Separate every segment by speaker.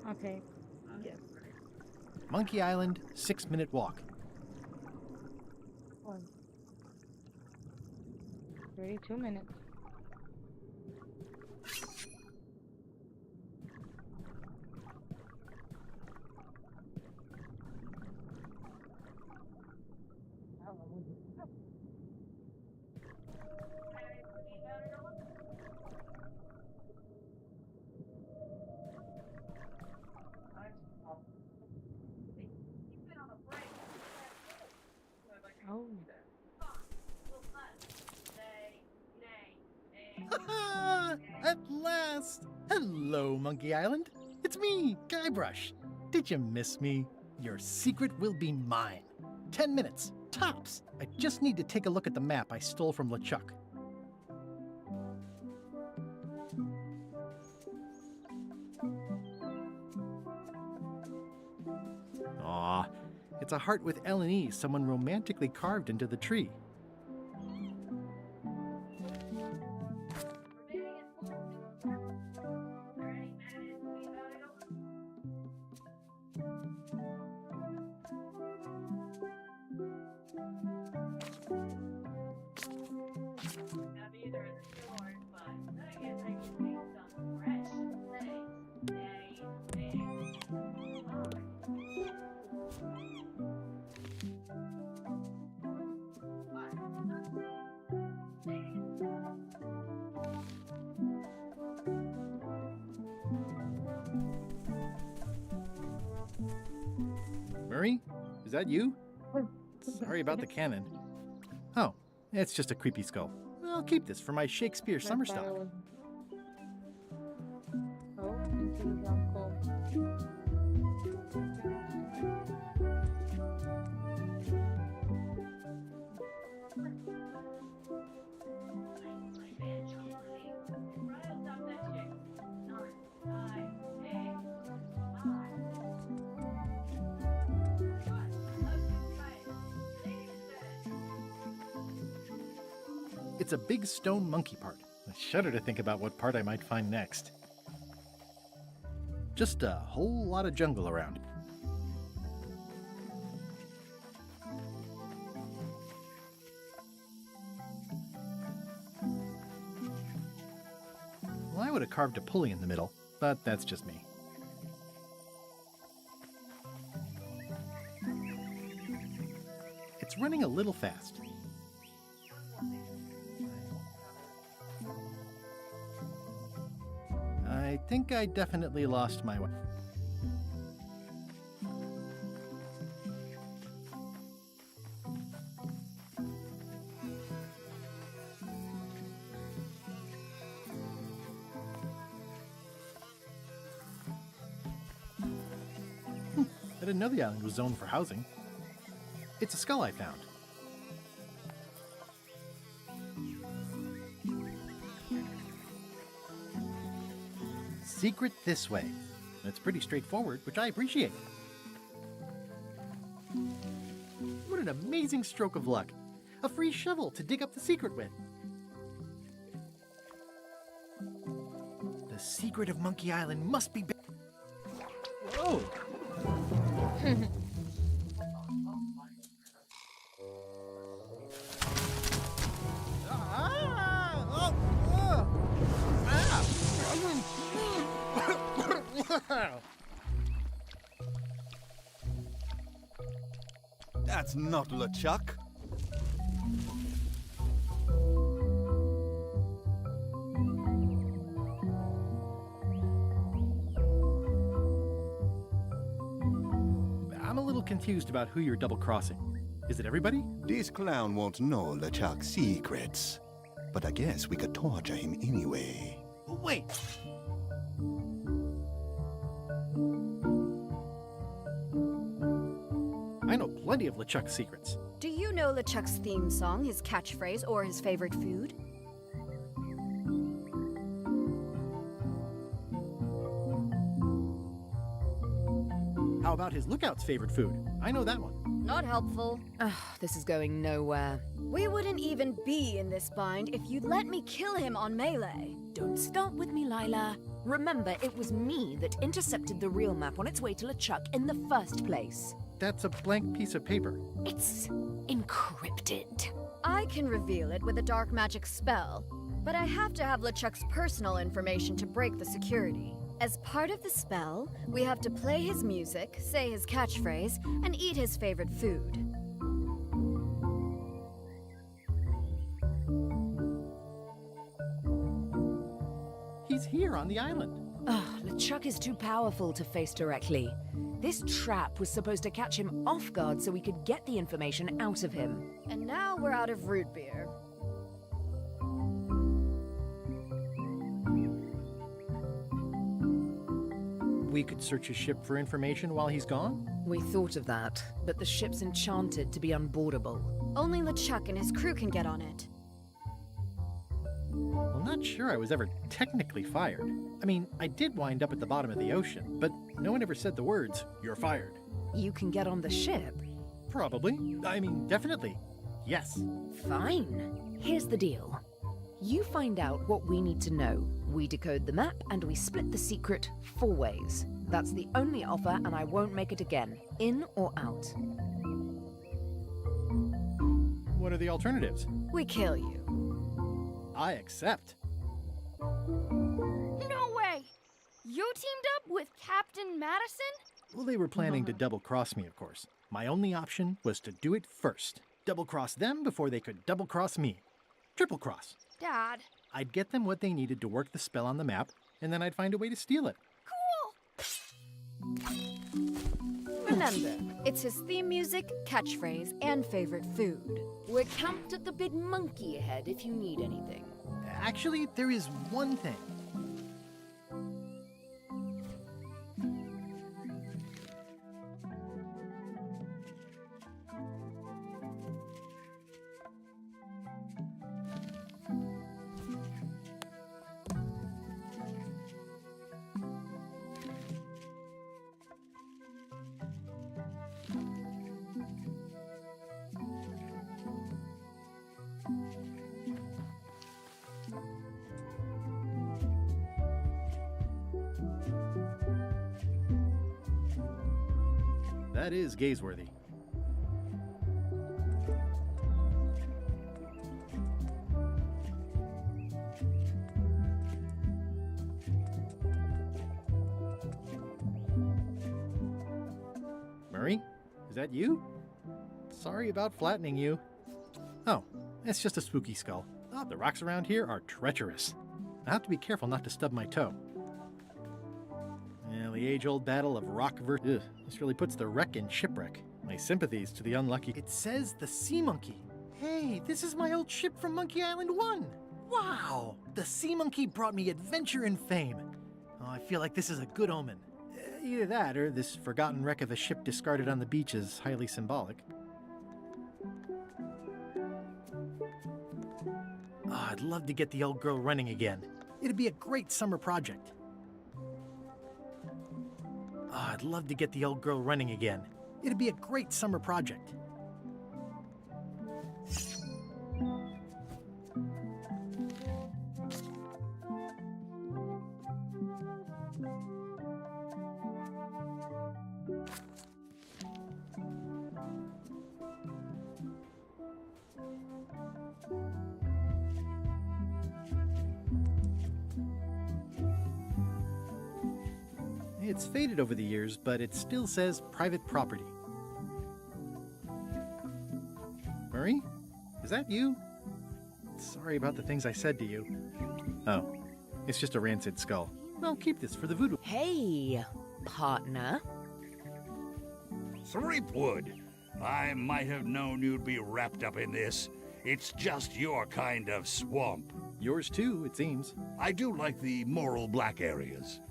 Speaker 1: Okay. Yes.
Speaker 2: Monkey Island, 6-minute walk.
Speaker 1: 32 minutes. Oh.
Speaker 2: At last! Hello, Monkey Island. It's me, Guybrush. Did you miss me? Your secret will be mine. 10 minutes, tops. I just need to take a look at the map I stole from LeChuck. Aw, it's a heart with L and E someone romantically carved into the tree. Murray, is that you? Sorry about the cannon. Oh, it's just a creepy skull. I'll keep this for my Shakespeare summer stock.
Speaker 1: Oh, this is Uncle.
Speaker 2: It's a big stone monkey part. I shudder to think about what part I might find next. Just a whole lot of jungle around. Well, I would have carved a pulley in the middle, but that's just me. It's running a little fast. I think I definitely lost my way. I didn't know the island was zoned for housing. It's a skull I found. Secret this way. It's pretty straightforward, which I appreciate. What an amazing stroke of luck. A free shovel to dig up the secret with. The secret of Monkey Island must be... Whoa!
Speaker 3: That's not LeChuck.
Speaker 2: I'm a little confused about who you're double-crossing. Is it everybody?
Speaker 3: This clown won't know LeChuck's secrets. But I guess we could torture him anyway.
Speaker 2: Wait! I know plenty of LeChuck's secrets.
Speaker 4: Do you know LeChuck's theme song, his catchphrase, or his favorite food?
Speaker 2: How about his lookout's favorite food? I know that one.
Speaker 4: Not helpful.
Speaker 5: Ugh, this is going nowhere.
Speaker 4: We wouldn't even be in this bind if you'd let me kill him on melee.
Speaker 5: Don't start with me, Lila. Remember, it was me that intercepted the real map on its way to LeChuck in the first place.
Speaker 2: That's a blank piece of paper.
Speaker 5: It's encrypted.
Speaker 4: I can reveal it with a dark magic spell, but I have to have LeChuck's personal information to break the security. As part of the spell, we have to play his music, say his catchphrase, and eat his favorite food.
Speaker 2: He's here on the island.
Speaker 5: Ugh, LeChuck is too powerful to face directly. This trap was supposed to catch him off guard so we could get the information out of him.
Speaker 4: And now we're out of root beer.
Speaker 2: We could search his ship for information while he's gone?
Speaker 5: We thought of that, but the ship's enchanted to be unboardable.
Speaker 4: Only LeChuck and his crew can get on it.
Speaker 2: Well, not sure I was ever technically fired. I mean, I did wind up at the bottom of the ocean, but no one ever said the words, "You're fired."
Speaker 5: You can get on the ship.
Speaker 2: Probably. I mean, definitely. Yes.
Speaker 5: Fine. Here's the deal. You find out what we need to know. We decode the map, and we split the secret 4 ways. That's the only offer, and I won't make it again. In or out.
Speaker 2: What are the alternatives?
Speaker 4: We kill you.
Speaker 2: I accept.
Speaker 6: No way! You teamed up with Captain Madison?
Speaker 2: Well, they were planning to double-cross me, of course. My only option was to do it first. Double-cross them before they could double-cross me. Triple-cross.
Speaker 6: Dad.
Speaker 2: I'd get them what they needed to work the spell on the map, and then I'd find a way to steal it.
Speaker 6: Cool!
Speaker 4: Remember, it's his theme music, catchphrase, and favorite food.
Speaker 5: We're camped at the Big Monkey ahead if you need anything.
Speaker 2: Actually, there is one thing. That is gazeworthy. Murray, is that you? Sorry about flattening you. Oh, it's just a spooky skull. Oh, the rocks around here are treacherous. I have to be careful not to stub my toe. Yeah, the age-old battle of rock versus... This really puts the wreck in shipwreck. My sympathies to the unlucky... It says the Sea Monkey. Hey, this is my old ship from Monkey Island 1. Wow! The Sea Monkey brought me adventure and fame. Oh, I feel like this is a good omen. Either that, or this forgotten wreck of a ship discarded on the beach is highly symbolic. Oh, I'd love to get the old girl running again. It'd be a great summer project. Oh, I'd love to get the old girl running again. It'd be a great summer project. It's faded over the years, but it still says private property. Murray? Is that you? Sorry about the things I said to you. Oh, it's just a rancid skull. I'll keep this for the voodoo.
Speaker 5: Hey, partner.
Speaker 7: Threepwood, I might have known you'd be wrapped up in this. It's just your kind of swamp.
Speaker 2: Yours too, it seems.
Speaker 7: I do like the moral black areas.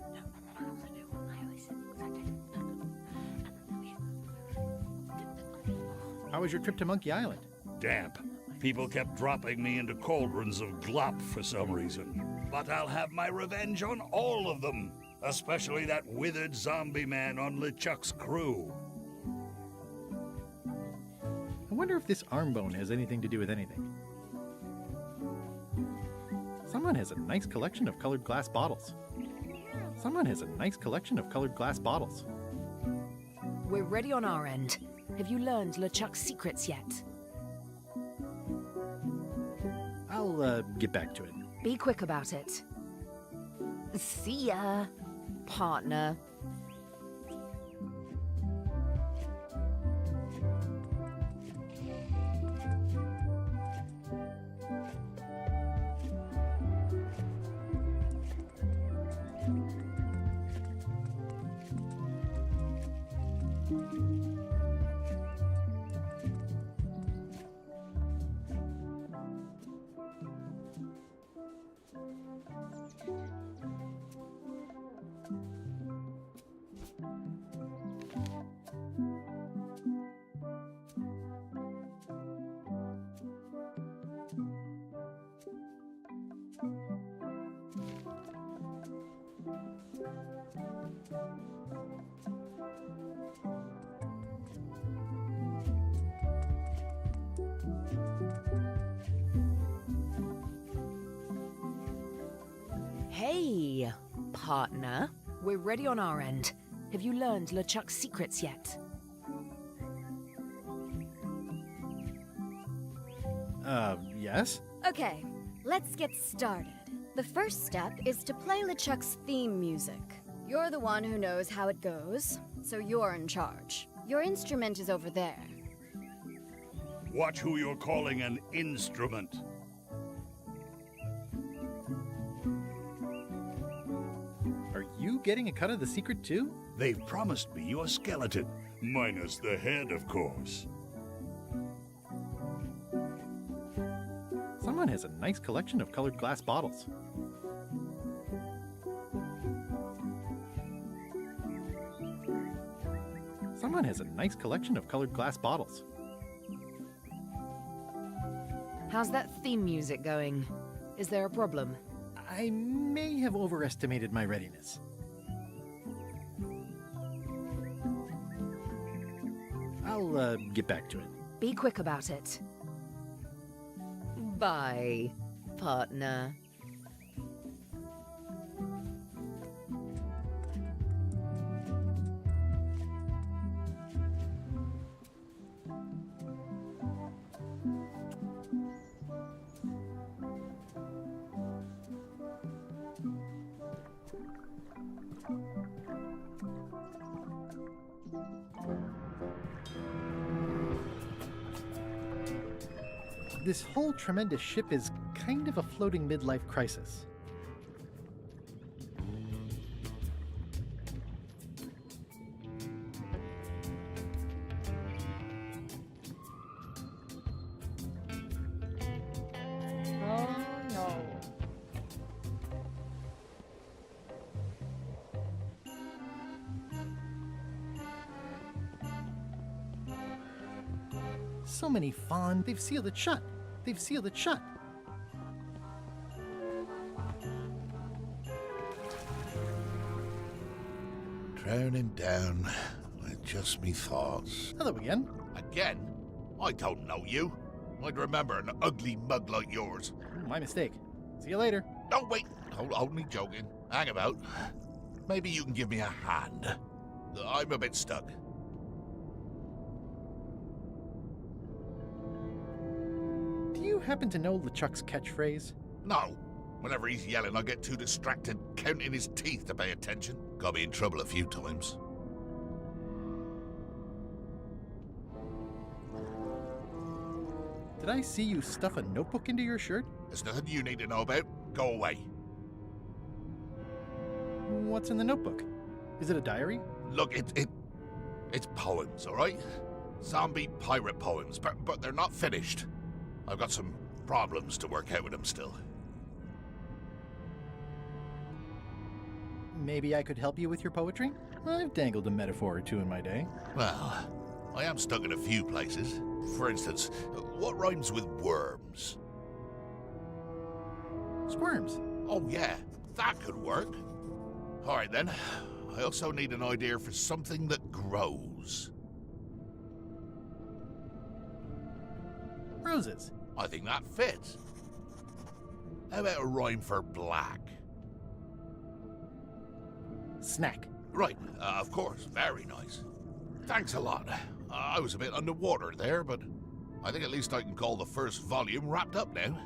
Speaker 2: How was your trip to Monkey Island?
Speaker 7: Damp. People kept dropping me into cauldrons of glop for some reason. But I'll have my revenge on all of them, especially that withered zombie man on LeChuck's crew.
Speaker 2: I wonder if this arm bone has anything to do with anything. Someone has a nice collection of colored glass bottles. Someone has a nice collection of colored glass bottles.
Speaker 5: We're ready on our end. Have you learned LeChuck's secrets yet?
Speaker 2: I'll get back to it.
Speaker 5: Be quick about it. See ya, partner. Hey, partner. We're ready on our end. Have you learned LeChuck's secrets yet?
Speaker 2: Yes?
Speaker 4: Okay, let's get started. The first step is to play LeChuck's theme music. You're the one who knows how it goes, so you're in charge. Your instrument is over there.
Speaker 7: Watch who you're calling an instrument.
Speaker 2: Are you getting a cut of the secret too?
Speaker 7: They've promised me your skeleton, minus the head, of course.
Speaker 2: Someone has a nice collection of colored glass bottles. Someone has a nice collection of colored glass bottles.
Speaker 5: How's that theme music going? Is there a problem?
Speaker 2: I may have overestimated my readiness. I'll get back to it.
Speaker 5: Be quick about it. Bye, partner.
Speaker 2: This whole tremendous ship is kind of a floating midlife crisis.
Speaker 1: Oh no.
Speaker 2: So many Fawn, they've sealed it shut. They've sealed it shut.
Speaker 8: Drowning down with just me thoughts.
Speaker 2: Hello again.
Speaker 8: Again? I don't know you. I'd remember an ugly mug like yours.
Speaker 2: My mistake. See you later.
Speaker 8: No, wait. Hold me joking. Hang about. Maybe you can give me a hand. I'm a bit stuck.
Speaker 2: Do you happen to know LeChuck's catchphrase?
Speaker 8: No. Whenever he's yelling, I get too distracted counting his teeth to pay attention. Got me in trouble a few times.
Speaker 2: Did I see you stuff a notebook into your shirt?
Speaker 8: There's nothing you need to know about. Go away.
Speaker 2: What's in the notebook? Is it a diary?
Speaker 8: Look, it's poems, all right? Zombie pirate poems, but they're not finished. I've got some problems to work out with them still.
Speaker 2: Maybe I could help you with your poetry? I've dangled a metaphor or two in my day.
Speaker 8: Well, I am stuck in a few places. For instance, what rhymes with worms?
Speaker 2: Squirms.
Speaker 8: Oh yeah, that could work. All right then. I also need an idea for something that grows.
Speaker 2: roses.
Speaker 8: I think that fits. How about a rhyme for black?
Speaker 2: Snack.
Speaker 8: Right, of course. Very nice. Thanks a lot. I was a bit underwater there, but I think at least I can call the first volume wrapped up now.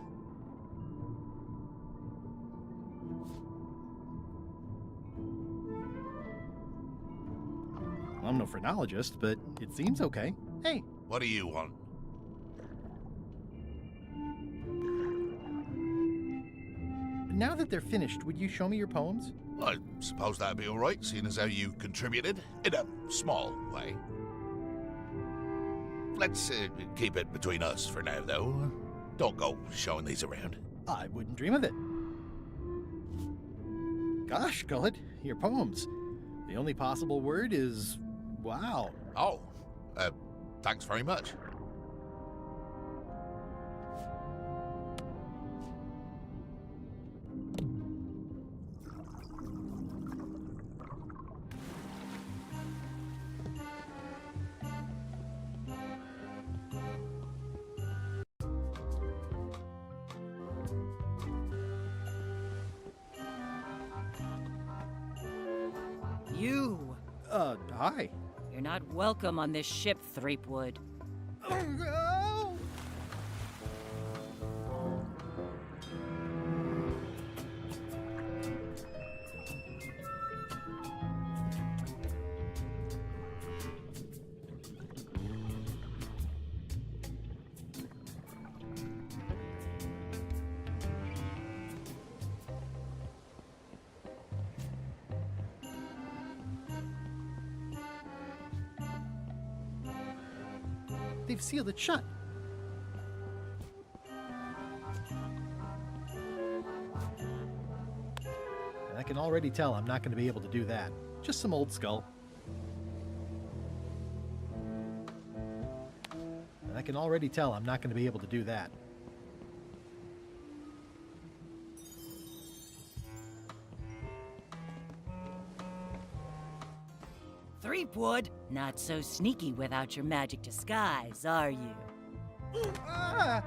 Speaker 2: I'm no phrenologist, but it seems okay. Hey,
Speaker 8: What do you want?
Speaker 2: now that they're finished, would you show me your poems?
Speaker 8: I suppose that'd be all right, seeing as how you contributed in a small way. Let's keep it between us for now, though. Don't go showing these around.
Speaker 2: I wouldn't dream of it. Gosh, Gullet, your poems. The only possible word is wow.
Speaker 8: Oh, thanks very much.
Speaker 9: You!
Speaker 2: Hi.
Speaker 9: You're not welcome on this ship, Threepwood.
Speaker 2: They've sealed it shut. And I can already tell I'm not going to be able to do that. Just some old skull. And I can already tell I'm not going to be able to do that.
Speaker 9: Threepwood, not so sneaky without your magic disguise, are you?
Speaker 2: Ah!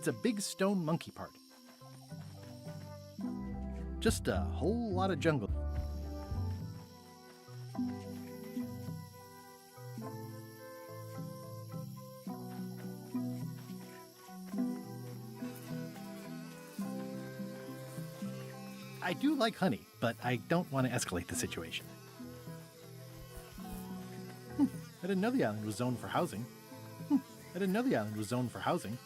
Speaker 2: It's a big stone monkey part. Just a whole lot of jungle. I do like honey, but I don't want to escalate the situation. I didn't know the island was zoned for housing. I didn't know the island was zoned for housing.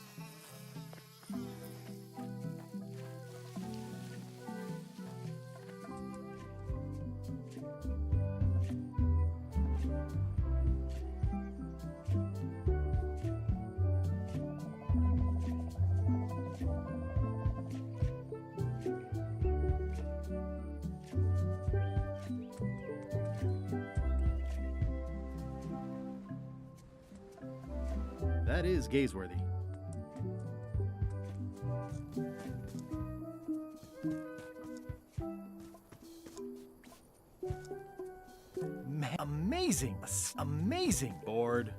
Speaker 2: That is gazeworthy. Amazing! Amazing! Bored.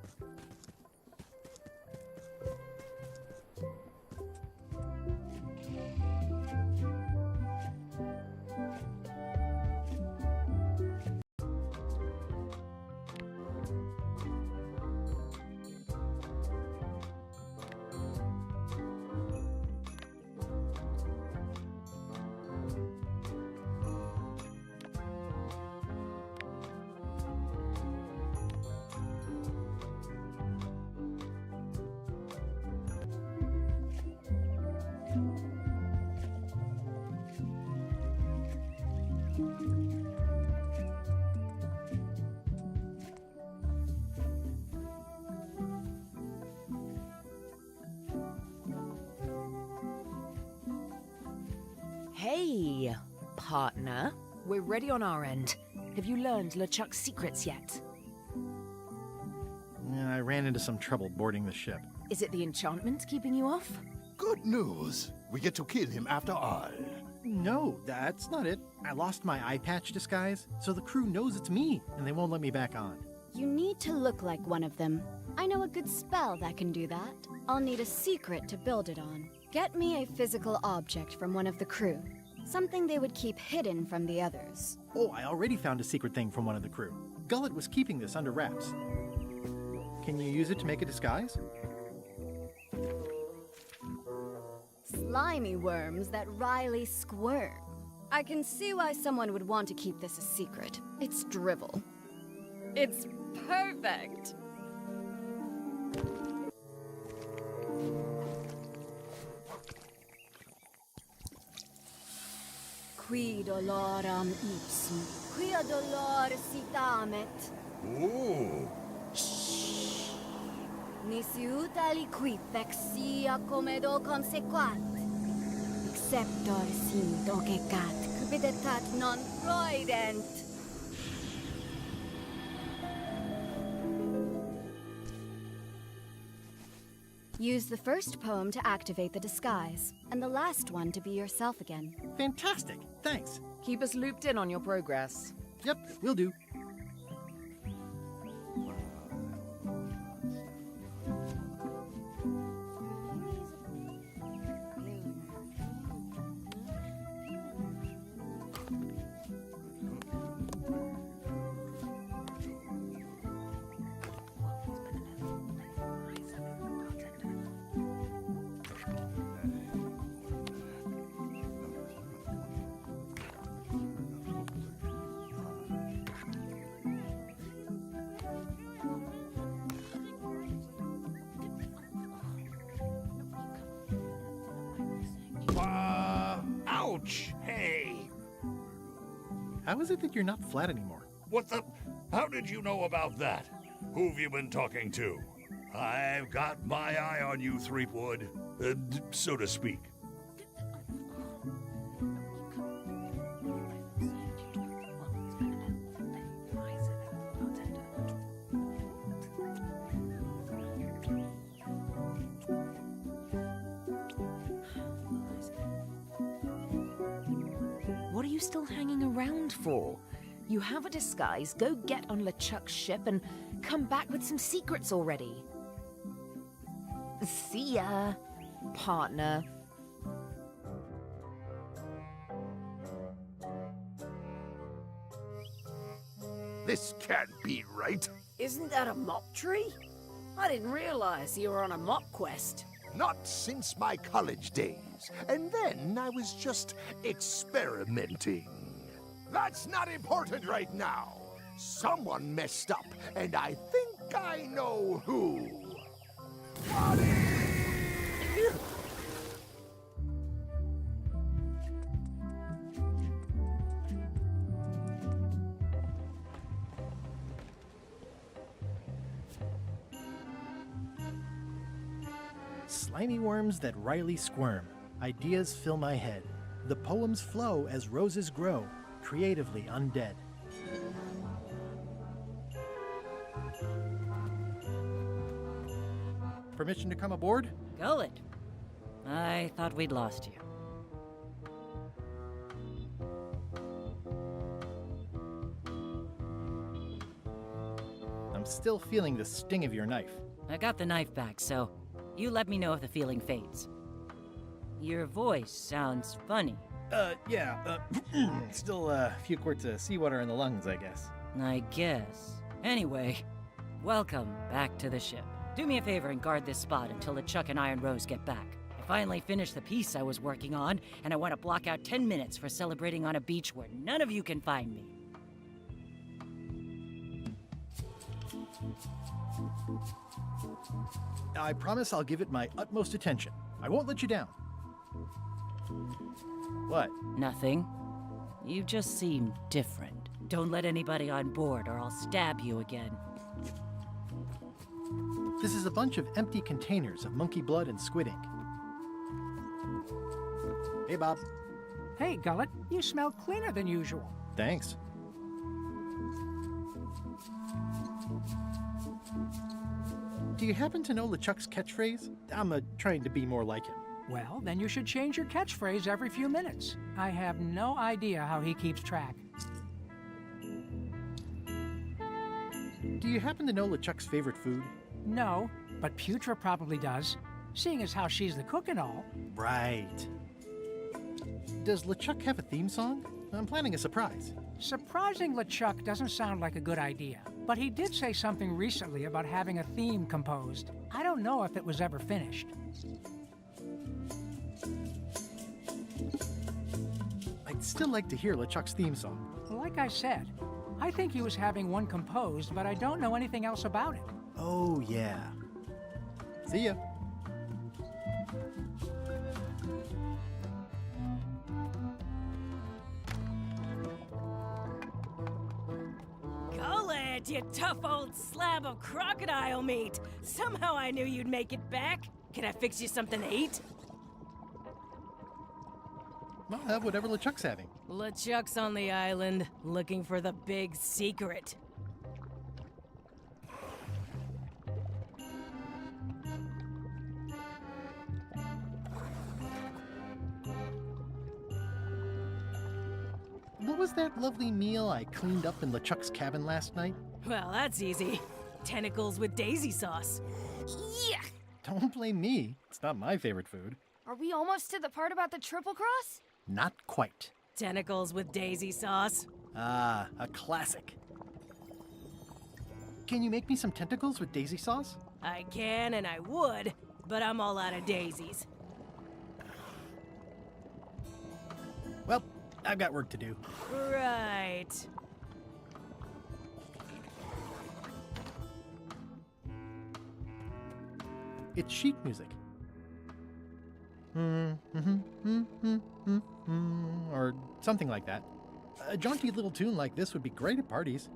Speaker 5: Okay, partner. We're ready on our end. Have you learned LeChuck's secrets yet?
Speaker 2: Yeah, I ran into some trouble boarding the ship.
Speaker 5: Is it the enchantment keeping you off?
Speaker 3: Good news. We get to kill him after all.
Speaker 2: No, that's not it. I lost my eye patch disguise, so the crew knows it's me, and they won't let me back on.
Speaker 6: You need to look like one of them. I know a good spell that can do that. I'll need a secret to build it on.
Speaker 4: Get me a physical object from one of the crew. Something they would keep hidden from the others.
Speaker 2: Oh, I already found a secret thing from one of the crew. Gullet was keeping this under wraps. Can you use it to make a disguise?
Speaker 4: Slimy worms that Riley squirm. I can see why someone would want to keep this a secret. It's drivel. It's perfect! Qui doloram ipsum, quia dolor sitamet.
Speaker 7: Ooh.
Speaker 4: Nisi ut aliquid vexia comedo consequat. Exceptor sim docecat, cupidetat non proident. Use the first poem to activate the disguise, and the last one to be yourself again.
Speaker 2: Fantastic! Thanks.
Speaker 5: Keep us looped in on your progress.
Speaker 2: Yep, will do.
Speaker 7: Ouch! Hey!
Speaker 2: How is it that you're not flat anymore?
Speaker 7: What the? How did you know about that? Who've you been talking to? I've got my eye on you, Threepwood, so to speak.
Speaker 5: What are you still hanging around for? You have a disguise, go get on LeChuck's ship and come back with some secrets already. See ya, partner.
Speaker 8: This can't be right.
Speaker 10: Isn't that a mop tree? I didn't realize you were on a mop quest.
Speaker 3: Not since my college days. And then I was just experimenting. That's not important right now. Someone messed up, and I think I know who.
Speaker 2: Slimy worms that Riley squirm. Ideas fill my head. The poems flow as roses grow, creatively undead. Permission to come aboard?
Speaker 9: Gullet. I thought we'd lost you.
Speaker 2: I'm still feeling the sting of your knife.
Speaker 9: I got the knife back, so you let me know if the feeling fades. Your voice sounds funny.
Speaker 2: Still a few quarts of seawater in the lungs, I guess.
Speaker 9: I guess. Anyway, welcome back to the ship. Do me a favor and guard this spot until LeChuck and Iron Rose get back. I finally finished the piece I was working on, and I want to block out 10 minutes for celebrating on a beach where none of you can find me.
Speaker 2: I promise I'll give it my utmost attention. I won't let you down. What?
Speaker 9: Nothing. You just seem different. Don't let anybody on board or I'll stab you again.
Speaker 2: This is a bunch of empty containers of monkey blood and squid ink. Hey, Bob.
Speaker 11: Hey, Gullet, you smell cleaner than usual.
Speaker 2: Thanks. Do you happen to know LeChuck's catchphrase? I'm trying to be more like him.
Speaker 11: Well, then you should change your catchphrase every few minutes. I have no idea how he keeps track.
Speaker 2: Do you happen to know LeChuck's favorite food?
Speaker 11: No, but Putra probably does, seeing as how she's the cook and all.
Speaker 2: Right. Does LeChuck have a theme song? I'm planning a surprise.
Speaker 11: Surprising LeChuck doesn't sound like a good idea, but he did say something recently about having a theme composed. I don't know if it was ever finished.
Speaker 2: I'd still like to hear LeChuck's theme song.
Speaker 11: Like I said, I think he was having one composed, but I don't know anything else about it.
Speaker 2: Oh, yeah. See ya.
Speaker 12: Gullet, you tough old slab of crocodile meat! Somehow I knew you'd make it back. Can I fix you something to eat?
Speaker 2: Well, have whatever LeChuck's having.
Speaker 12: LeChuck's on the island, looking for the big secret.
Speaker 2: What was that lovely meal I cleaned up in LeChuck's cabin last night?
Speaker 12: Well, that's easy. Tentacles with daisy sauce. Yeah!
Speaker 2: Don't blame me. It's not my favorite food.
Speaker 4: Are we almost to the part about the triple cross?
Speaker 2: Not quite.
Speaker 12: Tentacles with daisy sauce.
Speaker 2: Ah, a classic. Can you make me some tentacles with daisy sauce?
Speaker 12: I can and I would, but I'm all out of daisies.
Speaker 2: Well, I've got work to do.
Speaker 12: Right.
Speaker 2: It's sheet music. Or something like that. A jaunty little tune like this would be great at parties.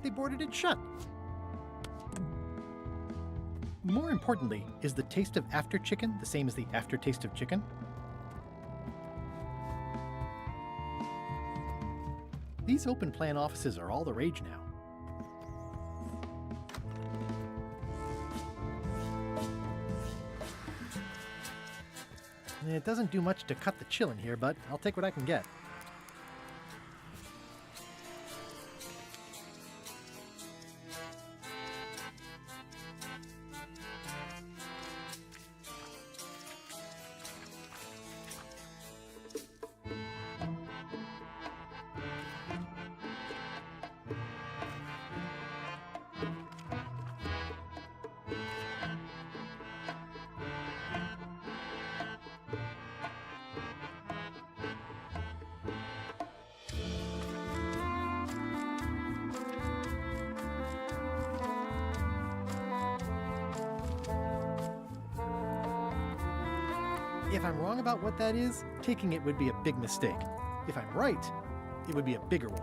Speaker 2: They boarded it shut. More importantly, is the taste of after chicken the same as the aftertaste of chicken? These open plan offices are all the rage now. It doesn't do much to cut the chill in here, but I'll take what I can get. If I'm wrong about what that is, taking it would be a big mistake. If I'm right, it would be a bigger one.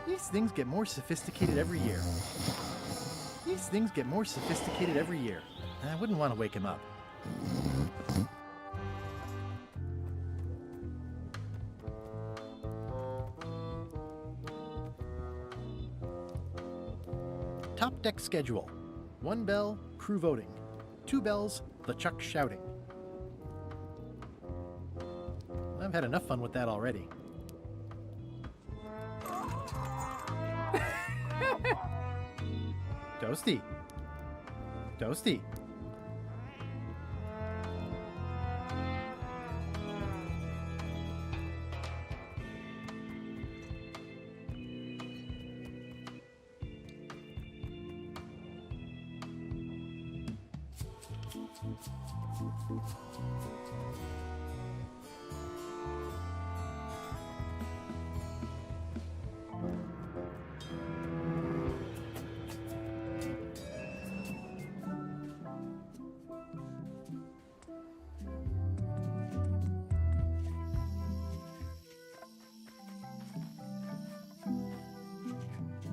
Speaker 2: These things get more sophisticated every year. These things get more sophisticated every year. I wouldn't want to wake him up. Top deck schedule. 1 bell, crew voting. 2 bells, LeChuck shouting. I've had enough fun with that already. Toasty. Toasty.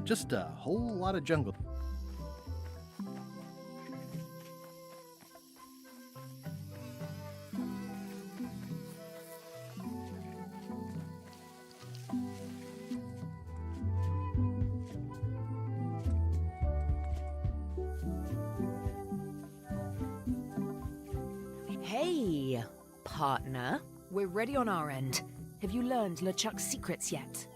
Speaker 2: Just a whole lot of jungle.
Speaker 5: Hey, partner. We're ready on our end. Have you learned LeChuck's secrets yet?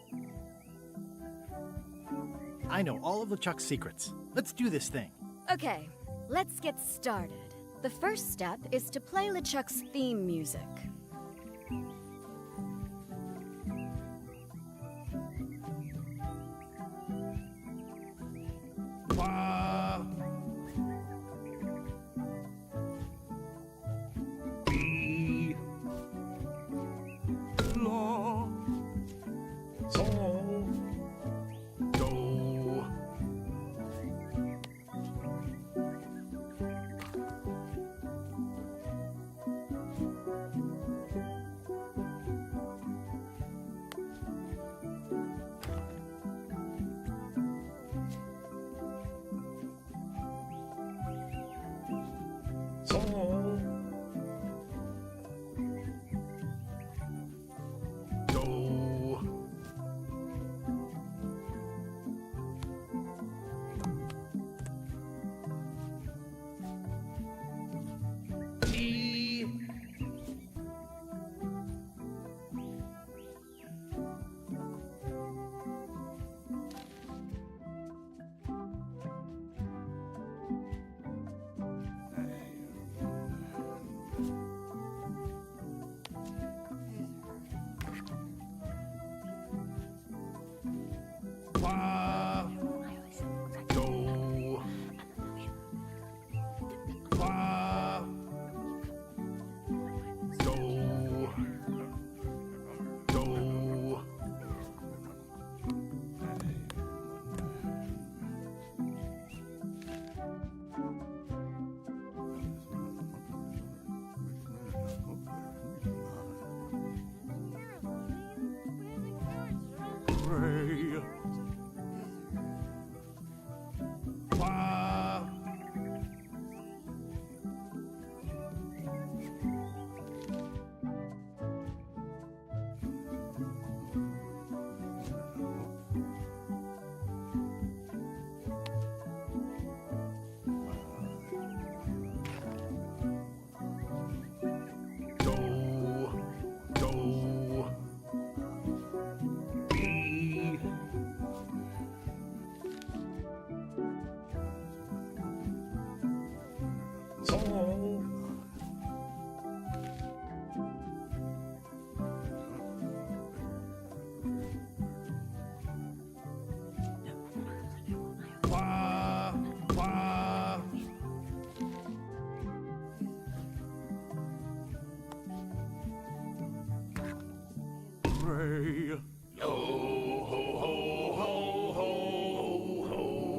Speaker 2: I know all of LeChuck's secrets. Let's do this thing.
Speaker 4: Okay, let's get started. The first step is to play LeChuck's theme music.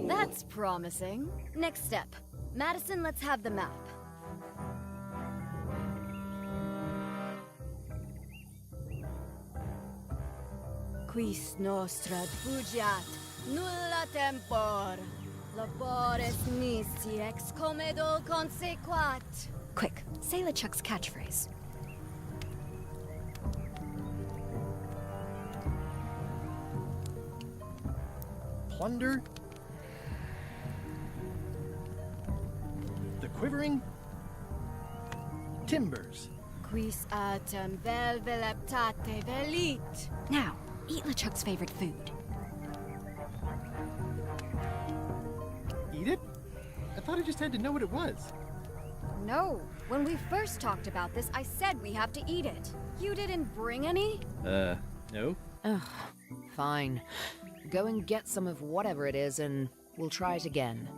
Speaker 4: That's promising. Next step. Madison, let's have the map. Quis nostra fugiat, nulla tempor. Labores nisi ex comedo consequat. Quick, say LeChuck's catchphrase.
Speaker 2: Plunder? The quivering? Timbers.
Speaker 6: Quis autem vel veleptate velit. Now, eat LeChuck's favorite food.
Speaker 2: Eat it? I thought I just had to know what it was.
Speaker 4: No, when we first talked about this, I said we have to eat it. You didn't bring any?
Speaker 2: No.
Speaker 5: Ugh, fine. Go and get some of whatever it is, and we'll try it again.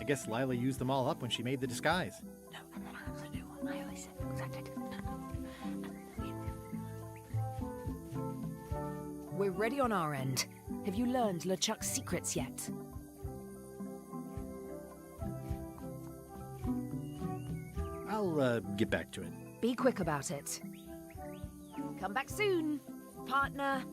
Speaker 2: guess Lila used them all up when she made the disguise.
Speaker 5: We're ready on our end. Have you learned LeChuck's secrets yet?
Speaker 2: I'll get back to it.
Speaker 5: Be quick about it. Come back soon, partner.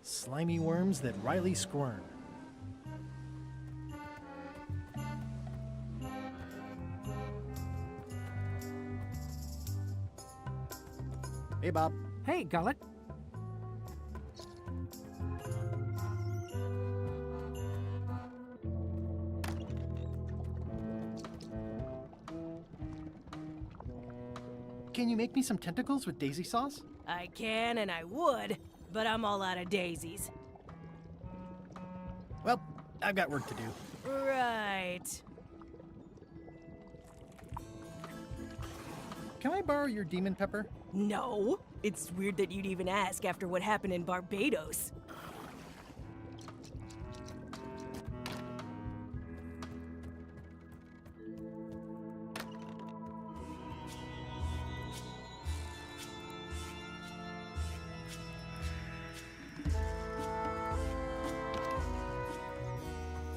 Speaker 2: Slimy worms that Riley squirm. Hey, Bob.
Speaker 11: Hey, Gullet.
Speaker 2: Can you make me some tentacles with daisy sauce?
Speaker 12: I can and I would, but I'm all out of daisies.
Speaker 2: Well, I've got work to do.
Speaker 12: Right.
Speaker 2: Can I borrow your demon pepper?
Speaker 12: No. It's weird that you'd even ask after what happened in Barbados.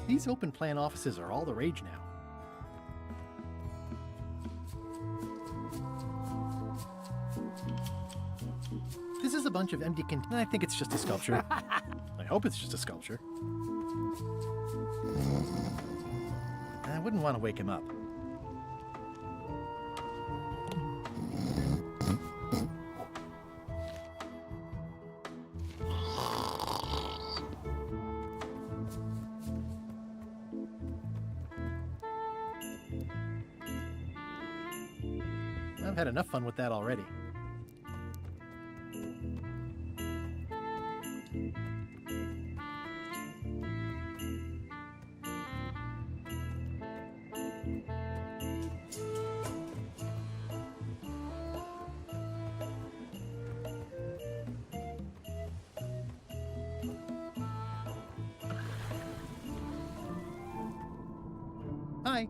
Speaker 2: These open plan offices are all the rage now. This is a bunch of empty I think it's just a sculpture. I hope it's just a sculpture. I wouldn't want to wake him up. I've had enough fun with that already. Hi.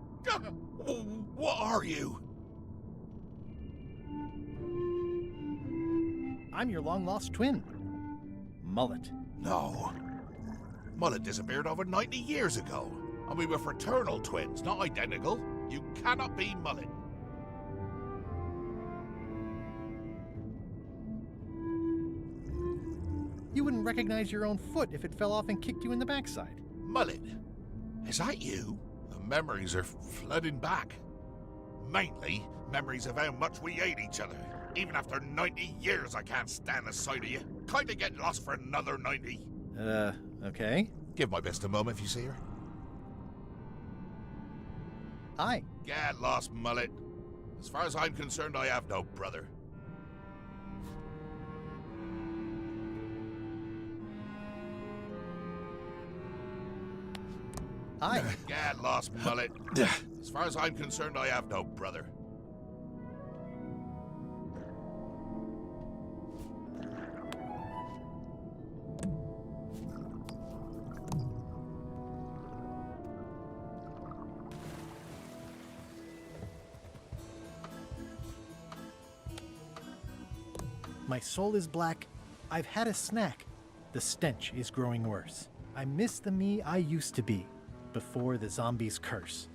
Speaker 8: What are you?
Speaker 2: I'm your long-lost twin, Mullet.
Speaker 8: No. Mullet disappeared over 90 years ago, and we were fraternal twins, not identical. You cannot be Mullet.
Speaker 2: You wouldn't recognize your own foot if it fell off and kicked you in the backside.
Speaker 8: Mullet, is that you? The memories are flooding back. Mainly, memories of how much we hate each other. Even after 90 years, I can't stand the sight of you. Kinda get lost for another 90.
Speaker 2: Okay.
Speaker 8: Give my best a moment if you see her.
Speaker 2: Hi.
Speaker 8: Get lost, Mullet. As far as I'm concerned, I have no brother.
Speaker 2: Hi.
Speaker 8: Get lost, Mullet. As far as I'm concerned, I have no brother.
Speaker 2: My soul is black. I've had a snack. The stench is growing worse. I miss the me I used to be before the zombies' curse.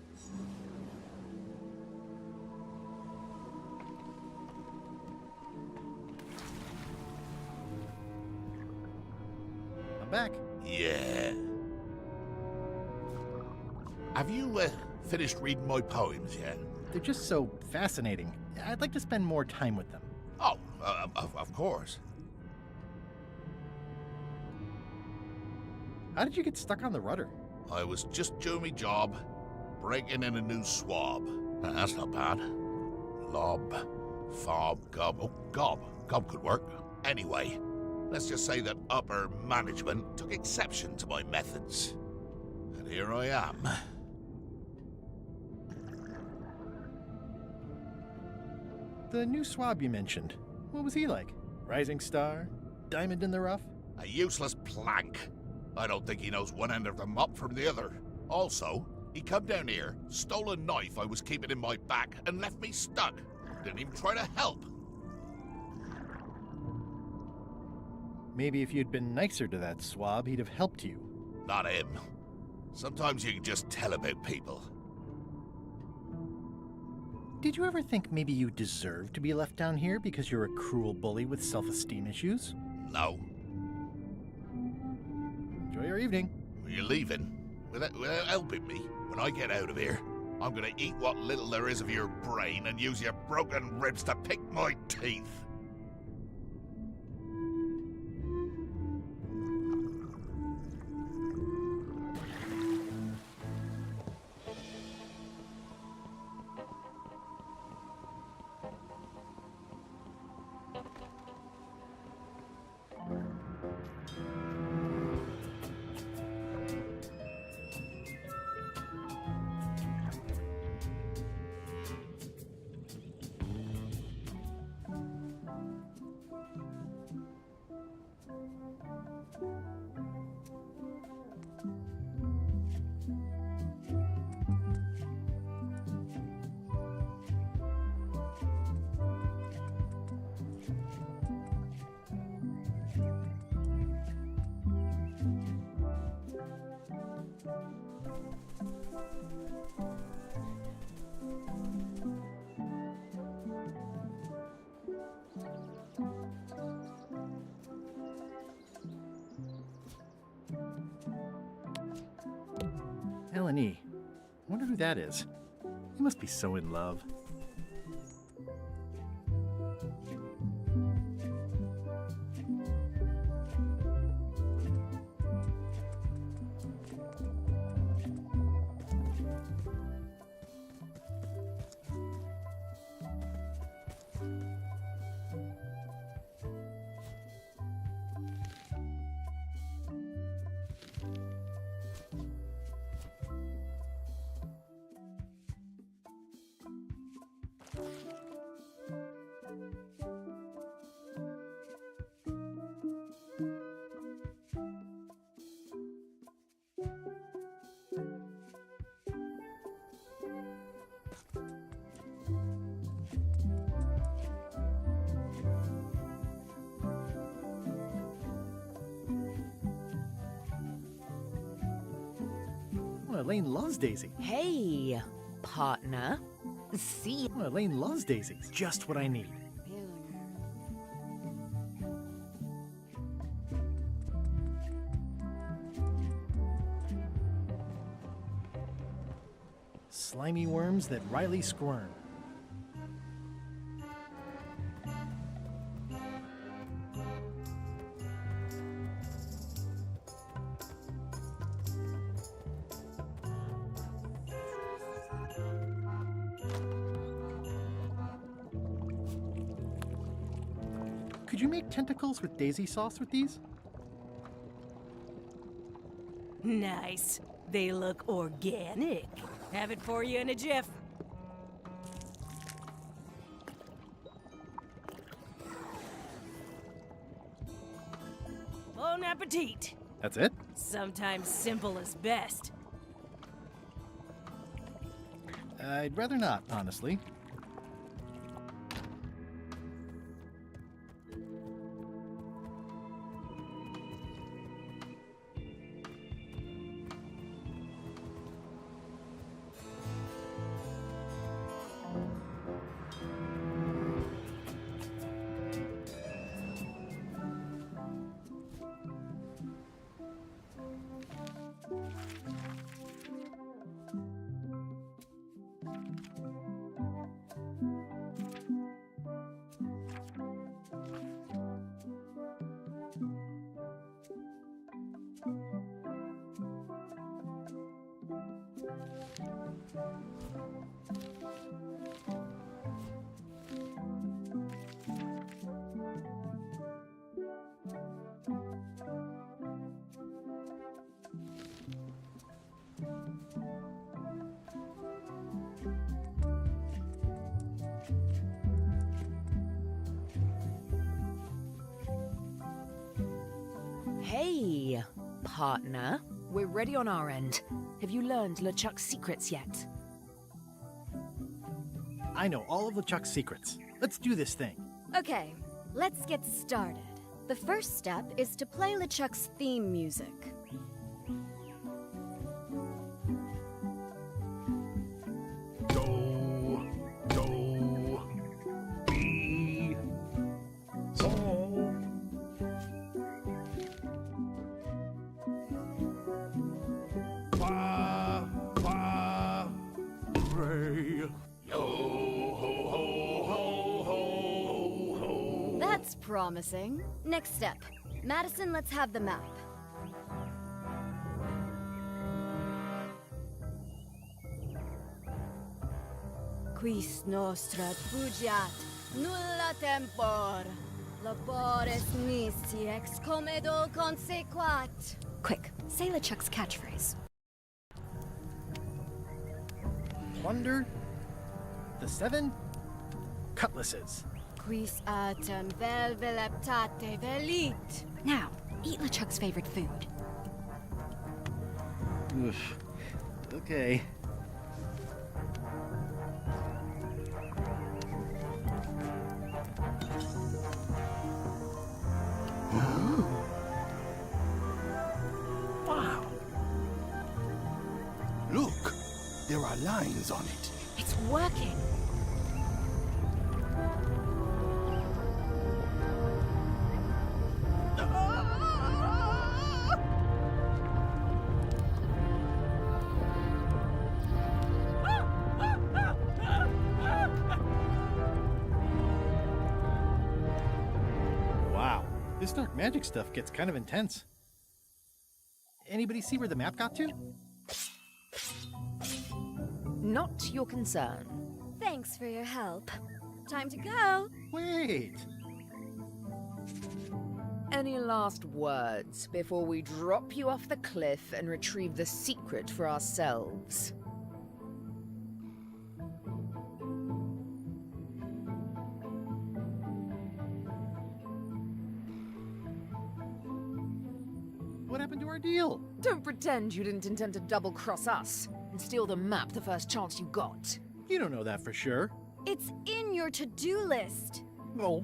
Speaker 2: I'm back.
Speaker 8: Yeah. Have you finished reading my poems yet?
Speaker 2: They're just so fascinating. I'd like to spend more time with them.
Speaker 8: Oh, of course.
Speaker 2: How did you get stuck on the rudder?
Speaker 8: I was just doing my job, breaking in a new swab. That's not bad. Lob, fob, gob. Oh, gob. Gob could work. Anyway, let's just say that upper management took exception to my methods. And here I am.
Speaker 2: The new swab you mentioned. What was he like? Rising star? Diamond in the rough?
Speaker 8: A useless plank. I don't think he knows one end of the mop from the other. Also, he come down here, stole a knife I was keeping in my back, and left me stuck. Didn't even try to help.
Speaker 2: Maybe if you'd been nicer to that swab, he'd have helped you.
Speaker 8: Not him. Sometimes you can just tell about people.
Speaker 2: Did you ever think maybe you deserve to be left down here because you're a cruel bully with self-esteem issues?
Speaker 8: No.
Speaker 2: Enjoy your evening.
Speaker 8: You're leaving? Without helping me? When I get out of here, I'm gonna eat what little there is of your brain and use your broken ribs to pick my teeth.
Speaker 2: L&E. I wonder who that is. He must be so in love. Oh, Elaine loves Daisy.
Speaker 5: Hey, partner. See?
Speaker 2: Oh, Elaine loves Daisy. Just what I need. Slimy worms that Riley squirm. Could you make tentacles with daisy sauce with these?
Speaker 12: Nice. They look organic. Have it for you in a jiff. Bon appetit.
Speaker 2: That's it?
Speaker 12: Sometimes simple is best.
Speaker 2: I'd rather not, honestly.
Speaker 5: Hey, partner. We're ready on our end. Have you learned LeChuck's secrets yet?
Speaker 2: I know all of LeChuck's secrets. Let's do this thing.
Speaker 4: Okay, let's get started. The first step is to play LeChuck's theme music. That's promising. Next step. Madison, let's have the map. Quis nostra fugiat, nulla tempor. Labores nisi ex comedo consequat. Quick, say LeChuck's catchphrase.
Speaker 2: Plunder the 7 cutlasses.
Speaker 4: Quis autem vel veleptate velit. Now, eat LeChuck's favorite food.
Speaker 2: Oof. Okay.
Speaker 3: Wow. Look, there are lines on it.
Speaker 4: It's working.
Speaker 2: Wow, this dark magic stuff gets kind of intense. Anybody see where the map got to?
Speaker 5: Not your concern.
Speaker 4: Thanks for your help. Time to go.
Speaker 2: Wait.
Speaker 5: Any last words before we drop you off the cliff and retrieve the secret for ourselves?
Speaker 2: What happened to our deal?
Speaker 5: Don't pretend you didn't intend to double-cross us and steal the map the first chance you got.
Speaker 2: You don't know that for sure.
Speaker 4: It's in your to-do list.
Speaker 2: Oh.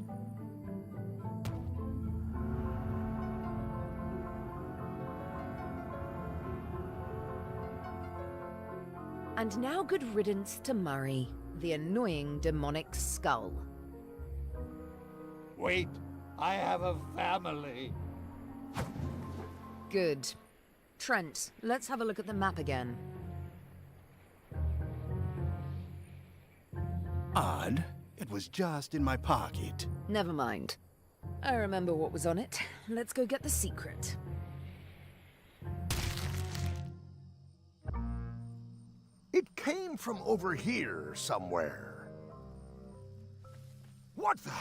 Speaker 5: And now good riddance to Murray, the annoying demonic skull.
Speaker 7: Wait, I have a family.
Speaker 5: Good. Trent, let's have a look at the map again.
Speaker 3: Odd. It was just in my pocket.
Speaker 5: Never mind. I remember what was on it. Let's go get the secret.
Speaker 3: It came from over here somewhere. What the?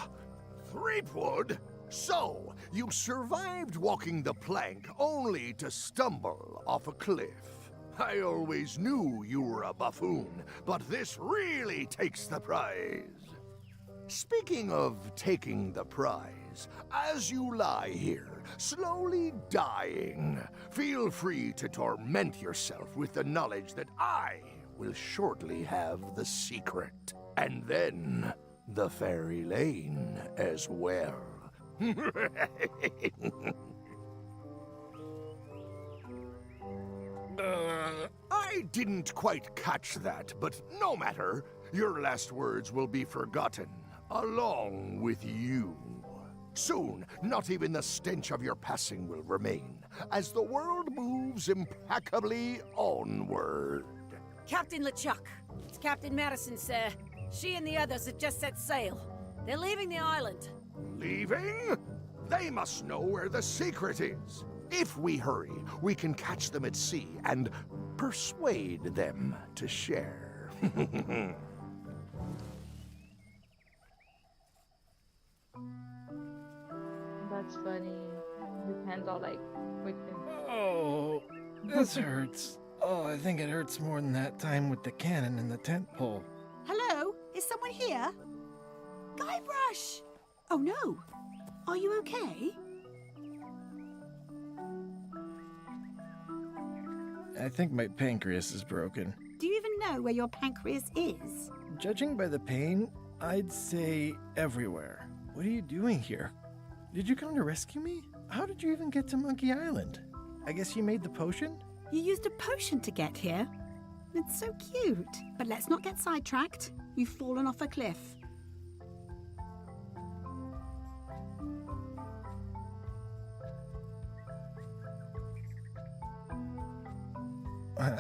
Speaker 3: Threepwood? So, you survived walking the plank only to stumble off a cliff. I always knew you were a buffoon, but this really takes the prize. Speaking of taking the prize, as you lie here, slowly dying, feel free to torment yourself with the knowledge that I will shortly have the secret. And then, the Fairy Lane as well. I didn't quite catch that, but no matter. Your last words will be forgotten, along with you. Soon, not even the stench of your passing will remain, as the world moves impeccably onward.
Speaker 10: Captain LeChuck, it's Captain Madison, sir. She and the others have just set sail. They're leaving the island.
Speaker 3: Leaving? They must know where the secret is. If we hurry, we can catch them at sea and persuade them to share.
Speaker 1: That's funny. His hands all like quicken.
Speaker 2: Oh, this hurts. Oh, I think it hurts more than that time with the cannon and the tent pole.
Speaker 13: Hello? Is someone here? Guybrush! Oh no. Are you okay?
Speaker 2: I think my pancreas is broken.
Speaker 13: Do you even know where your pancreas is?
Speaker 2: Judging by the pain, I'd say everywhere. What are you doing here? Did you come to rescue me? How did you even get to Monkey Island? I guess you made the potion?
Speaker 13: You used a potion to get here. It's so cute. But let's not get sidetracked. You've fallen off a cliff.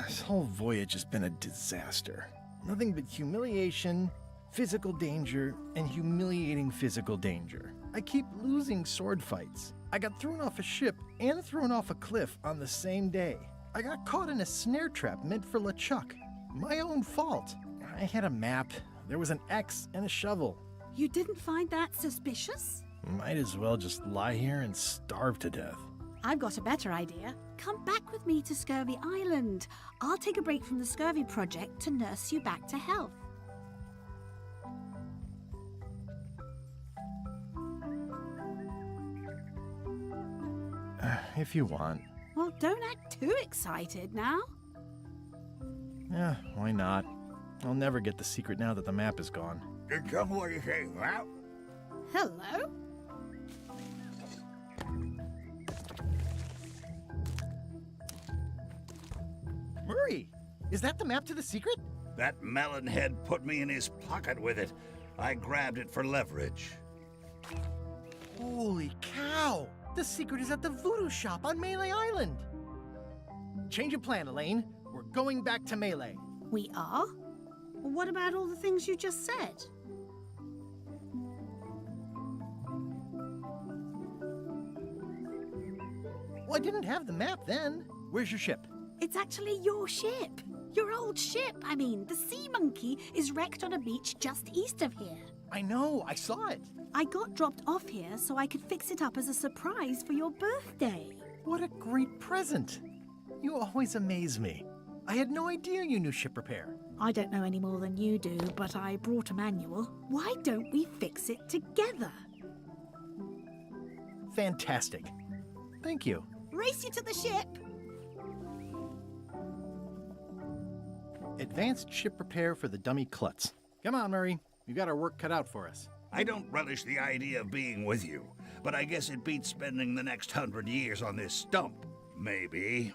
Speaker 2: This whole voyage has been a disaster. Nothing but humiliation, physical danger, and humiliating physical danger. I keep losing sword fights. I got thrown off a ship and thrown off a cliff on the same day. I got caught in a snare trap meant for LeChuck. My own fault. I had a map. There was an axe and a shovel.
Speaker 13: You didn't find that suspicious?
Speaker 2: Might as well just lie here and starve to death.
Speaker 13: I've got a better idea. Come back with me to Scurvy Island. I'll take a break from the Scurvy Project to nurse you back to health.
Speaker 2: If you want.
Speaker 13: Well, don't act too excited now.
Speaker 2: Yeah, why not? I'll never get the secret now that the map is gone.
Speaker 7: Tell me what you say, Ralph.
Speaker 13: Hello?
Speaker 2: Murray, is that the map to the secret?
Speaker 7: That melonhead put me in his pocket with it. I grabbed it for leverage.
Speaker 2: Holy cow! The secret is at the voodoo shop on Melee Island! Change of plan, Elaine. We're going back to Melee.
Speaker 13: We are? Well, what about all the things you just said?
Speaker 2: Well, I didn't have the map then. Where's your ship?
Speaker 13: It's actually your ship. Your old ship, I mean. The Sea Monkey is wrecked on a beach just east of here.
Speaker 2: I know, I saw it.
Speaker 13: I got dropped off here so I could fix it up as a surprise for your birthday.
Speaker 2: What a great present. You always amaze me. I had no idea you knew ship repair.
Speaker 13: I don't know any more than you do, but I brought a manual. Why don't we fix it together?
Speaker 2: Fantastic. Thank you.
Speaker 13: Race you to the ship!
Speaker 2: Advanced ship repair for the dummy klutz. Come on, Murray. We've got our work cut out for us.
Speaker 7: I don't relish the idea of being with you, but I guess it beats spending the next 100 years on this stump. Maybe.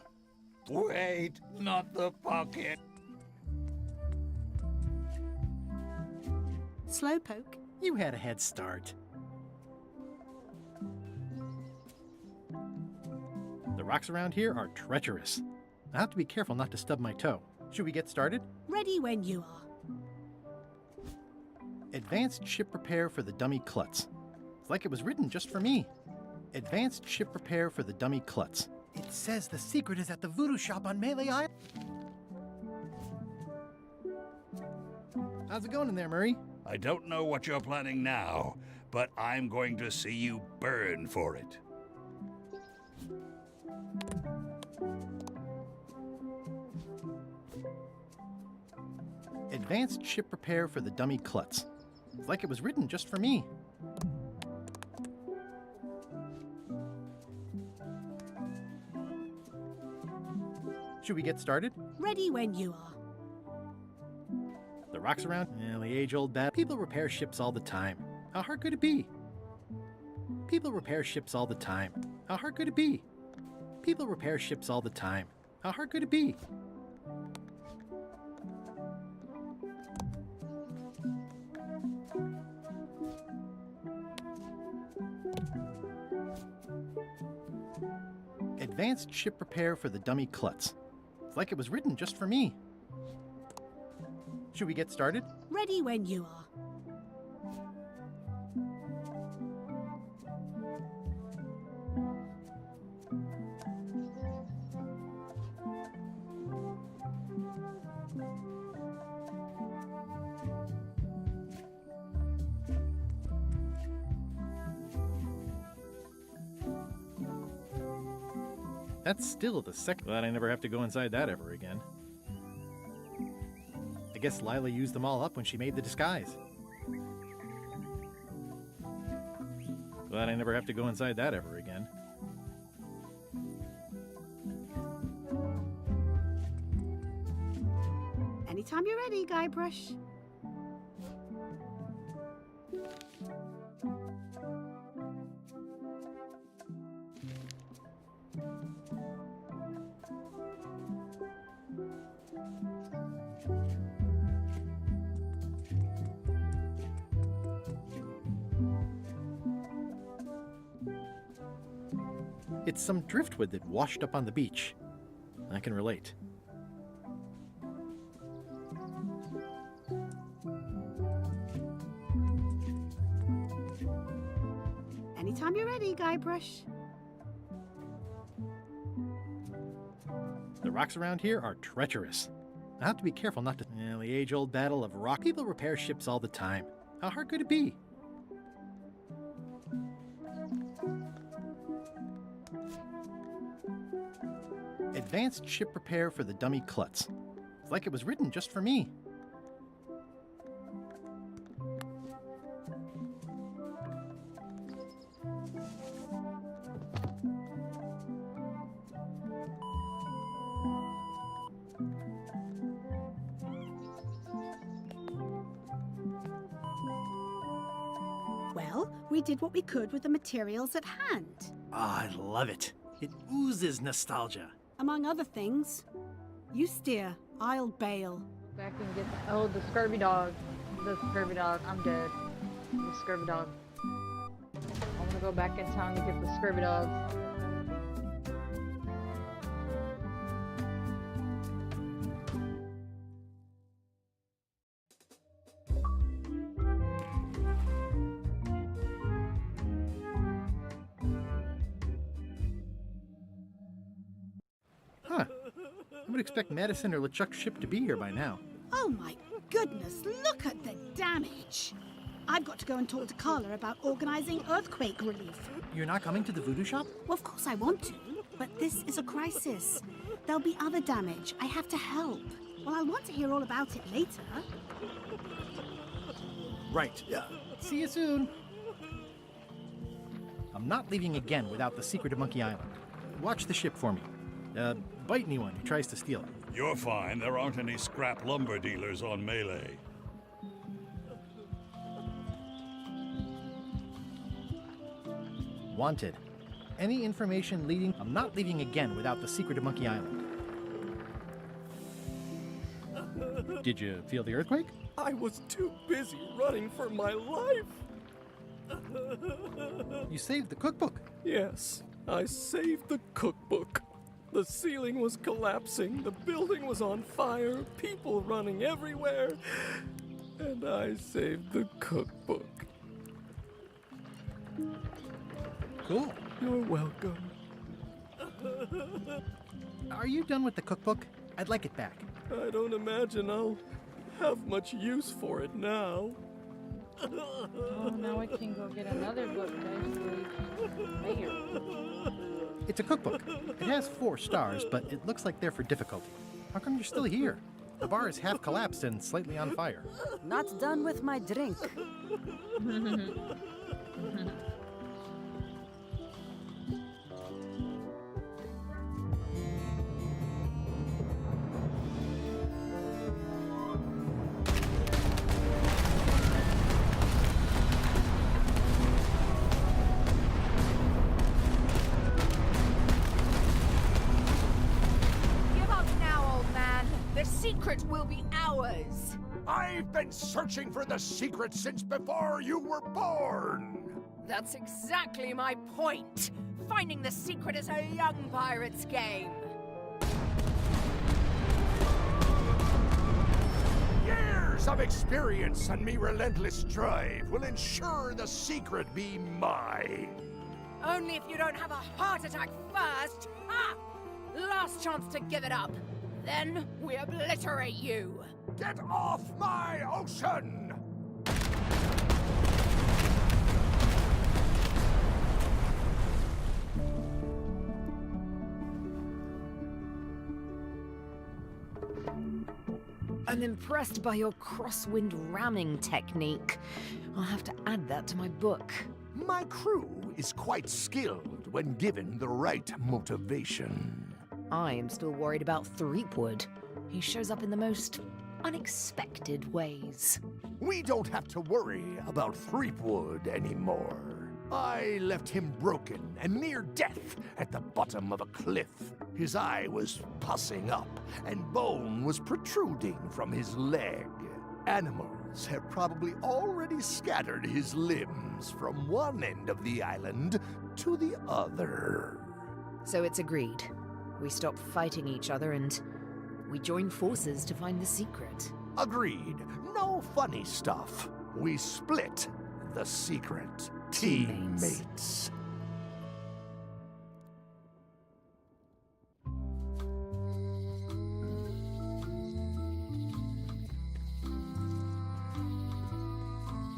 Speaker 7: Wait, not the pocket.
Speaker 13: Slowpoke.
Speaker 2: You had a head start. The rocks around here are treacherous. I have to be careful not to stub my toe. Should we get started?
Speaker 13: Ready when you are.
Speaker 2: Advanced ship repair for the dummy klutz. It's like it was written just for me. Advanced ship repair for the dummy klutz. It says the secret is at the voodoo shop on Melee Island. How's it going in there, Murray?
Speaker 7: I don't know what you're planning now, but I'm going to see you burn for it.
Speaker 2: Advanced ship repair for the dummy klutz. It's like it was written just for me. Should we get started?
Speaker 13: Ready when you are.
Speaker 2: The rocks around? The age-old bat. People repair ships all the time. How hard could it be? People repair ships all the time. How hard could it be? People repair ships all the time. How hard could it be? Advanced ship repair for the dummy klutz. It's like it was written just for me. Should we get started?
Speaker 13: Ready when you are.
Speaker 2: That's still the second. Glad I never have to go inside that ever again. I guess Lila used them all up when she made the disguise. Glad I never have to go inside that ever again.
Speaker 13: Anytime you're ready, Guybrush.
Speaker 2: It's some driftwood that washed up on the beach. I can relate.
Speaker 13: Anytime you're ready, Guybrush.
Speaker 2: The rocks around here are treacherous. I have to be careful not to... the age-old battle of rock. People repair ships all the time. How hard could it be? Advanced ship repair for the dummy klutz. It's like it was written just for me.
Speaker 13: Well, we did what we could with the materials at hand.
Speaker 2: I love it. It oozes nostalgia.
Speaker 13: Among other things, you steer, I'll bail.
Speaker 1: Back and get the scurvy dog. The scurvy dog. I'm dead. The scurvy dog. I'm gonna go back in town to get the scurvy dog.
Speaker 2: Huh. I would expect Madison or LeChuck's ship to be here by now.
Speaker 13: Oh my goodness, look at the damage. I've got to go and talk to Carla about organizing earthquake relief.
Speaker 2: You're not coming to the voodoo shop?
Speaker 13: Well, of course I want to, but this is a crisis. There'll be other damage. I have to help. Well, I'll want to hear all about it later.
Speaker 2: Right. See you soon. I'm not leaving again without the secret of Monkey Island. Watch the ship for me. Bite anyone who tries to steal it.
Speaker 7: You're fine. There aren't any scrap lumber dealers on Melee.
Speaker 2: Wanted. Any information leading... I'm not leaving again without the secret of Monkey Island. Did you feel the earthquake?
Speaker 14: I was too busy running for my life.
Speaker 2: You saved the cookbook.
Speaker 14: Yes, I saved the cookbook. The ceiling was collapsing, the building was on fire, people running everywhere, and I saved the cookbook.
Speaker 2: Cool.
Speaker 14: You're welcome.
Speaker 2: Are you done with the cookbook? I'd like it back.
Speaker 14: I don't imagine I'll have much use for it now.
Speaker 1: Oh, now I can go get another book, guys.
Speaker 2: It's a cookbook. It has 4 stars, but it looks like they're for difficulty. How come you're still here? The bar is half collapsed and slightly on fire.
Speaker 10: Not done with my drink.
Speaker 5: Will be ours.
Speaker 3: I've been searching for the secret since before you were born.
Speaker 5: That's exactly my point. Finding the secret is a young pirate's game.
Speaker 3: Years of experience and me relentless drive will ensure the secret be mine.
Speaker 5: Only if you don't have a heart attack first. Last chance to give it up. Then we obliterate you.
Speaker 3: Get off my ocean!
Speaker 5: I'm impressed by your crosswind ramming technique. I'll have to add that to my book.
Speaker 3: My crew is quite skilled when given the right motivation.
Speaker 5: I am still worried about Threepwood. He shows up in the most unexpected ways.
Speaker 3: We don't have to worry about Threepwood anymore. I left him broken and near death at the bottom of a cliff. His eye was pussing up, and bone was protruding from his leg. Animals have probably already scattered his limbs from one end of the island to the other.
Speaker 5: So it's agreed. We stop fighting each other and we join forces to find the secret.
Speaker 3: Agreed. No funny stuff. We split the secret. Teammates.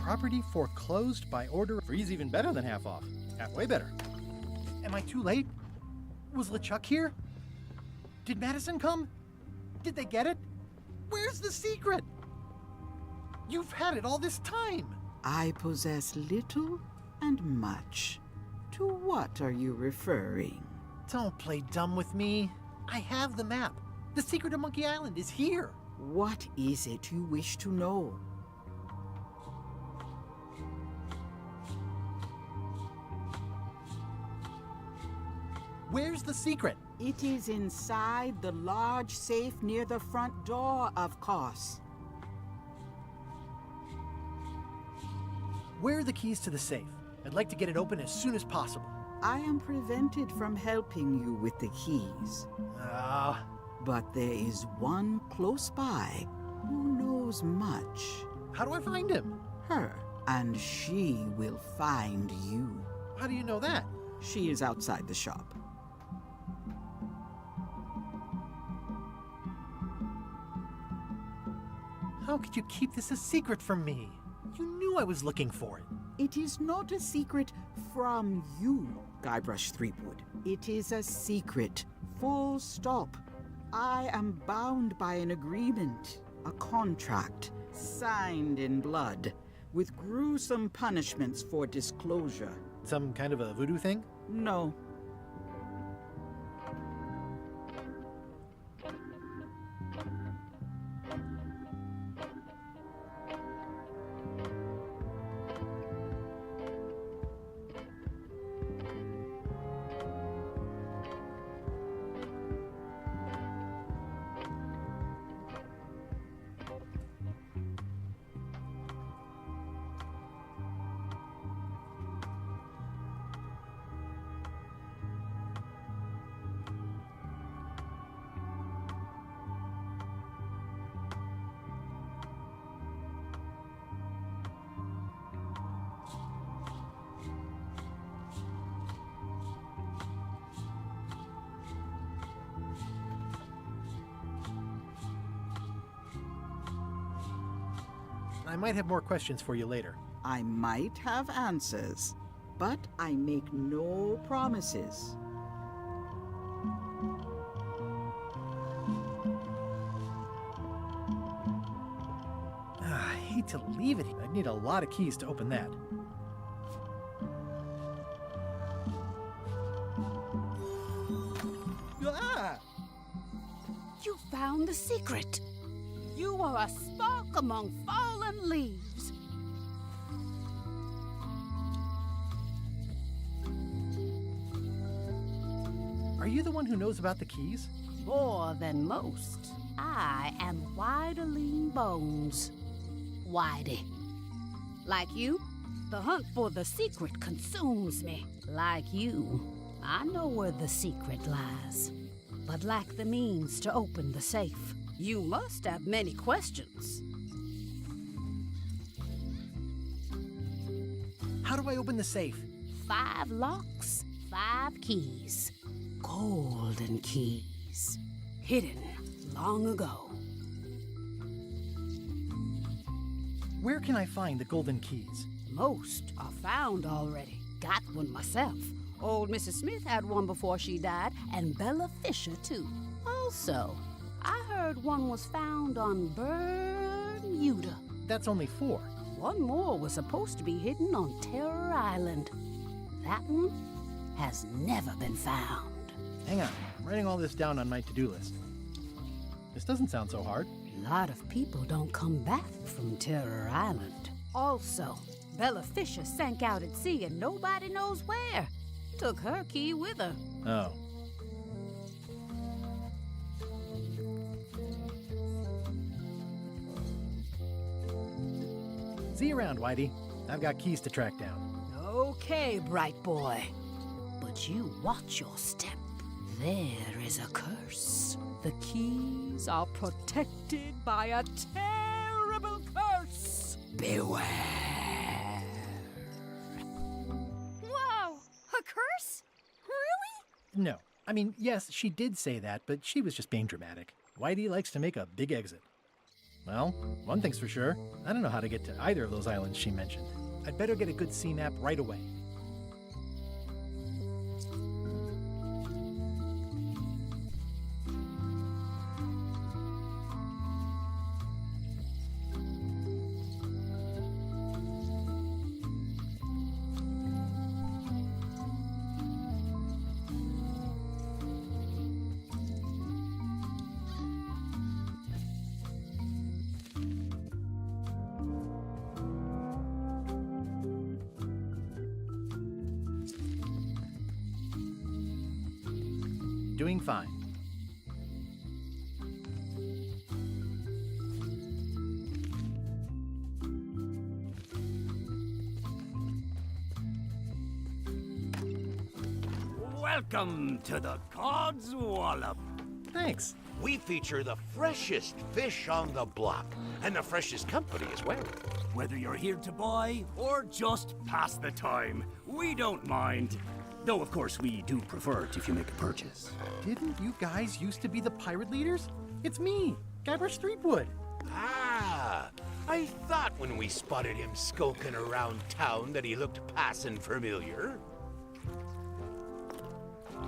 Speaker 2: Property foreclosed by order. Free's even better than half off. Halfway better. Am I too late? Was LeChuck here? Did Madison come? Did they get it? Where's the secret? You've had it all this time.
Speaker 15: I possess little and much. To what are you referring?
Speaker 2: Don't play dumb with me. I have the map. The secret of Monkey Island is here.
Speaker 15: What is it you wish to know?
Speaker 2: Where's the secret?
Speaker 15: It is inside the large safe near the front door, of course.
Speaker 2: Where are the keys to the safe? I'd like to get it open as soon as possible.
Speaker 15: I am prevented from helping you with the keys. But there is one close by who knows much.
Speaker 2: How do I find him?
Speaker 15: Her. And she will find you.
Speaker 2: How do you know that?
Speaker 15: She is outside the shop.
Speaker 2: How could you keep this a secret from me? You knew I was looking for it.
Speaker 15: It is not a secret from you, Guybrush Threepwood. It is a secret. Full stop. I am bound by an agreement, a contract, signed in blood, with gruesome punishments for disclosure.
Speaker 2: Some kind of a voodoo thing?
Speaker 15: No.
Speaker 2: I might have more questions for you later.
Speaker 15: I might have answers, but I make no promises.
Speaker 2: I hate to leave it here. I'd need a lot of keys to open that.
Speaker 10: You found the secret. You are a spark among fallen leaves.
Speaker 2: Are you the one who knows about the keys?
Speaker 10: More than most. I am Whiterling Bones. Whitey. Like you, the hunt for the secret consumes me. Like you, I know where the secret lies, but lack the means to open the safe. You must have many questions.
Speaker 2: How do I open the safe?
Speaker 10: 5 locks, 5 keys. Golden keys. Hidden long ago.
Speaker 2: Where can I find the golden keys?
Speaker 10: Most are found already. Got one myself. Old Mrs. Smith had one before she died, and Bella Fisher, too. Also, I heard one was found on Bermuda.
Speaker 2: That's only 4.
Speaker 10: One more was supposed to be hidden on Terror Island. That one has never been found.
Speaker 2: Hang on, I'm writing all this down on my to-do list. This doesn't sound so hard.
Speaker 10: A lot of people don't come back from Terror Island. Also, Bella Fisher sank out at sea and nobody knows where. Took her key with her.
Speaker 2: Oh. See you around, Whitey. I've got keys to track down.
Speaker 10: Okay, bright boy. But you watch your step. There is a curse. The keys are protected by a terrible curse. Beware.
Speaker 4: Whoa! A curse? Really?
Speaker 2: No. I mean, yes, she did say that, but she was just being dramatic. Whitey likes to make a big exit. Well, one thing's for sure. I don't know how to get to either of those islands she mentioned. I'd better get a good sea map right away. Doing fine.
Speaker 16: Welcome to the Cod's Wallop.
Speaker 2: Thanks.
Speaker 3: We feature the freshest fish on the block, and the freshest company as well.
Speaker 16: Whether you're here to buy or just pass the time, we don't mind. Though, of course, we do prefer it if you make a purchase.
Speaker 2: Didn't you guys used to be the pirate leaders? It's me, Guybrush Threepwood.
Speaker 3: Ah, I thought when we spotted him skulking around town that he looked passing familiar.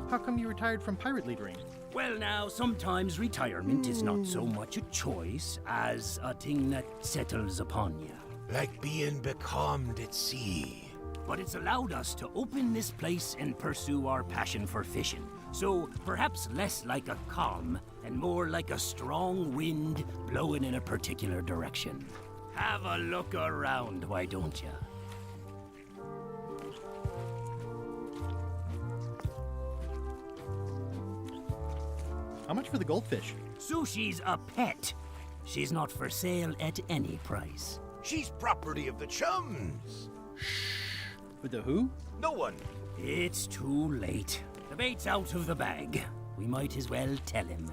Speaker 2: How come you retired from pirate leadering?
Speaker 16: Well, now, sometimes retirement is not so much a choice as a thing that settles upon you.
Speaker 3: Like being becalmed at sea.
Speaker 16: But it's allowed us to open this place and pursue our passion for fishing. So perhaps less like a calm and more like a strong wind blowing in a particular direction. Have a look around, why don't you?
Speaker 2: How much for the goldfish?
Speaker 16: Sushi's a pet. She's not for sale at any price.
Speaker 3: She's property of the chums.
Speaker 2: With the who?
Speaker 3: No one.
Speaker 16: It's too late. The bait's out of the bag. We might as well tell him.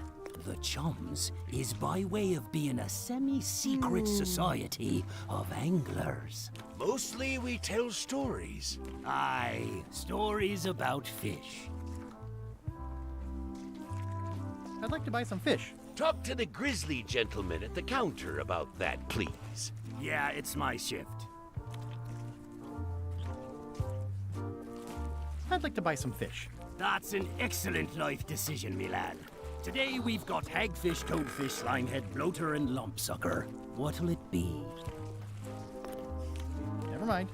Speaker 16: The Chums is by way of being a semi-secret society of anglers.
Speaker 3: Mostly we tell stories.
Speaker 16: Aye, stories about fish.
Speaker 2: I'd like to buy some fish.
Speaker 3: Talk to the grizzly gentleman at the counter about that, please.
Speaker 16: Yeah, it's my shift.
Speaker 2: I'd like to buy some fish.
Speaker 16: That's an excellent life decision, me lad. Today we've got hagfish, toadfish, slimehead, bloater, and lumpsucker. What'll it be?
Speaker 2: Never mind.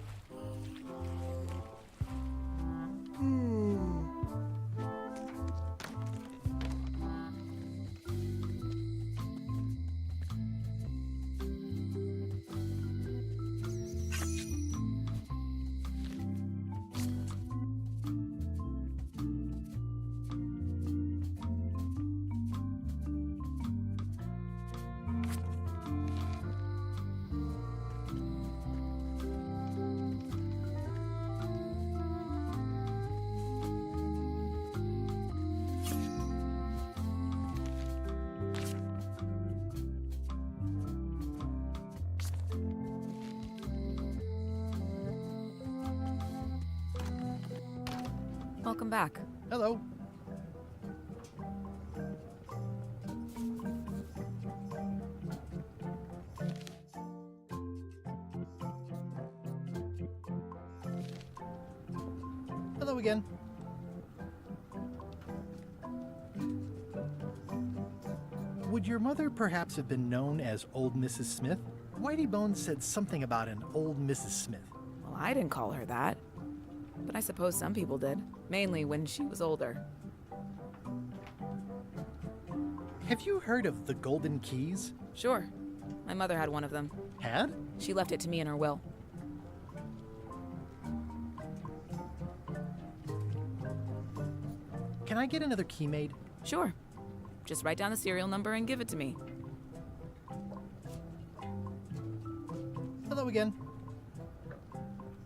Speaker 5: Welcome back.
Speaker 2: Hello. Hello again. Would your mother perhaps have been known as Old Mrs. Smith? Whitey Bones said something about an Old Mrs. Smith.
Speaker 5: Well, I didn't call her that. But I suppose some people did. Mainly when she was older.
Speaker 2: Have you heard of the Golden Keys?
Speaker 17: Sure. My mother had one of them.
Speaker 2: Had?
Speaker 17: She left it to me in her will.
Speaker 2: Can I get another key made?
Speaker 17: Sure. Just write down the serial number and give it to me.
Speaker 2: Hello again.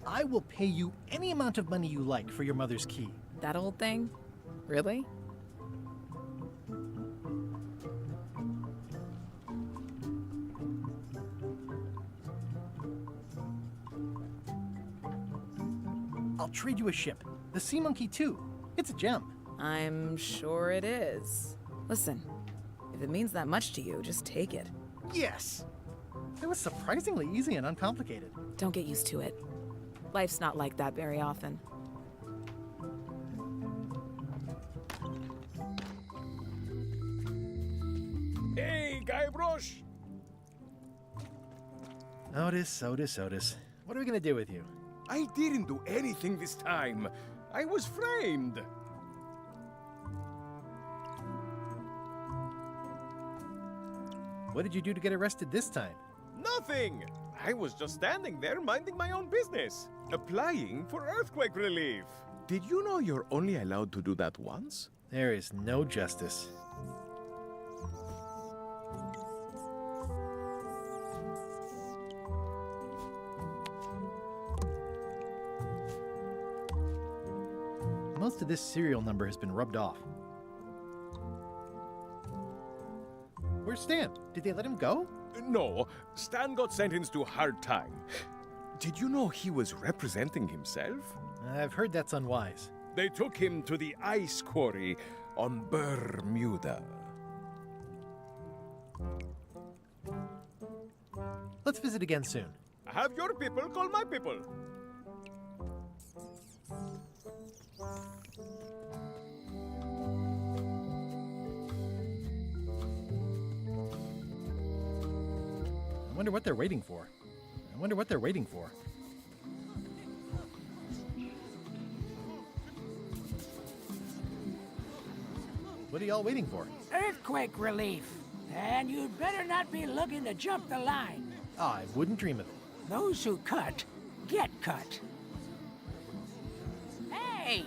Speaker 2: I will pay you any amount of money you like for your mother's key.
Speaker 17: That old thing? Really?
Speaker 2: I'll trade you a ship. The Sea Monkey 2. It's a gem.
Speaker 17: I'm sure it is. Listen, if it means that much to you, just take it.
Speaker 2: Yes! It was surprisingly easy and uncomplicated.
Speaker 17: Don't get used to it. Life's not like that very often.
Speaker 14: Hey, Guybrush!
Speaker 2: Otis. What are we gonna do with you?
Speaker 14: I didn't do anything this time. I was framed.
Speaker 2: What did you do to get arrested this time?
Speaker 14: Nothing! I was just standing there minding my own business, applying for earthquake relief. Did you know you're only allowed to do that once?
Speaker 2: There is no justice. Most of this serial number has been rubbed off. Where's Stan? Did they let him go?
Speaker 14: No, Stan got sentenced to hard time. Did you know he was representing himself?
Speaker 2: I've heard that's unwise.
Speaker 14: They took him to the ice quarry on Bermuda.
Speaker 2: Let's visit again soon.
Speaker 14: Have your people call my people.
Speaker 2: I wonder what they're waiting for. What are y'all waiting for?
Speaker 11: Earthquake relief. And you'd better not be looking to jump the line.
Speaker 2: I wouldn't dream of it.
Speaker 11: Those who cut, get cut. Hey!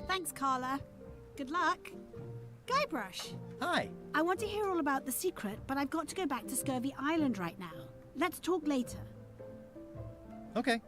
Speaker 13: Thanks, Carla. Good luck. Guybrush.
Speaker 2: Hi.
Speaker 13: I want to hear all about the secret, but I've got to go back to Scurvy Island right now. Let's talk later.
Speaker 2: Okay.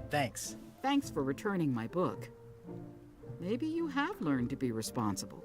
Speaker 2: Thanks.
Speaker 15: Thanks for returning my book. Maybe you have learned to be responsible.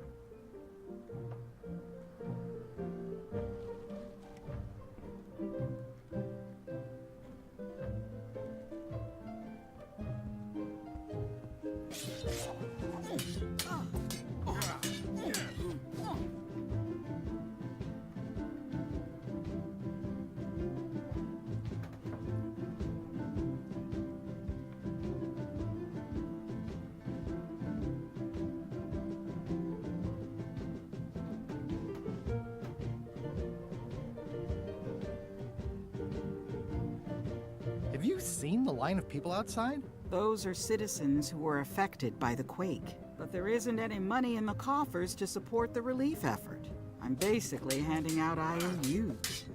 Speaker 2: Have you seen the line of people outside?
Speaker 15: Those are citizens who were affected by the quake. But there isn't any money in the coffers to support the relief effort. I'm basically handing out IOUs.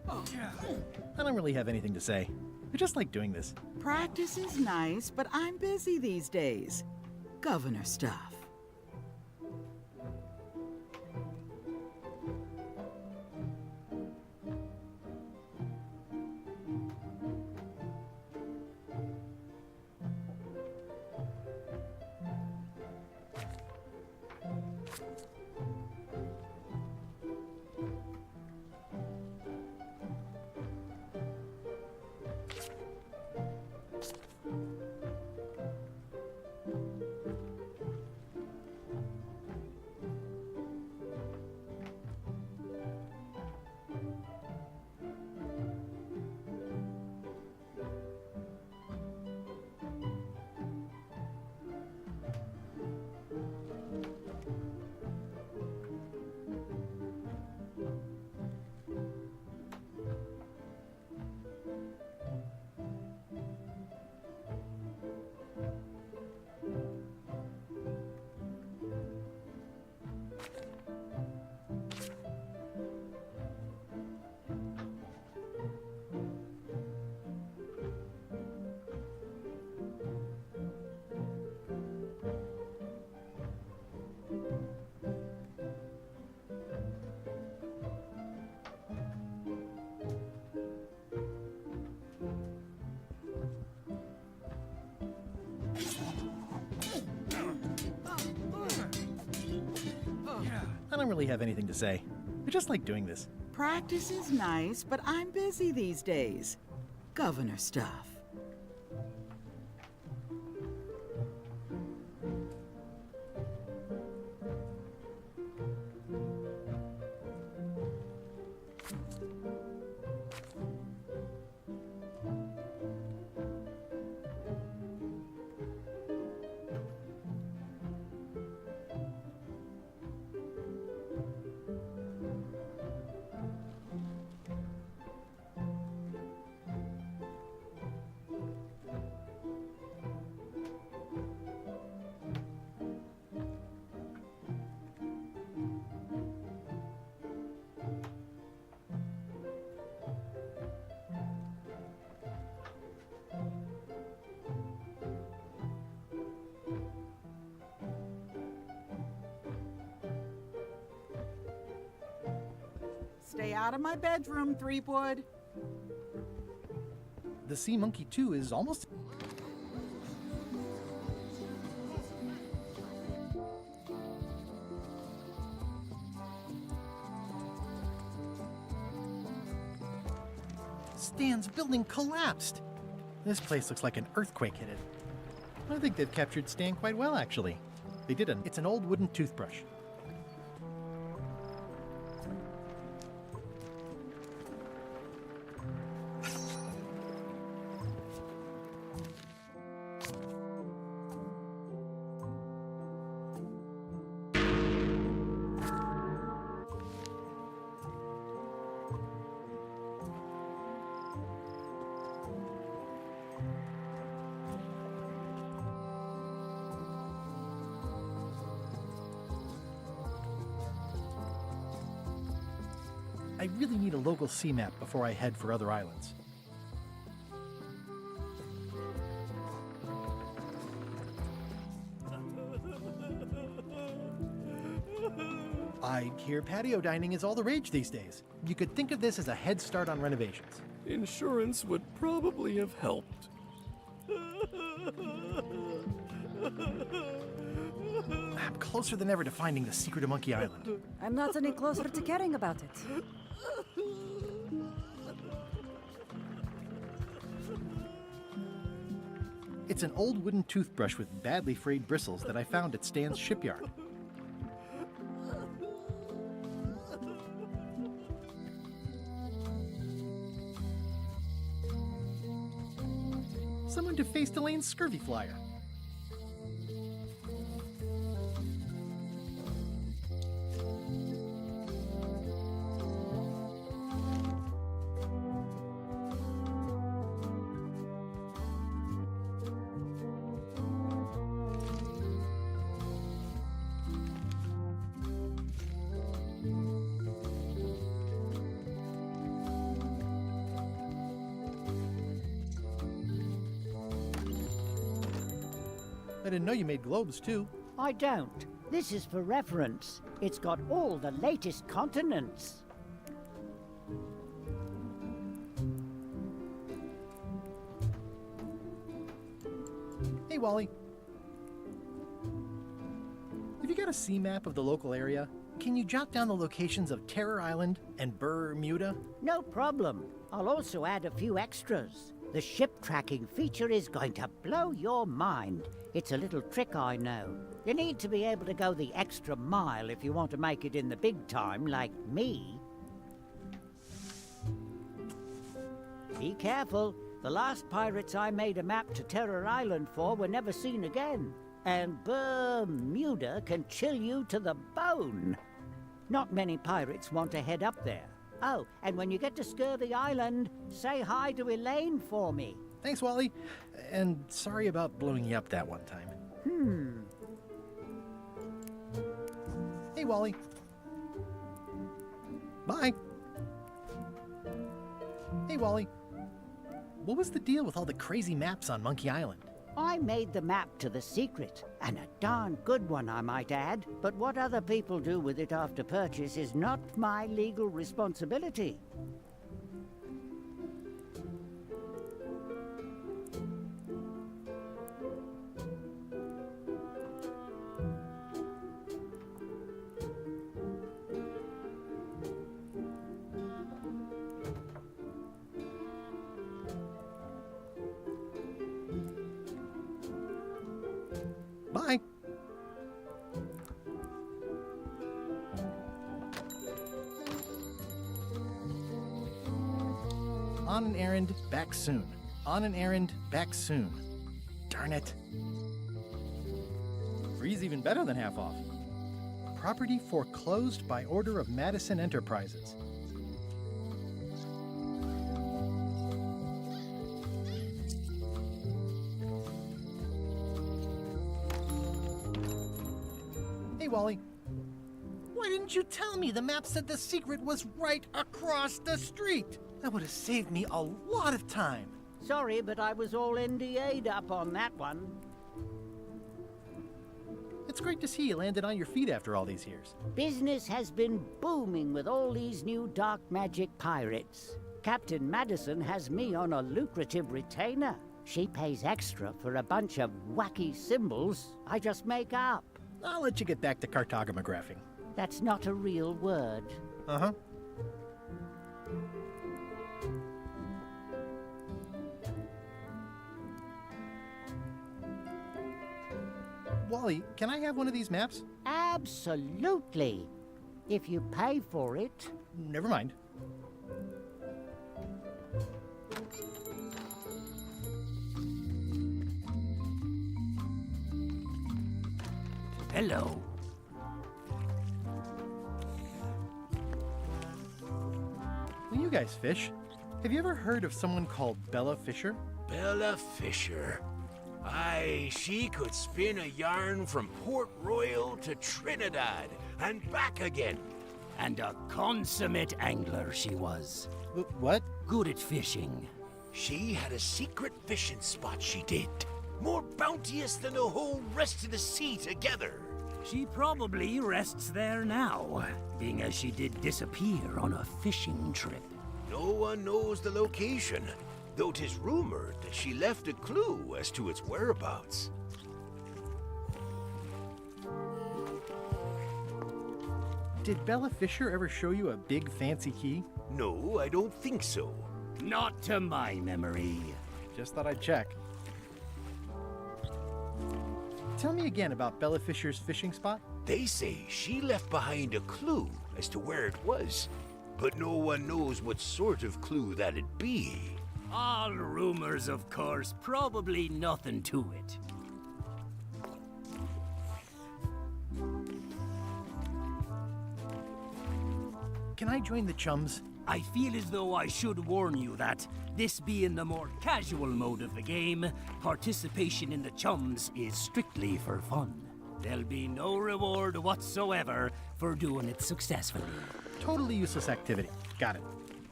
Speaker 2: I don't really have anything to say. I just like doing this.
Speaker 15: Practice is nice, but I'm busy these days. Governor stuff.
Speaker 2: I don't really have anything to say. I just like doing this.
Speaker 15: Practice is nice, but I'm busy these days. Governor stuff. Stay out of my bedroom, Threepwood.
Speaker 2: The Sea Monkey 2 is almost... Stan's building collapsed. This place looks like an earthquake hit it. I think they've captured Stan quite well, actually. They didn't. It's an old wooden toothbrush. I really need a local sea map before I head for other islands. I hear patio dining is all the rage these days. You could think of this as a head start on renovations.
Speaker 14: Insurance would probably have helped.
Speaker 2: I'm closer than ever to finding the secret of Monkey Island.
Speaker 18: I'm not any closer to caring about it.
Speaker 2: It's an old wooden toothbrush with badly frayed bristles that I found at Stan's shipyard. Someone defaced Elaine's scurvy flyer. I didn't know you made globes, too.
Speaker 19: I don't. This is for reference. It's got all the latest continents.
Speaker 2: Hey, Wally. Have you got a sea map of the local area? Can you jot down the locations of Terror Island and Bermuda?
Speaker 19: No problem. I'll also add a few extras. The ship tracking feature is going to blow your mind. It's a little trick, I know. You need to be able to go the extra mile if you want to make it in the big time, like me. Be careful. The last pirates I made a map to Terror Island for were never seen again. And Bermuda can chill you to the bone. Not many pirates want to head up there. Oh, and when you get to Scurvy Island, say hi to Elaine for me.
Speaker 2: Thanks, Wally. And sorry about blowing you up that one time. Hey, Wally. Bye. Hey, Wally. What was the deal with all the crazy maps on Monkey Island?
Speaker 19: I made the map to the secret, and a darn good one, I might add. But what other people do with it after purchase is not my legal responsibility.
Speaker 2: Bye. On an errand, back soon. On an errand, back soon. Darn it. Free's even better than half off. Property foreclosed by order of Madison Enterprises. Hey, Wally. Why didn't you tell me the map said the secret was right across the street? That would have saved me a lot of time.
Speaker 19: Sorry, but I was all NDA'd up on that one.
Speaker 2: It's great to see you landed on your feet after all these years.
Speaker 19: Business has been booming with all these new dark magic pirates. Captain Madison has me on a lucrative retainer. She pays extra for a bunch of wacky symbols I just make up.
Speaker 2: I'll let you get back to cartographing.
Speaker 19: That's not a real word.
Speaker 2: Uh-huh. Wally, can I have one of these maps?
Speaker 19: Absolutely. If you pay for it.
Speaker 2: Never mind.
Speaker 16: Hello.
Speaker 2: Well, you guys fish. Have you ever heard of someone called Bella Fisher?
Speaker 16: Bella Fisher. Aye, she could spin a yarn from Port Royal to Trinidad and back again. And a consummate angler she was.
Speaker 2: What?
Speaker 16: Good at fishing. She had a secret fishing spot, she did. More bounteous than the whole rest of the sea together. She probably rests there now, being as she did disappear on a fishing trip. No one knows the location, though 'tis rumored that she left a clue as to its whereabouts.
Speaker 2: Did Bella Fisher ever show you a big fancy key?
Speaker 16: No, I don't think so. Not to my memory.
Speaker 2: Just thought I'd check. Tell me again about Bella Fisher's fishing spot.
Speaker 16: They say she left behind a clue as to where it was, but no one knows what sort of clue that'd be. All rumors, of course, probably nothing to it.
Speaker 2: Can I join the chums?
Speaker 16: I feel as though I should warn you that, this being the more casual mode of the game, participation in the chums is strictly for fun. There'll be no reward whatsoever for doing it successfully.
Speaker 2: Totally useless activity. Got it.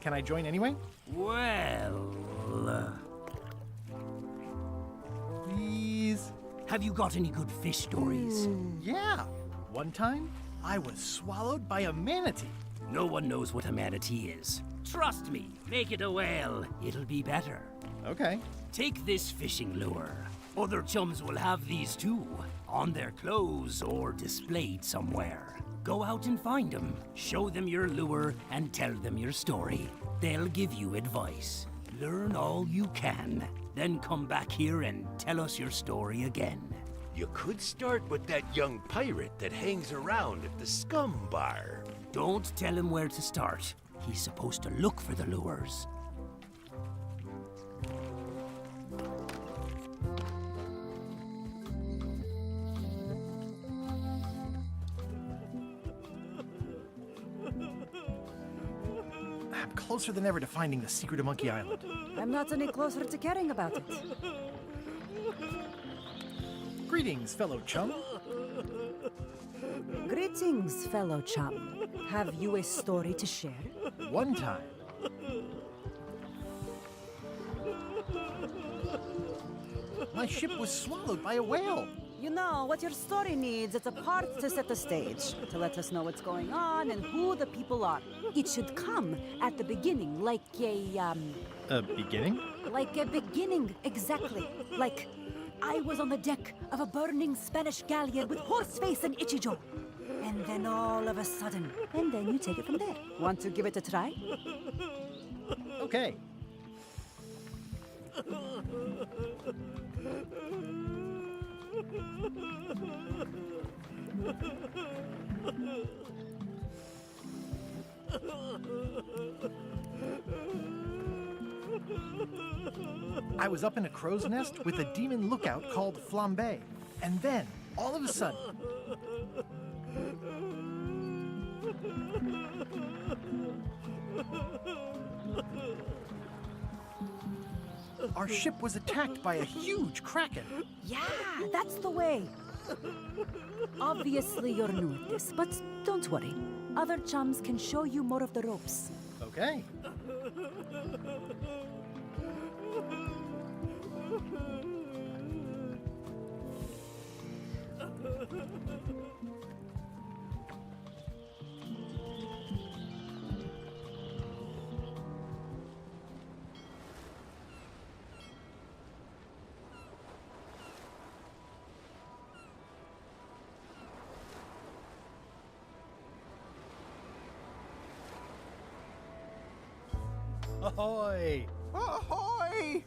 Speaker 2: Can I join anyway?
Speaker 16: Well...
Speaker 2: Please?
Speaker 16: Have you got any good fish stories?
Speaker 2: Yeah. One time, I was swallowed by a manatee.
Speaker 16: No one knows what a manatee is. Trust me, make it a whale. It'll be better.
Speaker 2: Okay.
Speaker 16: Take this fishing lure. Other chums will have these too, on their clothes or displayed somewhere. Go out and find them, show them your lure, and tell them your story. They'll give you advice. Learn all you can, then come back here and tell us your story again. You could start with that young pirate that hangs around at the Scum Bar. Don't tell him where to start. He's supposed to look for the lures.
Speaker 2: I'm closer than ever to finding the secret of Monkey Island.
Speaker 18: I'm not any closer to caring about it.
Speaker 2: Greetings, fellow chum.
Speaker 18: Greetings, fellow chum. Have you a story to share?
Speaker 2: One time, my ship was swallowed by a whale.
Speaker 18: You know, what your story needs is a part to set the stage, to let us know what's going on and who the people are. It should come at the beginning, like a
Speaker 2: beginning?
Speaker 18: Like a beginning, exactly. Like, I was on the deck of a burning Spanish galleon with Horseface and Ichijo. And then all of a sudden, and then you take it from there. Want to give it a try?
Speaker 2: Okay. I was up in a crow's nest with a demon lookout called Flambe. And then, all of a sudden... our ship was attacked by a huge kraken.
Speaker 18: Yeah, that's the way. Obviously, you're new at this, but don't worry. Other chums can show you more of the ropes.
Speaker 2: Okay. Ahoy!
Speaker 20: Ahoy!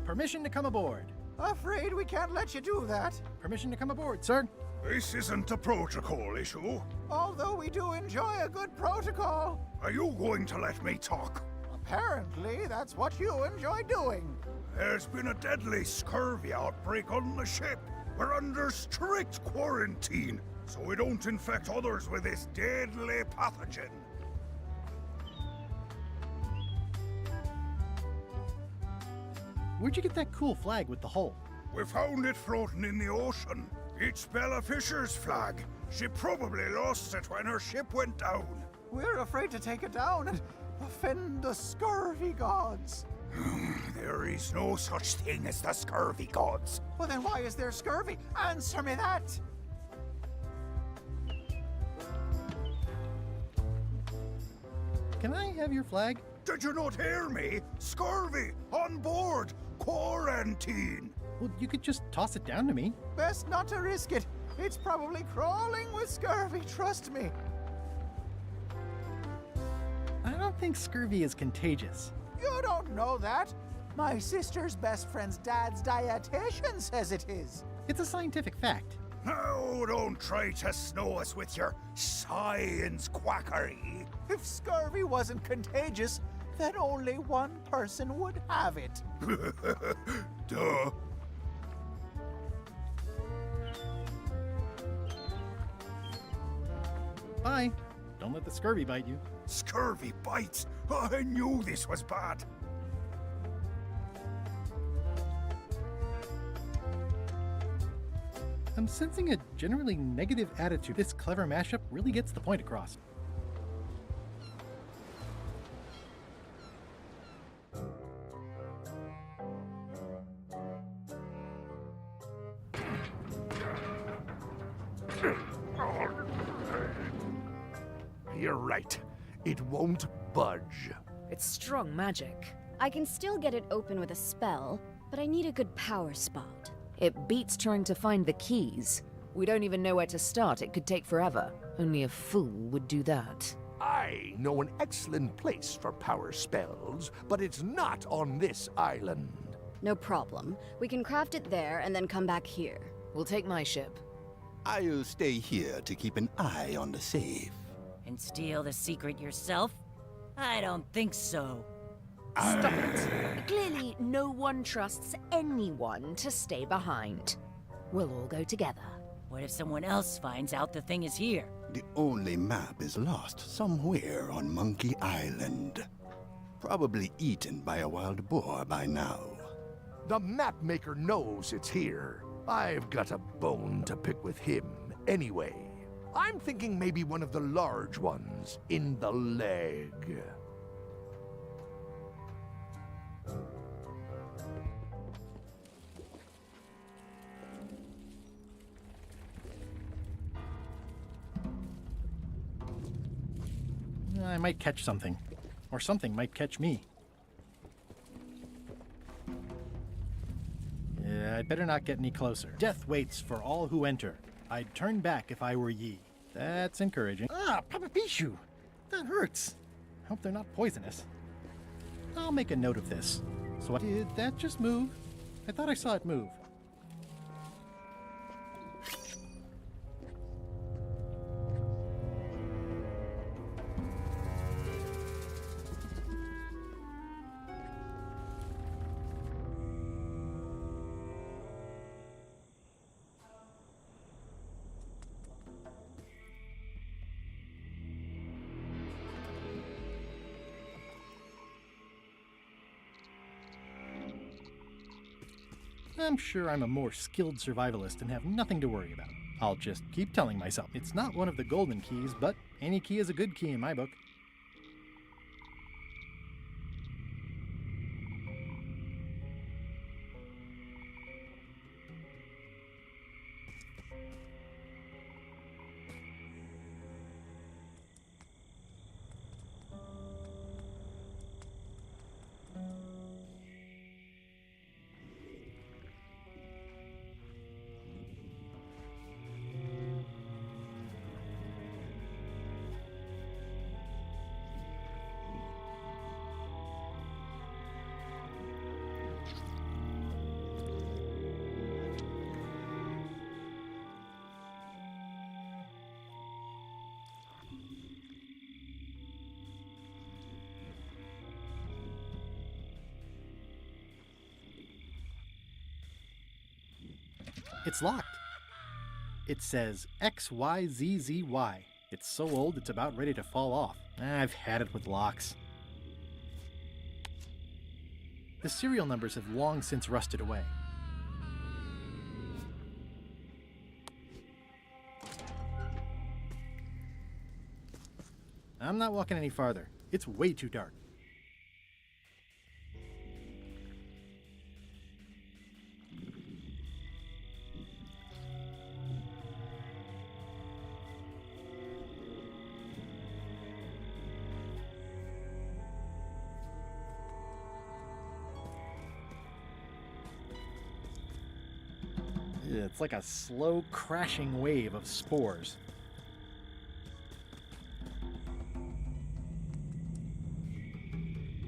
Speaker 2: Permission to come aboard.
Speaker 20: Afraid we can't let you do that.
Speaker 2: Permission to come aboard, sir.
Speaker 7: This isn't a protocol issue.
Speaker 20: Although we do enjoy a good protocol.
Speaker 7: Are you going to let me talk?
Speaker 20: Apparently, that's what you enjoy doing.
Speaker 7: There's been a deadly scurvy outbreak on the ship. We're under strict quarantine, so we don't infect others with this deadly pathogen.
Speaker 2: Where'd you get that cool flag with the hole?
Speaker 7: We found it floating in the ocean. It's Bella Fisher's flag. She probably lost it when her ship went down.
Speaker 20: We're afraid to take it down and offend the scurvy gods.
Speaker 7: There is no such thing as the scurvy gods.
Speaker 20: Well, then why is there scurvy? Answer me that!
Speaker 2: Can I have your flag?
Speaker 7: Did you not hear me? Scurvy! On board! Quarantine!
Speaker 2: Well, you could just toss it down to me.
Speaker 20: Best not to risk it. It's probably crawling with scurvy, trust me.
Speaker 2: I don't think scurvy is contagious.
Speaker 20: You don't know that. My sister's best friend's dad's dietitian says it is.
Speaker 2: It's a scientific fact.
Speaker 3: Oh, don't try to snow us with your science quackery.
Speaker 20: If scurvy wasn't contagious, then only one person would have it.
Speaker 3: Duh.
Speaker 2: Bye. Don't let the scurvy bite you.
Speaker 3: Scurvy bites? I knew this was bad.
Speaker 2: I'm sensing a generally negative attitude. This clever mashup really gets the point across.
Speaker 3: You're right. It won't budge.
Speaker 5: It's strong magic.
Speaker 6: I can still get it open with a spell, but I need a good power spot.
Speaker 5: It beats trying to find the keys. We don't even know where to start. It could take forever. Only a fool would do that.
Speaker 3: I know an excellent place for power spells, but it's not on this island.
Speaker 6: No problem. We can craft it there and then come back here.
Speaker 5: We'll take my ship.
Speaker 21: I'll stay here to keep an eye on the safe.
Speaker 9: And steal the secret yourself? I don't think so.
Speaker 5: Stop it. Clearly, no one trusts anyone to stay behind. We'll all go together.
Speaker 9: What if someone else finds out the thing is here?
Speaker 21: The only map is lost somewhere on Monkey Island. Probably eaten by a wild boar by now.
Speaker 3: The map maker knows it's here. I've got a bone to pick with him anyway. I'm thinking maybe one of the large ones in the leg.
Speaker 2: I might catch something. Or something might catch me. Yeah, I'd better not get any closer. Death waits for all who enter. I'd turn back if I were ye. That's encouraging. Ah, Papa Pichu! That hurts. Hope they're not poisonous. I'll make a note of this. So did that just move? I thought I saw it move. I'm sure I'm a more skilled survivalist and have nothing to worry about. I'll just keep telling myself it's not one of the golden keys, but any key is a good key in my book. It's locked. It says XYZZY. It's so old it's about ready to fall off. I've had it with locks. The serial numbers have long since rusted away. I'm not walking any farther. It's way too dark. It's like a slow crashing wave of spores.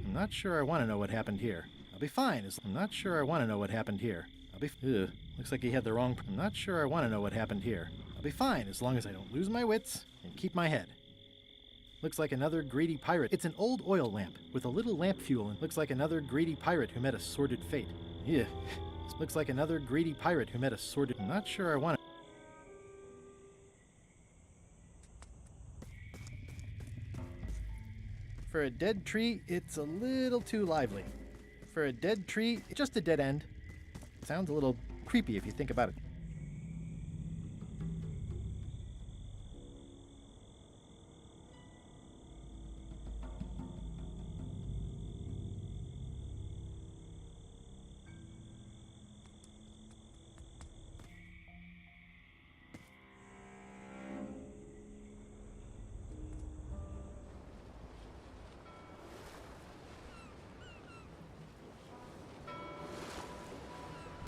Speaker 2: I'm not sure I want to know what happened here. A I'll be fine. I'm not sure I want to know what happened here. Ugh, looks like he had the wrong... I'm not sure I want to know what happened here. I'll be fine as long as I don't lose my wits and keep my head. Looks like another greedy pirate. It's an old oil lamp with a little lamp fuel, and looks like another greedy pirate who met a sordid fate. Yeah, looks like another greedy pirate who met a sordid... I'm not sure I want to... For a dead tree, it's a little too lively. For a dead tree, it's just a dead end. Sounds a little creepy if you think about it.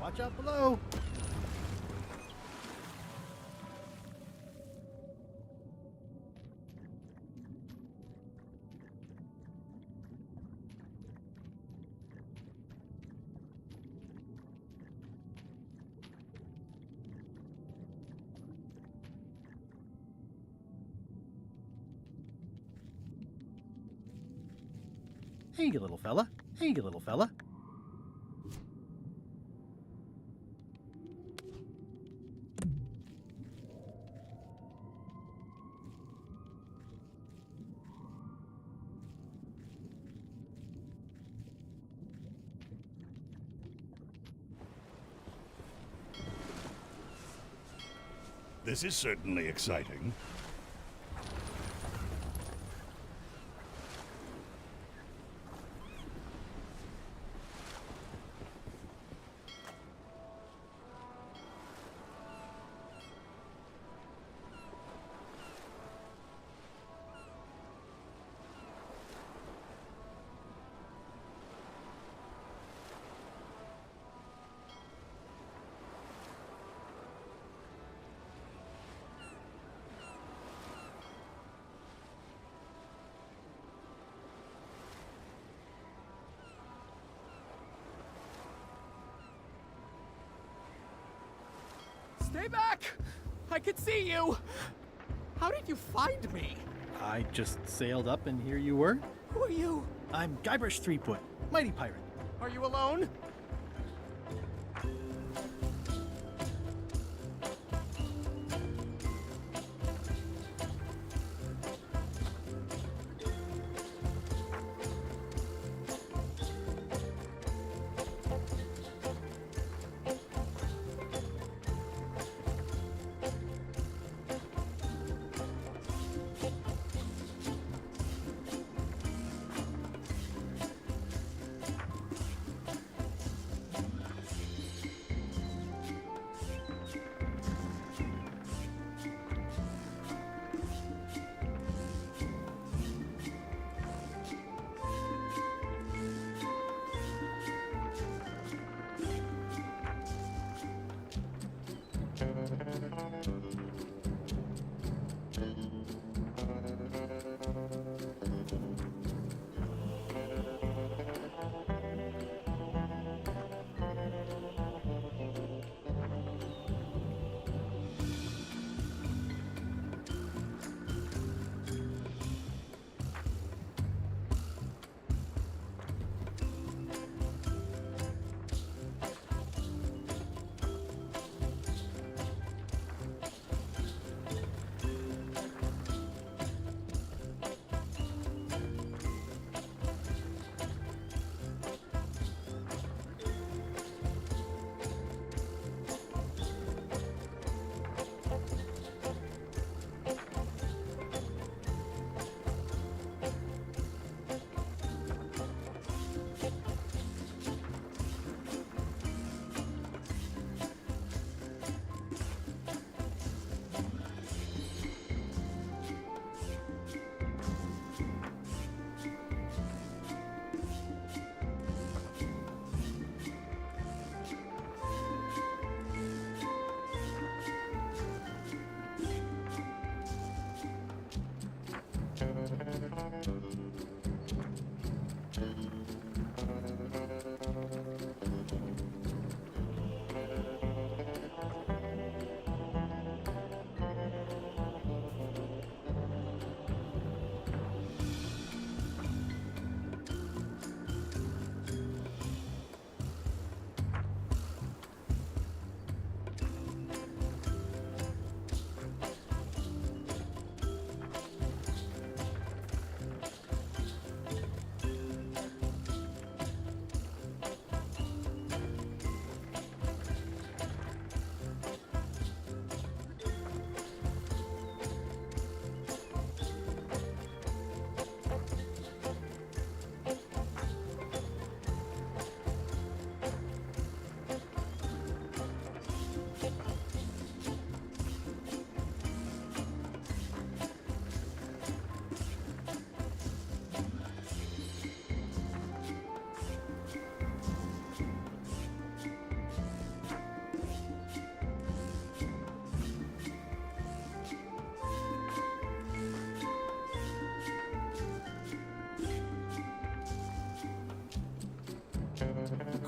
Speaker 2: Watch out below! Hey, you little fella. Hey, you little fella.
Speaker 7: This is certainly exciting.
Speaker 14: Stay back! I can see you! How did you find me?
Speaker 2: I just sailed up and here you were.
Speaker 14: Who are you?
Speaker 2: I'm Guybrush Threepwood, mighty pirate.
Speaker 14: Are you alone?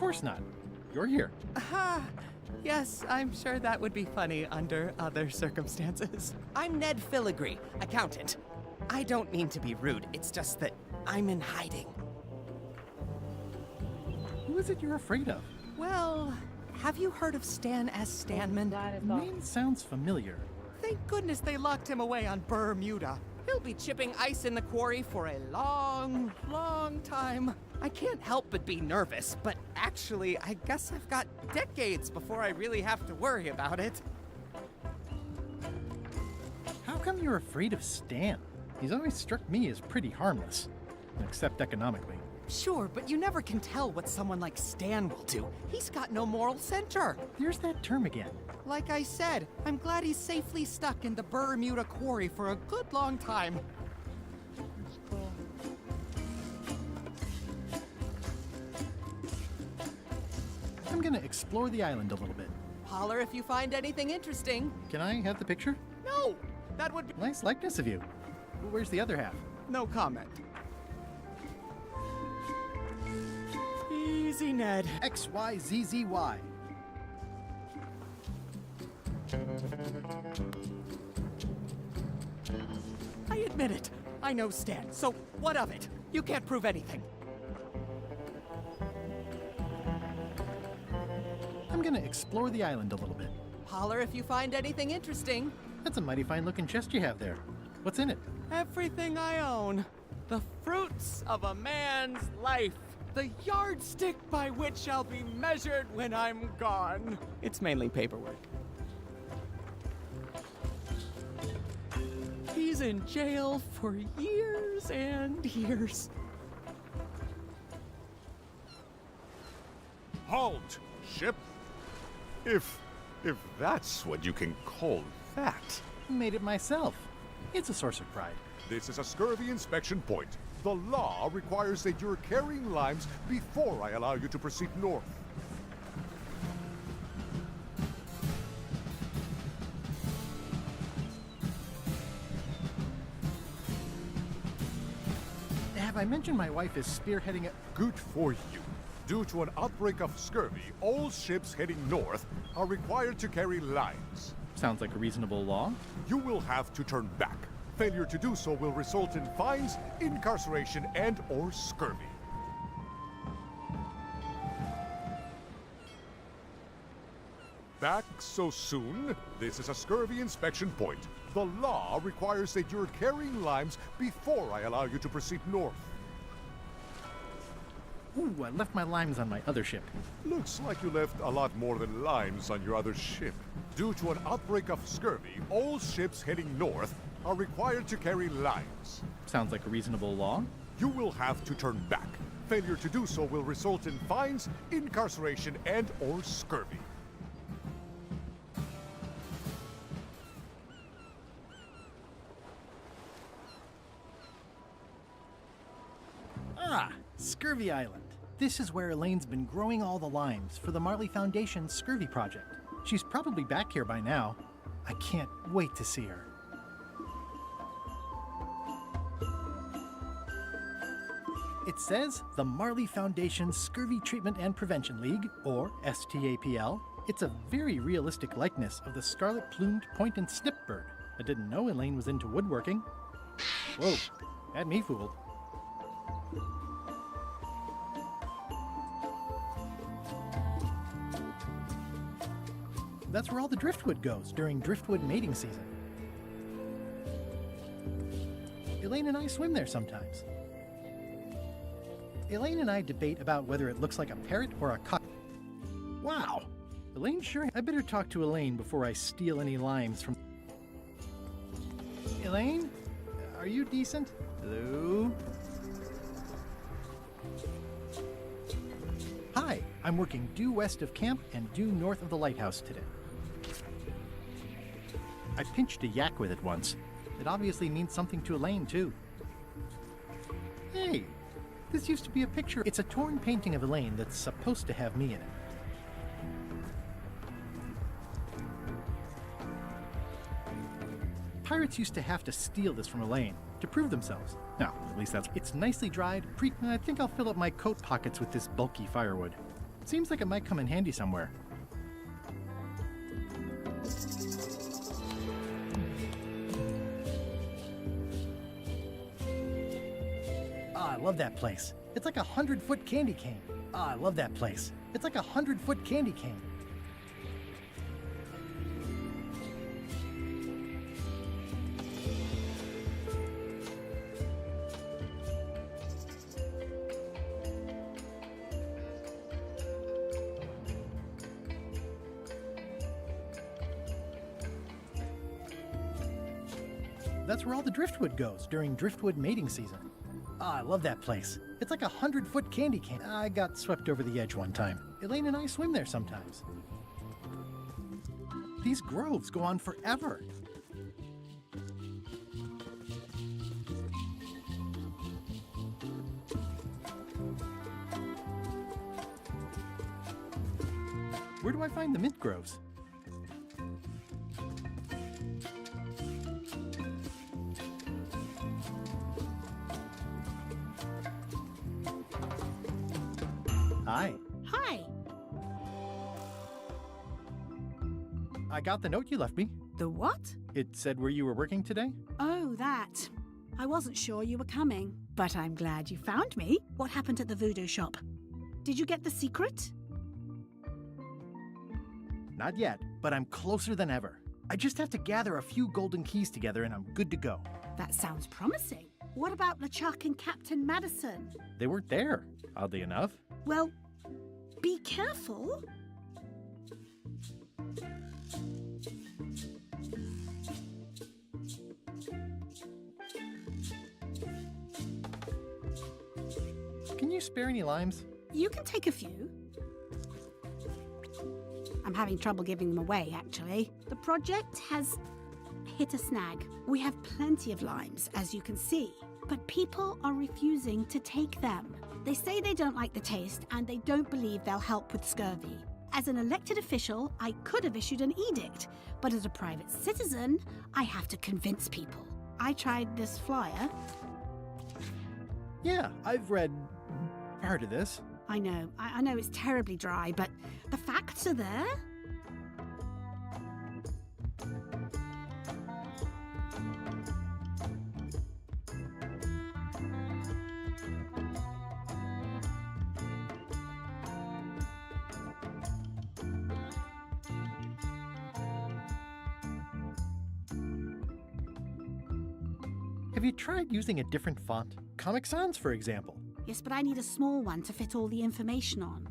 Speaker 2: course not. You're here.
Speaker 8: Yes, I'm sure that would be funny under other circumstances. I'm Ned Filigree, accountant. I don't mean to be rude, it's just that I'm in hiding.
Speaker 2: Who is it you're afraid of?
Speaker 8: Well, have you heard of Stan S. Stanman?
Speaker 2: Name sounds familiar.
Speaker 8: Thank goodness they locked him away on Bermuda. He'll be chipping ice in the quarry for a long, long time. I can't help but be nervous, but actually, I guess I've got decades before I really have to worry about it.
Speaker 2: How come you're afraid of Stan? He's always struck me as pretty harmless, except economically.
Speaker 8: Sure, but you never can tell what someone like Stan will do. He's got no moral center.
Speaker 2: There's that term again.
Speaker 8: Like I said, I'm glad he's safely stuck in the Bermuda quarry for a good long time.
Speaker 2: I'm gonna explore the island a little bit.
Speaker 8: Holler if you find anything interesting.
Speaker 2: Can I have the picture?
Speaker 8: No! That would be...
Speaker 2: Nice likeness of you. Where's the other half?
Speaker 8: No comment. Easy, Ned.
Speaker 2: XYZZY.
Speaker 8: I admit it. I know Stan, so what of it? You can't prove anything.
Speaker 2: I'm gonna explore the island a little bit.
Speaker 8: Holler if you find anything interesting.
Speaker 2: That's a mighty fine looking chest you have there. What's in it?
Speaker 8: Everything I own. The fruits of a man's life. The yardstick by which I'll be measured when I'm gone. It's mainly paperwork. He's in jail for years and years.
Speaker 22: Halt, ship! If that's what you can call that.
Speaker 2: Made it myself. It's a source of pride.
Speaker 22: This is a scurvy inspection point. The law requires that you're carrying limes before I allow you to proceed north.
Speaker 2: Have I mentioned my wife is spearheading a...
Speaker 22: Good for you. Due to an outbreak of scurvy, all ships heading north are required to carry limes.
Speaker 2: Sounds like a reasonable law.
Speaker 22: You will have to turn back. Failure to do so will result in fines, incarceration, and/or scurvy. Back so soon? This is a scurvy inspection point. The law requires that you're carrying limes before I allow you to proceed north.
Speaker 2: Ooh, I left my limes on my other ship.
Speaker 22: Looks like you left a lot more than limes on your other ship. Due to an outbreak of scurvy, all ships heading north are required to carry limes.
Speaker 2: Sounds like a reasonable law.
Speaker 22: You will have to turn back. Failure to do so will result in fines, incarceration, and/or scurvy.
Speaker 2: Ah, Scurvy Island. This is where Elaine's been growing all the limes for the Marley Foundation's Scurvy Project. She's probably back here by now. I can't wait to see her. It says the Marley Foundation Scurvy Treatment and Prevention League, or STAPL. It's a very realistic likeness of the scarlet-plumed point and snip bird. I didn't know Elaine was into woodworking. Whoa, had me fooled. That's where all the driftwood goes during driftwood mating season. Elaine and I swim there sometimes. Elaine and I debate about whether it looks like a parrot or a cock. Wow! Elaine sure... I better talk to Elaine before I steal any limes from... Elaine? Are you decent? Hello? Hi, I'm working due west of camp and due north of the lighthouse today. I pinched a yak with it once. It obviously means something to Elaine, too. Hey, this used to be a picture. It's a torn painting of Elaine that's supposed to have me in it. Pirates used to have to steal this from Elaine to prove themselves. Now, at least that's... It's nicely dried. I think I'll fill up my coat pockets with this bulky firewood. Seems like it might come in handy somewhere. Ah, I love that place. It's like a 100-foot candy cane. Ah, I love that place. It's like a 100-foot candy cane. That's where all the driftwood goes during driftwood mating season. Ah, I love that place. It's like a 100-foot candy cane. I got swept over the edge one time. Elaine and I swim there sometimes. These groves go on forever. Where do I find the mint groves? Hi.
Speaker 13: Hi.
Speaker 2: I got the note you left me.
Speaker 13: The what?
Speaker 2: It said where you were working today.
Speaker 13: Oh, that. I wasn't sure you were coming, but I'm glad you found me. What happened at the voodoo shop? Did you get the secret?
Speaker 2: Not yet, but I'm closer than ever. I just have to gather a few golden keys together and I'm good to go.
Speaker 13: That sounds promising. What about LeChuck and Captain Madison?
Speaker 2: They weren't there, oddly enough.
Speaker 13: Well, be careful.
Speaker 2: Can you spare any limes?
Speaker 13: You can take a few. I'm having trouble giving them away, actually. The project has hit a snag. We have plenty of limes, as you can see, but people are refusing to take them. They say they don't like the taste, and they don't believe they'll help with scurvy. As an elected official, I could have issued an edict, but as a private citizen, I have to convince people. I tried this flyer.
Speaker 2: Yeah, I've read part of this.
Speaker 13: I know it's terribly dry, but the facts are there.
Speaker 2: Have you tried using a different font? Comic Sans, for example.
Speaker 13: Yes, but I need a small one to fit all the information on.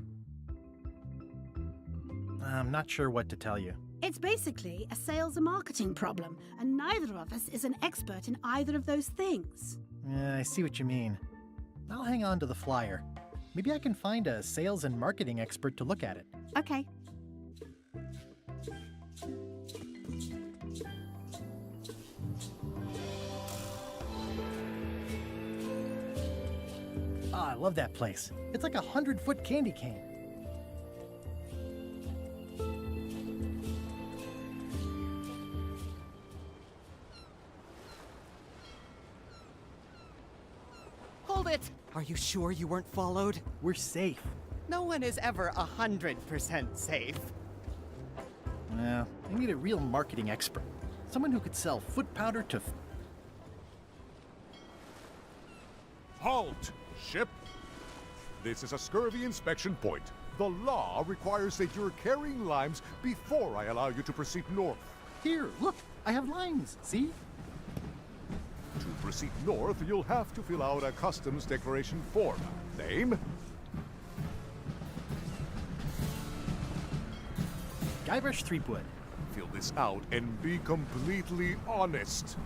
Speaker 2: I'm not sure what to tell you.
Speaker 13: It's basically a sales and marketing problem, and neither of us is an expert in either of those things.
Speaker 2: Yeah, I see what you mean. I'll hang on to the flyer. Maybe I can find a sales and marketing expert to look at it.
Speaker 13: Okay.
Speaker 2: Ah, I love that place. It's like a 100-foot candy cane.
Speaker 8: Hold it! Are you sure you weren't followed?
Speaker 2: We're safe.
Speaker 8: No one is ever 100% safe.
Speaker 2: Well, I need a real marketing expert. Someone who could sell foot powder to...
Speaker 22: Halt! Ship! This is a scurvy inspection point. The law requires that you're carrying limes before I allow you to proceed north.
Speaker 2: Here, look, I have limes, see?
Speaker 22: To proceed north, you'll have to fill out a customs declaration form. Name?
Speaker 2: Guybrush Threepwood.
Speaker 22: Fill this out and be completely honest.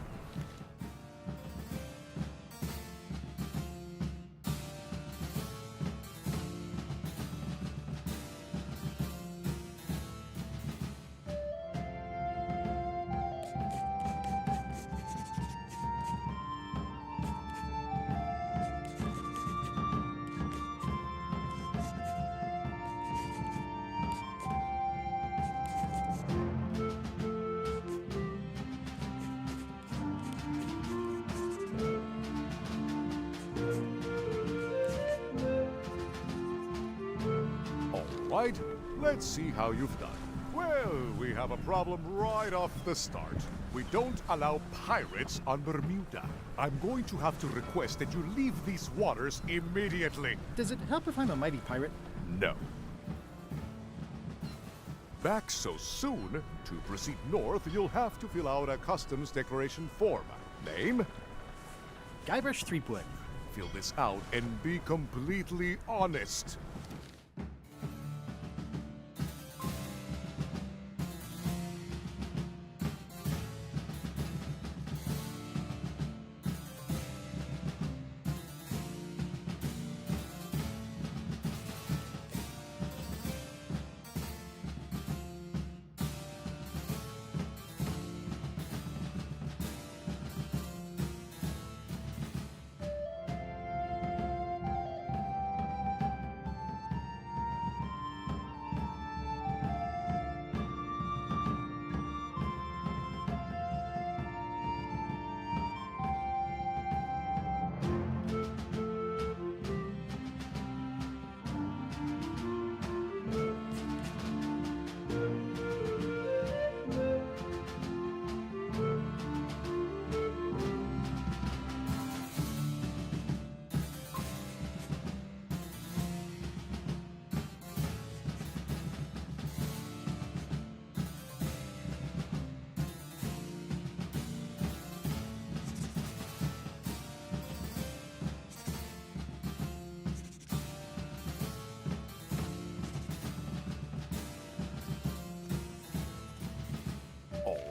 Speaker 22: right, let's see how you've done. Well, we have a problem right off the start. We don't allow pirates on Bermuda. I'm going to have to request that you leave these waters immediately.
Speaker 2: Does it help if I'm a mighty pirate?
Speaker 22: No. Back so soon? To proceed north, you'll have to fill out a customs declaration form. Name?
Speaker 2: Guybrush Threepwood.
Speaker 22: Fill this out and be completely honest.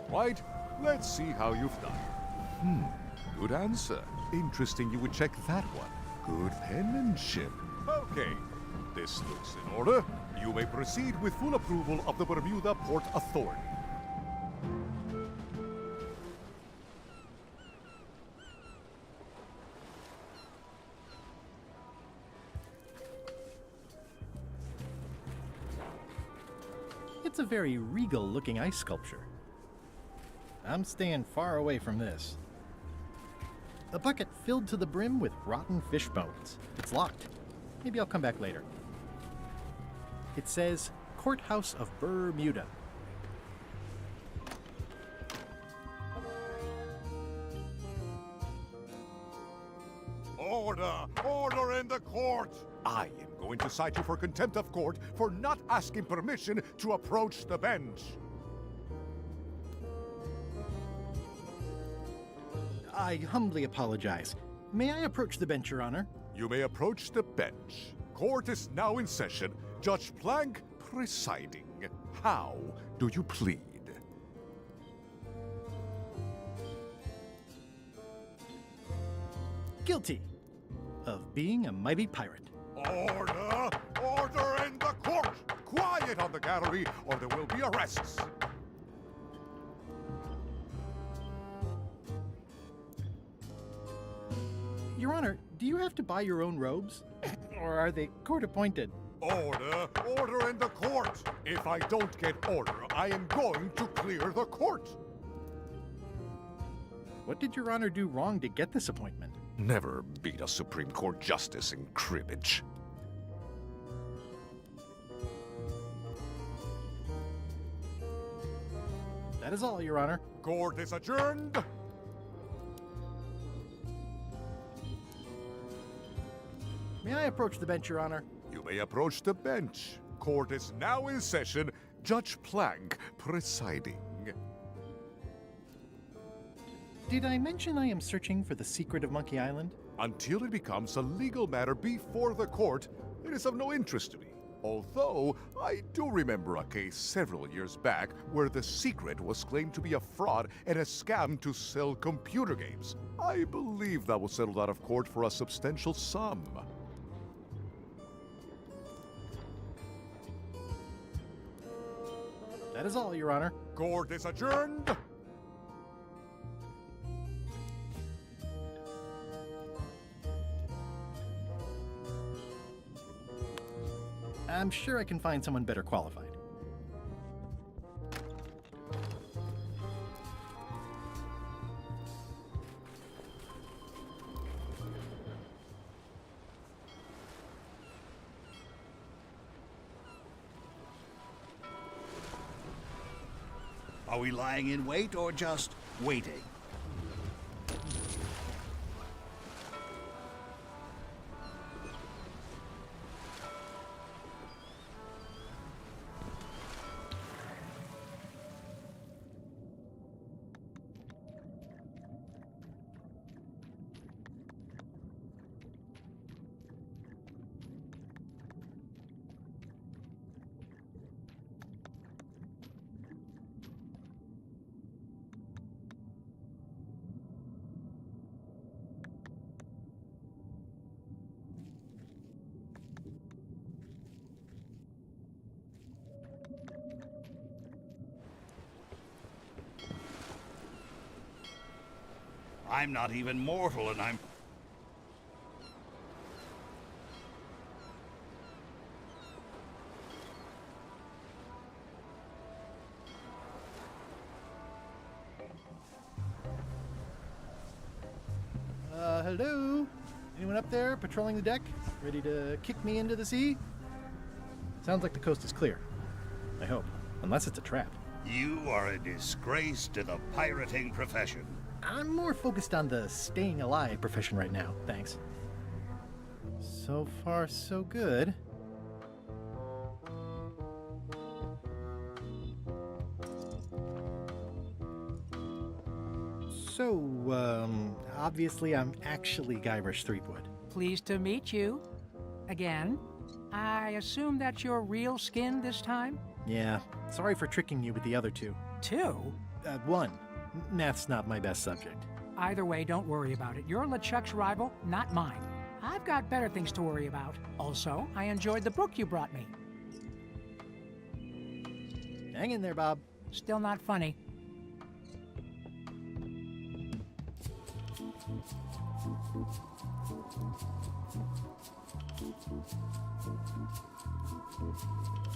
Speaker 22: Right, let's see how you've done. Good answer. Interesting you would check that one. Good penmanship. Okay, this looks in order. You may proceed with full approval of the Bermuda Port Authority.
Speaker 2: It's a very regal-looking ice sculpture. I'm staying far away from this. A bucket filled to the brim with rotten fish bones. It's locked. Maybe I'll come back later. It says Courthouse of Bermuda.
Speaker 22: Order! Order in the court! I am going to cite you for contempt of court for not asking permission to approach the bench.
Speaker 2: I humbly apologize. May I approach the bench, Your Honor?
Speaker 22: You may approach the bench. Court is now in session. Judge Plank presiding. How do you plead?
Speaker 2: Guilty of being a mighty pirate.
Speaker 22: Order! Order in the court! Quiet on the gallery, or there will be arrests.
Speaker 2: Your Honor, do you have to buy your own robes? Or are they court-appointed?
Speaker 22: Order! Order in the court! If I don't get order, I am going to clear the court!
Speaker 2: What did Your Honor do wrong to get this appointment?
Speaker 22: Never beat a Supreme Court justice in cribbage.
Speaker 2: That is all, Your Honor.
Speaker 22: Court is adjourned!
Speaker 2: May I approach the bench, Your Honor?
Speaker 22: You may approach the bench. Court is now in session. Judge Plank presiding.
Speaker 2: Did I mention I am searching for the secret of Monkey Island?
Speaker 22: Until it becomes a legal matter before the court, it is of no interest to me. Although, I do remember a case several years back where the secret was claimed to be a fraud and a scam to sell computer games. I believe that was settled out of court for a substantial sum.
Speaker 2: That is all, Your Honor.
Speaker 22: Court is adjourned!
Speaker 2: I'm sure I can find someone better qualified.
Speaker 7: Are we lying in wait or just waiting? I'm not even mortal, and I'm...
Speaker 2: Hello? Anyone up there patrolling the deck? Ready to kick me into the sea? Sounds like the coast is clear. I hope. Unless it's a trap.
Speaker 7: You are a disgrace to the pirating profession.
Speaker 2: I'm more focused on the staying alive profession right now, thanks. So far, so good. So, obviously I'm actually Guybrush Threepwood.
Speaker 11: Pleased to meet you. Again. I assume that's your real skin this time?
Speaker 2: Yeah, sorry for tricking you with the other two.
Speaker 11: Two?
Speaker 2: One. Math's not my best subject.
Speaker 11: Either way, don't worry about it. You're LeChuck's rival, not mine. I've got better things to worry about. Also, I enjoyed the book you brought me.
Speaker 2: Hang in there, Bob.
Speaker 11: Still not funny.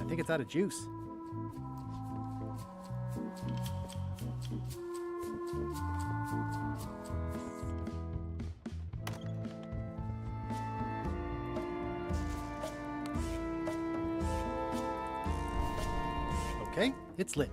Speaker 2: I think it's out of juice. Okay, it's lit.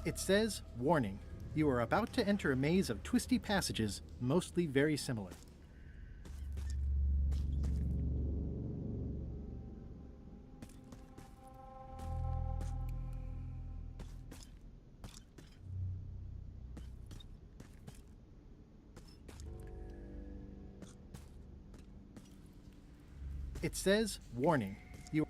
Speaker 2: It says, warning, you are about to enter a maze of twisty passages, mostly very similar. It says, warning, you...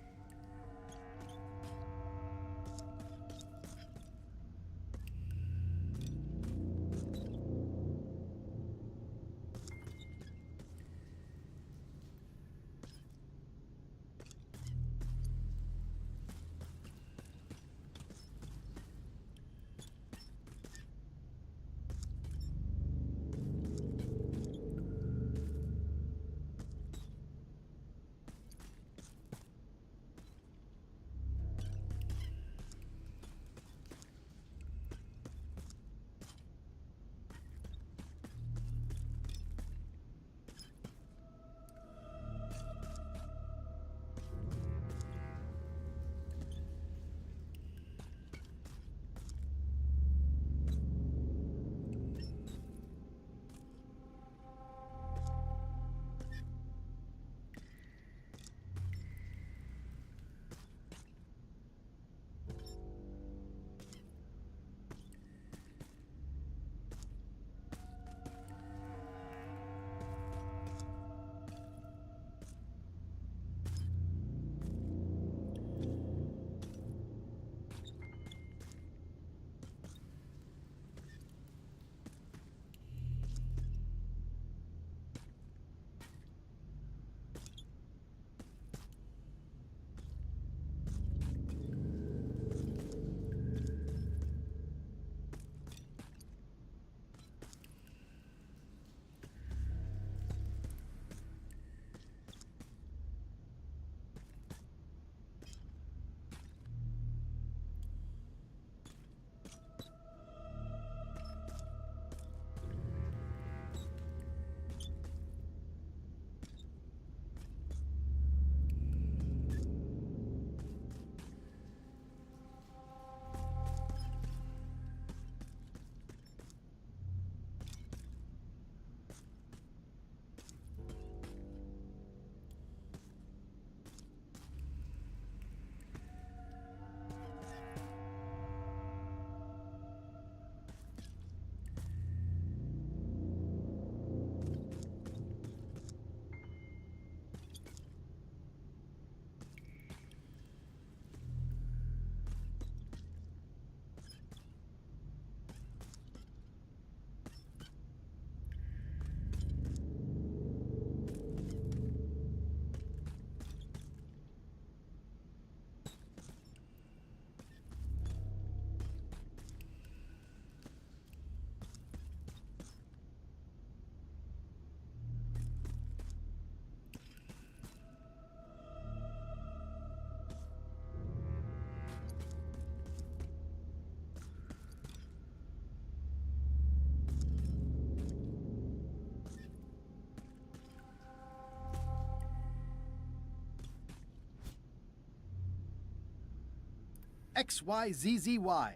Speaker 2: XYZZY.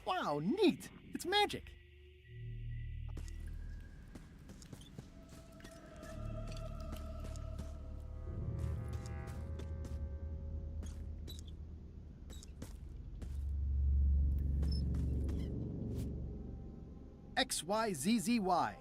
Speaker 2: Wow, neat! It's magic! XYZZY.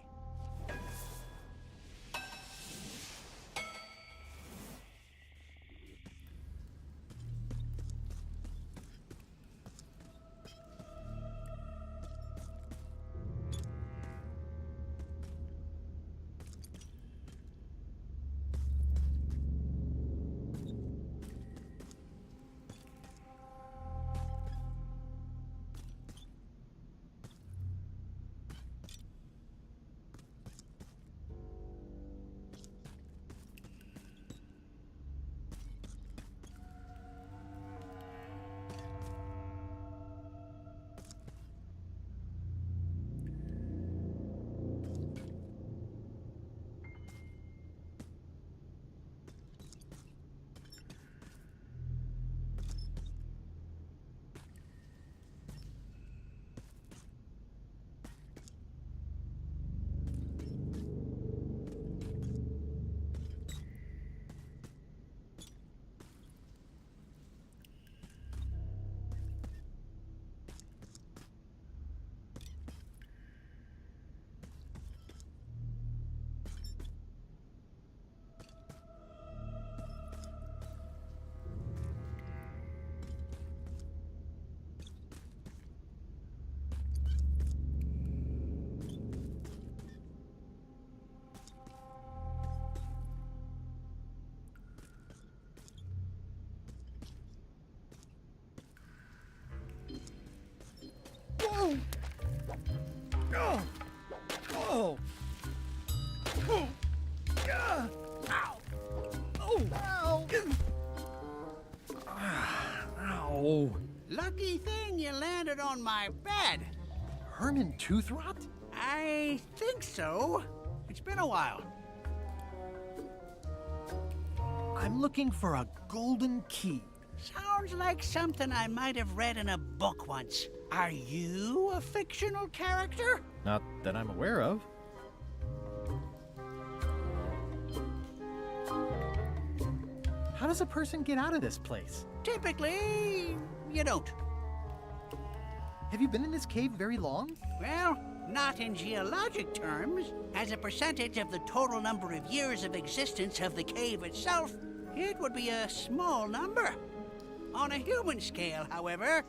Speaker 2: Whoa! Oh! Oh! Oh! Yeah! Ow! Oh! Ow! Ow!
Speaker 1: Lucky thing you landed on my bed.
Speaker 2: Herman Toothrot?
Speaker 1: I think so. It's been a while.
Speaker 2: I'm looking for a golden key.
Speaker 1: Sounds like something I might have read in a book once. Are you a fictional character?
Speaker 2: Not that I'm aware of. How does a person get out of this place?
Speaker 1: Typically, you don't.
Speaker 2: Have you been in this cave very long?
Speaker 1: Well, not in geologic terms. As a percentage of the total number of years of existence of the cave itself, it would be a small number. On a human scale, however,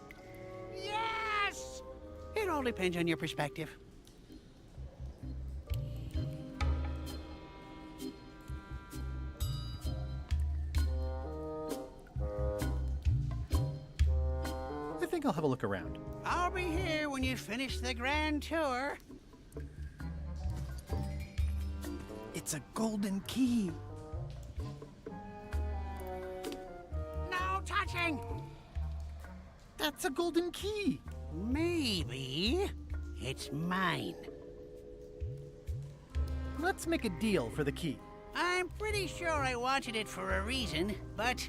Speaker 1: yes! It all depends on your perspective.
Speaker 2: I think I'll have a look around.
Speaker 1: I'll be here when you finish the grand tour.
Speaker 2: It's a golden key.
Speaker 1: No touching!
Speaker 2: That's a golden key.
Speaker 1: Maybe it's mine.
Speaker 2: Let's make a deal for the key.
Speaker 1: I'm pretty sure I wanted it for a reason, but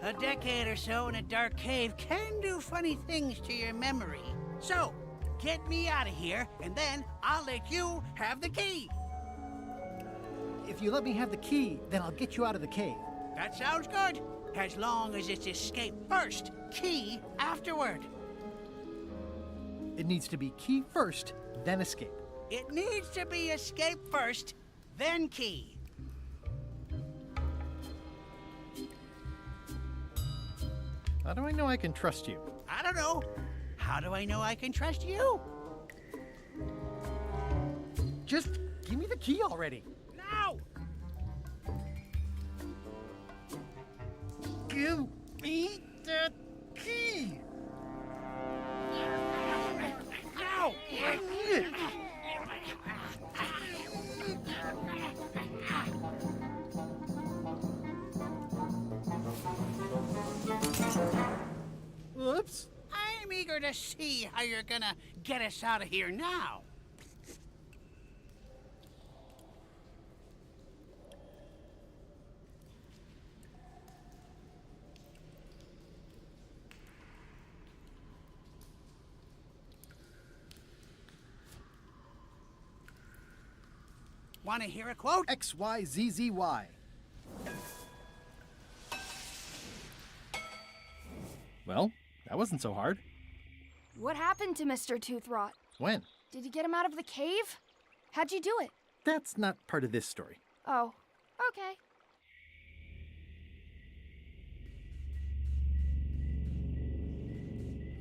Speaker 1: a decade or so in a dark cave can do funny things to your memory. So, get me out of here, and then I'll let you have the key.
Speaker 2: If you let me have the key, then I'll get you out of the cave.
Speaker 1: That sounds good. As long as it's escape first, key afterward.
Speaker 2: It needs to be key first, then escape.
Speaker 1: It needs to be escape first, then key.
Speaker 2: How do I know I can trust you?
Speaker 1: I don't know. How do I know I can trust you?
Speaker 2: Just give me the key already.
Speaker 1: No!
Speaker 2: Give me the key!
Speaker 1: Ow!
Speaker 2: Whoops.
Speaker 1: I'm eager to see how you're gonna get us out of here now. Want to hear a quote?
Speaker 2: XYZZY. Well, that wasn't so hard.
Speaker 10: What happened to Mr. Toothrot?
Speaker 2: When?
Speaker 10: Did you get him out of the cave? How'd you do it?
Speaker 2: That's not part of this story.
Speaker 10: Oh, okay.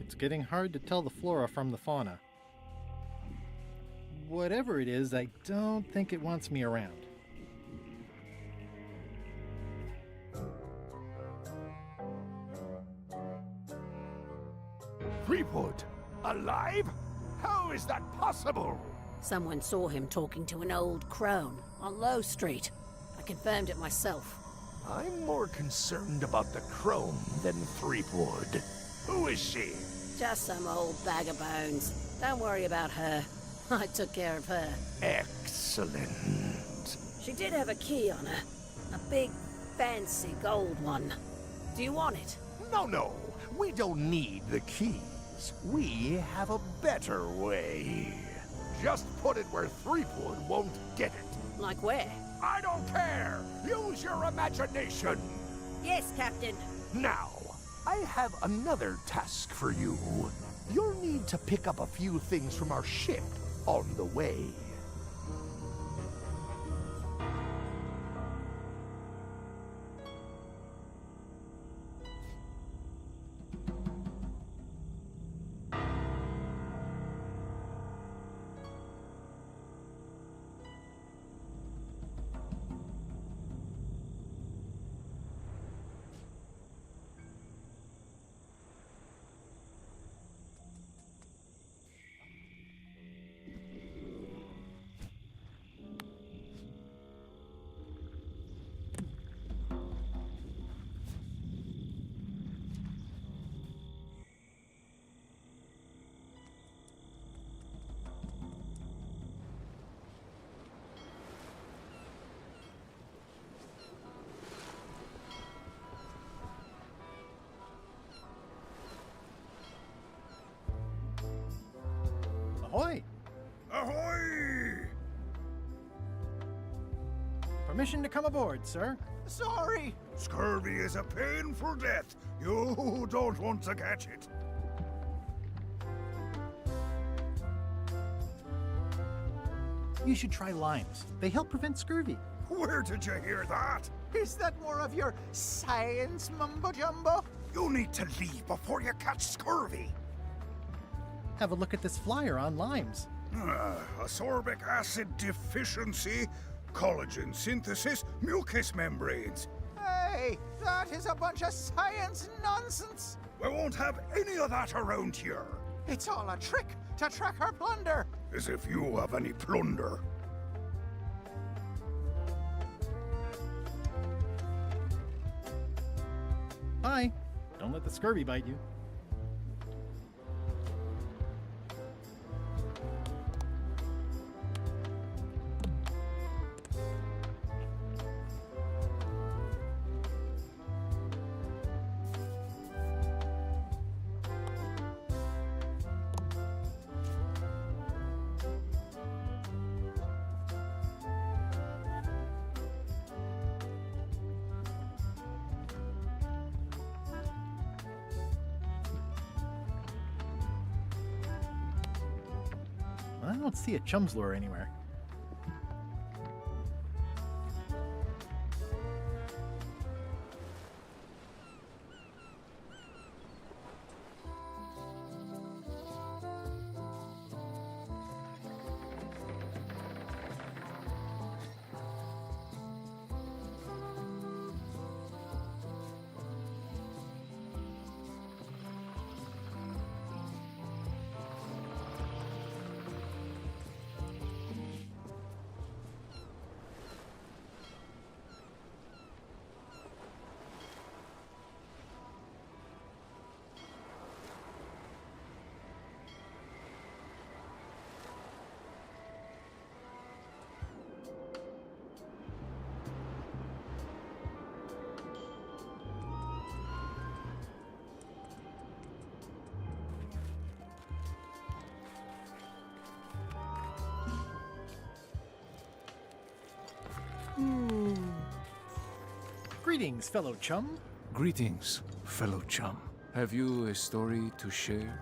Speaker 2: It's getting hard to tell the flora from the fauna. Whatever it is, I don't think it wants me around.
Speaker 3: Threepwood? Alive? How is that possible?
Speaker 12: Someone saw him talking to an old crone on Low Street. I confirmed it myself.
Speaker 3: I'm more concerned about the crone than Threepwood. Who is she?
Speaker 12: Just some old bag of bones. Don't worry about her. I took care of her.
Speaker 3: Excellent.
Speaker 12: She did have a key on her. A big, fancy gold one. Do you want it?
Speaker 3: No. We don't need the keys. We have a better way. Just put it where Threepwood won't get it.
Speaker 12: Like where?
Speaker 3: I don't care! Use your imagination!
Speaker 12: Yes, Captain.
Speaker 3: Now, I have another task for you. You'll need to pick up a few things from our ship on the way.
Speaker 2: Ahoy!
Speaker 22: Ahoy!
Speaker 2: Permission to come aboard, sir.
Speaker 20: Sorry!
Speaker 22: Scurvy is a painful death. You don't want to catch it.
Speaker 2: You should try limes. They help prevent scurvy.
Speaker 22: Where did you hear that?
Speaker 20: Is that more of your science mumbo-jumbo?
Speaker 22: You need to leave before you catch scurvy.
Speaker 2: Have a look at this flyer on limes.
Speaker 22: Ascorbic acid deficiency, collagen synthesis, mucous membranes.
Speaker 20: Hey, that is a bunch of science nonsense!
Speaker 22: We won't have any of that around here.
Speaker 20: It's all a trick to track our plunder!
Speaker 22: As if you have any plunder.
Speaker 2: Bye. Don't let the scurvy bite you. I don't see a chum's lure anywhere. Greetings, fellow chum.
Speaker 4: Greetings, fellow chum. Have you a story to share?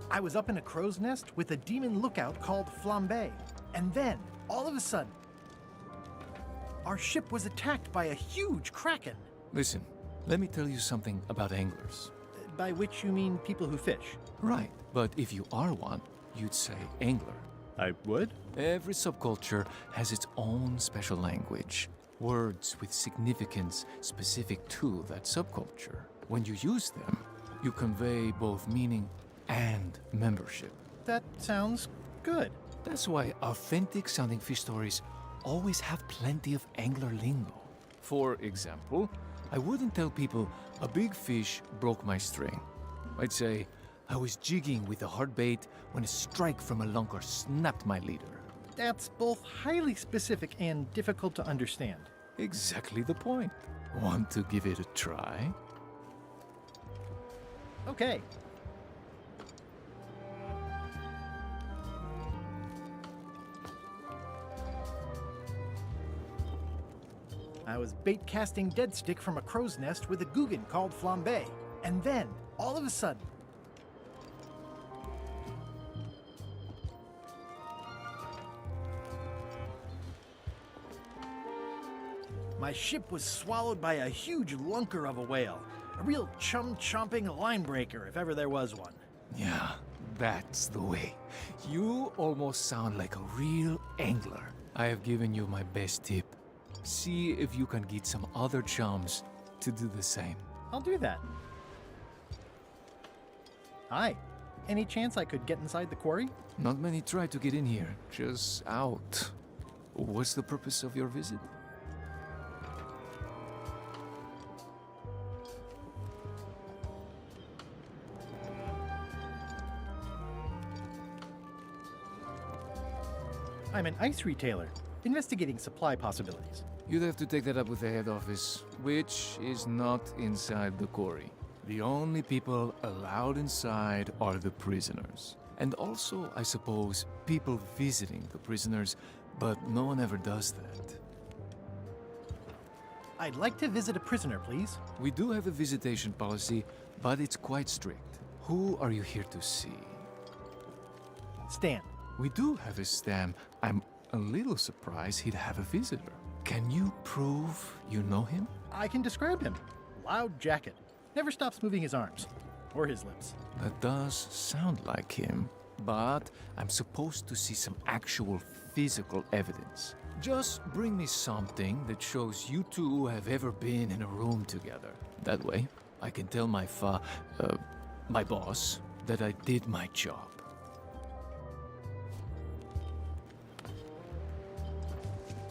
Speaker 2: I was up in a crow's nest with a demon lookout called Flambe, and then, all of a sudden, our ship was attacked by a huge kraken.
Speaker 4: Listen, let me tell you something about anglers.
Speaker 2: By which you mean people who fish?
Speaker 4: Right, but if you are one, you'd say angler.
Speaker 2: I would?
Speaker 4: Every subculture has its own special language, words with significance specific to that subculture. When you use them, you convey both meaning and membership.
Speaker 2: That sounds good.
Speaker 4: That's why authentic sounding fish stories always have plenty of angler lingo. For example, I wouldn't tell people a big fish broke my string. I'd say I was jigging with a hard bait when a strike from a lunker snapped my leader.
Speaker 2: That's both highly specific and difficult to understand.
Speaker 4: Exactly the point. Want to give it a try?
Speaker 2: Okay. I was bait casting dead stick from a crow's nest with a Guggen called Flambe, and then, all of a sudden, my ship was swallowed by a huge lunker of a whale. A real chum-chomping line breaker, if ever there was one.
Speaker 4: Yeah, that's the way. You almost sound like a real angler. I have given you my best tip. See if you can get some other chums to do the same.
Speaker 2: I'll do that. Hi. Any chance I could get inside the quarry?
Speaker 4: Not many try to get in here, just out. What's the purpose of your visit?
Speaker 2: I'm an ice retailer, investigating supply possibilities.
Speaker 4: You'd have to take that up with the head office, which is not inside the quarry. The only people allowed inside are the prisoners. And also, I suppose, people visiting the prisoners, but no one ever does that.
Speaker 2: I'd like to visit a prisoner, please.
Speaker 4: We do have a visitation policy, but it's quite strict. Who are you here to see?
Speaker 2: Stan.
Speaker 4: We do have a Stan. I'm a little surprised he'd have a visitor. Can you prove you know him?
Speaker 2: I can describe him. Loud jacket. Never stops moving his arms. Or his lips.
Speaker 4: That does sound like him. But I'm supposed to see some actual physical evidence. Just bring me something that shows you two have ever been in a room together. That way, I can tell my boss that I did my job.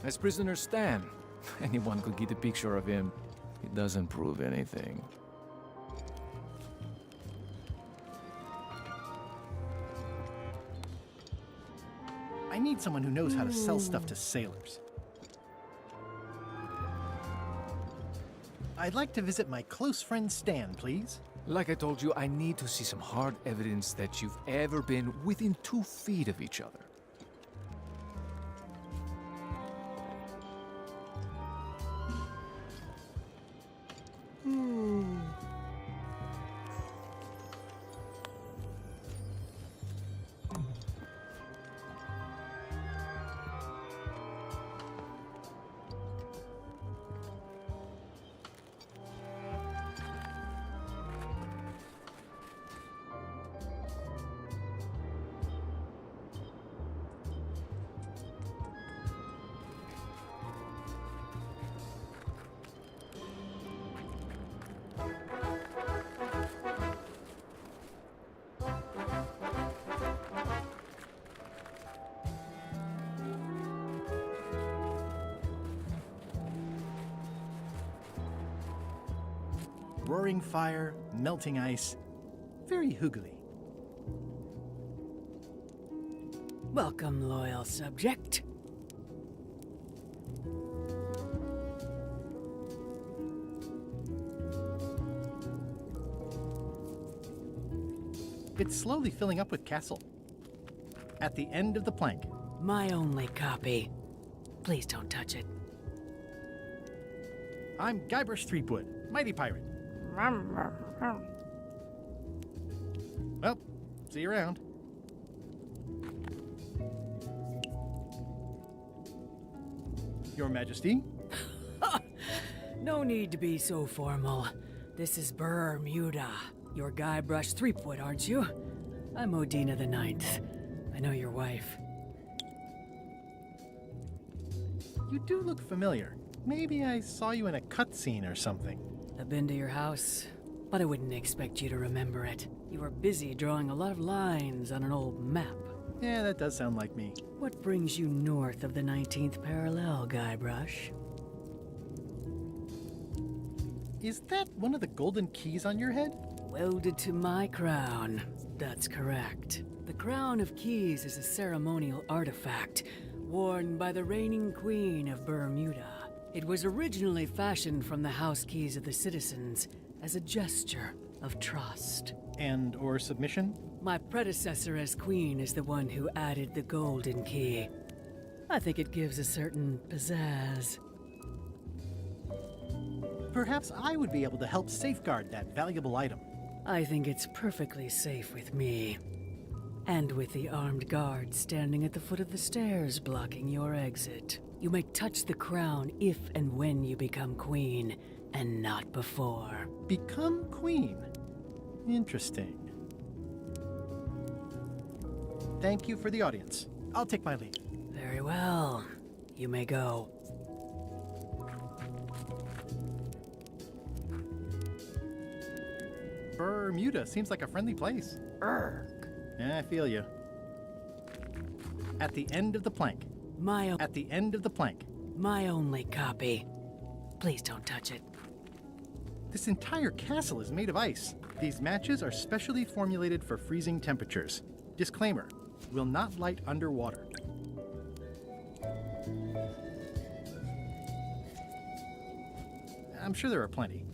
Speaker 4: As prisoner Stan, anyone could get a picture of him. It doesn't prove anything.
Speaker 2: I need someone who knows how to sell stuff to sailors. I'd like to visit my close friend Stan, please.
Speaker 4: Like I told you, I need to see some hard evidence that you've ever been within 2 feet of each other.
Speaker 2: Roaring fire, melting ice. Very hoogly.
Speaker 12: Welcome, loyal subject.
Speaker 2: It's slowly filling up with castle. At the end of the plank,
Speaker 18: My only copy. Please don't touch it.
Speaker 2: I'm Guybrush Threepwood, mighty pirate. Well, see you around. Your Majesty?
Speaker 18: No need to be so formal. This is Bermuda. You're Guybrush Threepwood, aren't you? I'm Odina the Ninth. I know your wife.
Speaker 2: You do look familiar. Maybe I saw you in a cutscene or something.
Speaker 18: I've been to your house, but I wouldn't expect you to remember it. You were busy drawing a lot of lines on an old map.
Speaker 2: Yeah, that does sound like me.
Speaker 18: What brings you north of the 19th parallel, Guybrush?
Speaker 2: Is that one of the golden keys on your head?
Speaker 18: Welded to my crown. That's correct. The Crown of Keys is a ceremonial artifact worn by the reigning queen of Bermuda. It was originally fashioned from the house keys of the citizens as a gesture of trust.
Speaker 2: And or submission?
Speaker 18: My predecessor as queen is the one who added the golden key. I think it gives a certain pizzazz.
Speaker 2: Perhaps I would be able to help safeguard that valuable item.
Speaker 18: I think it's perfectly safe with me. And with the armed guards standing at the foot of the stairs blocking your exit. You may touch the crown if and when you become queen, and not before.
Speaker 2: Become queen? Interesting. Thank you for the audience. I'll take my leave.
Speaker 18: Very well. You may go.
Speaker 2: Bermuda seems like a friendly place.
Speaker 18: Urgh.
Speaker 2: Yeah, I feel you. At the end of the plank. At the end of the plank.
Speaker 18: My only copy. Please don't touch it.
Speaker 2: This entire castle is made of ice. These matches are specially formulated for freezing temperatures. Disclaimer, will not light underwater. I'm sure there are plenty.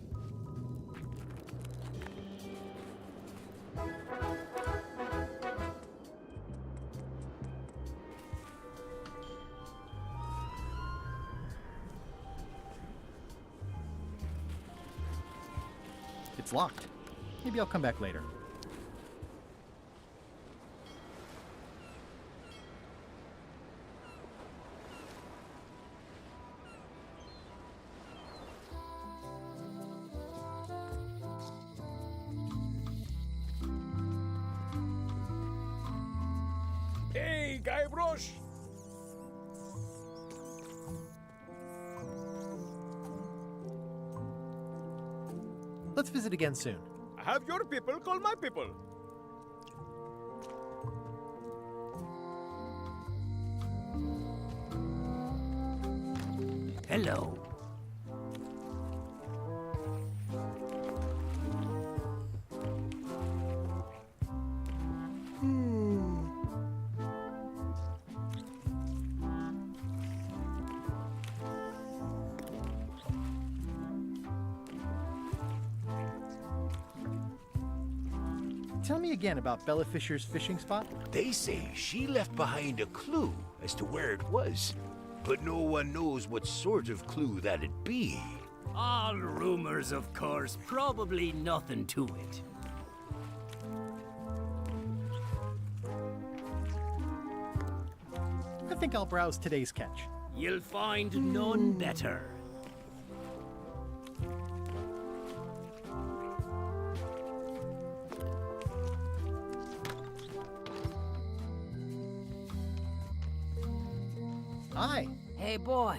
Speaker 2: It's locked. Maybe I'll come back later.
Speaker 14: Hey, Guybrush!
Speaker 2: Let's visit again soon.
Speaker 14: Have your people call my people.
Speaker 16: Hello.
Speaker 2: Tell me again about Bella Fisher's fishing spot.
Speaker 15: They say she left behind a clue as to where it was, but no one knows what sort of clue that'd be.
Speaker 16: All rumors, of course. Probably nothing to it.
Speaker 2: I think I'll browse today's catch.
Speaker 16: You'll find none better.
Speaker 2: Hi.
Speaker 12: Hey, boy.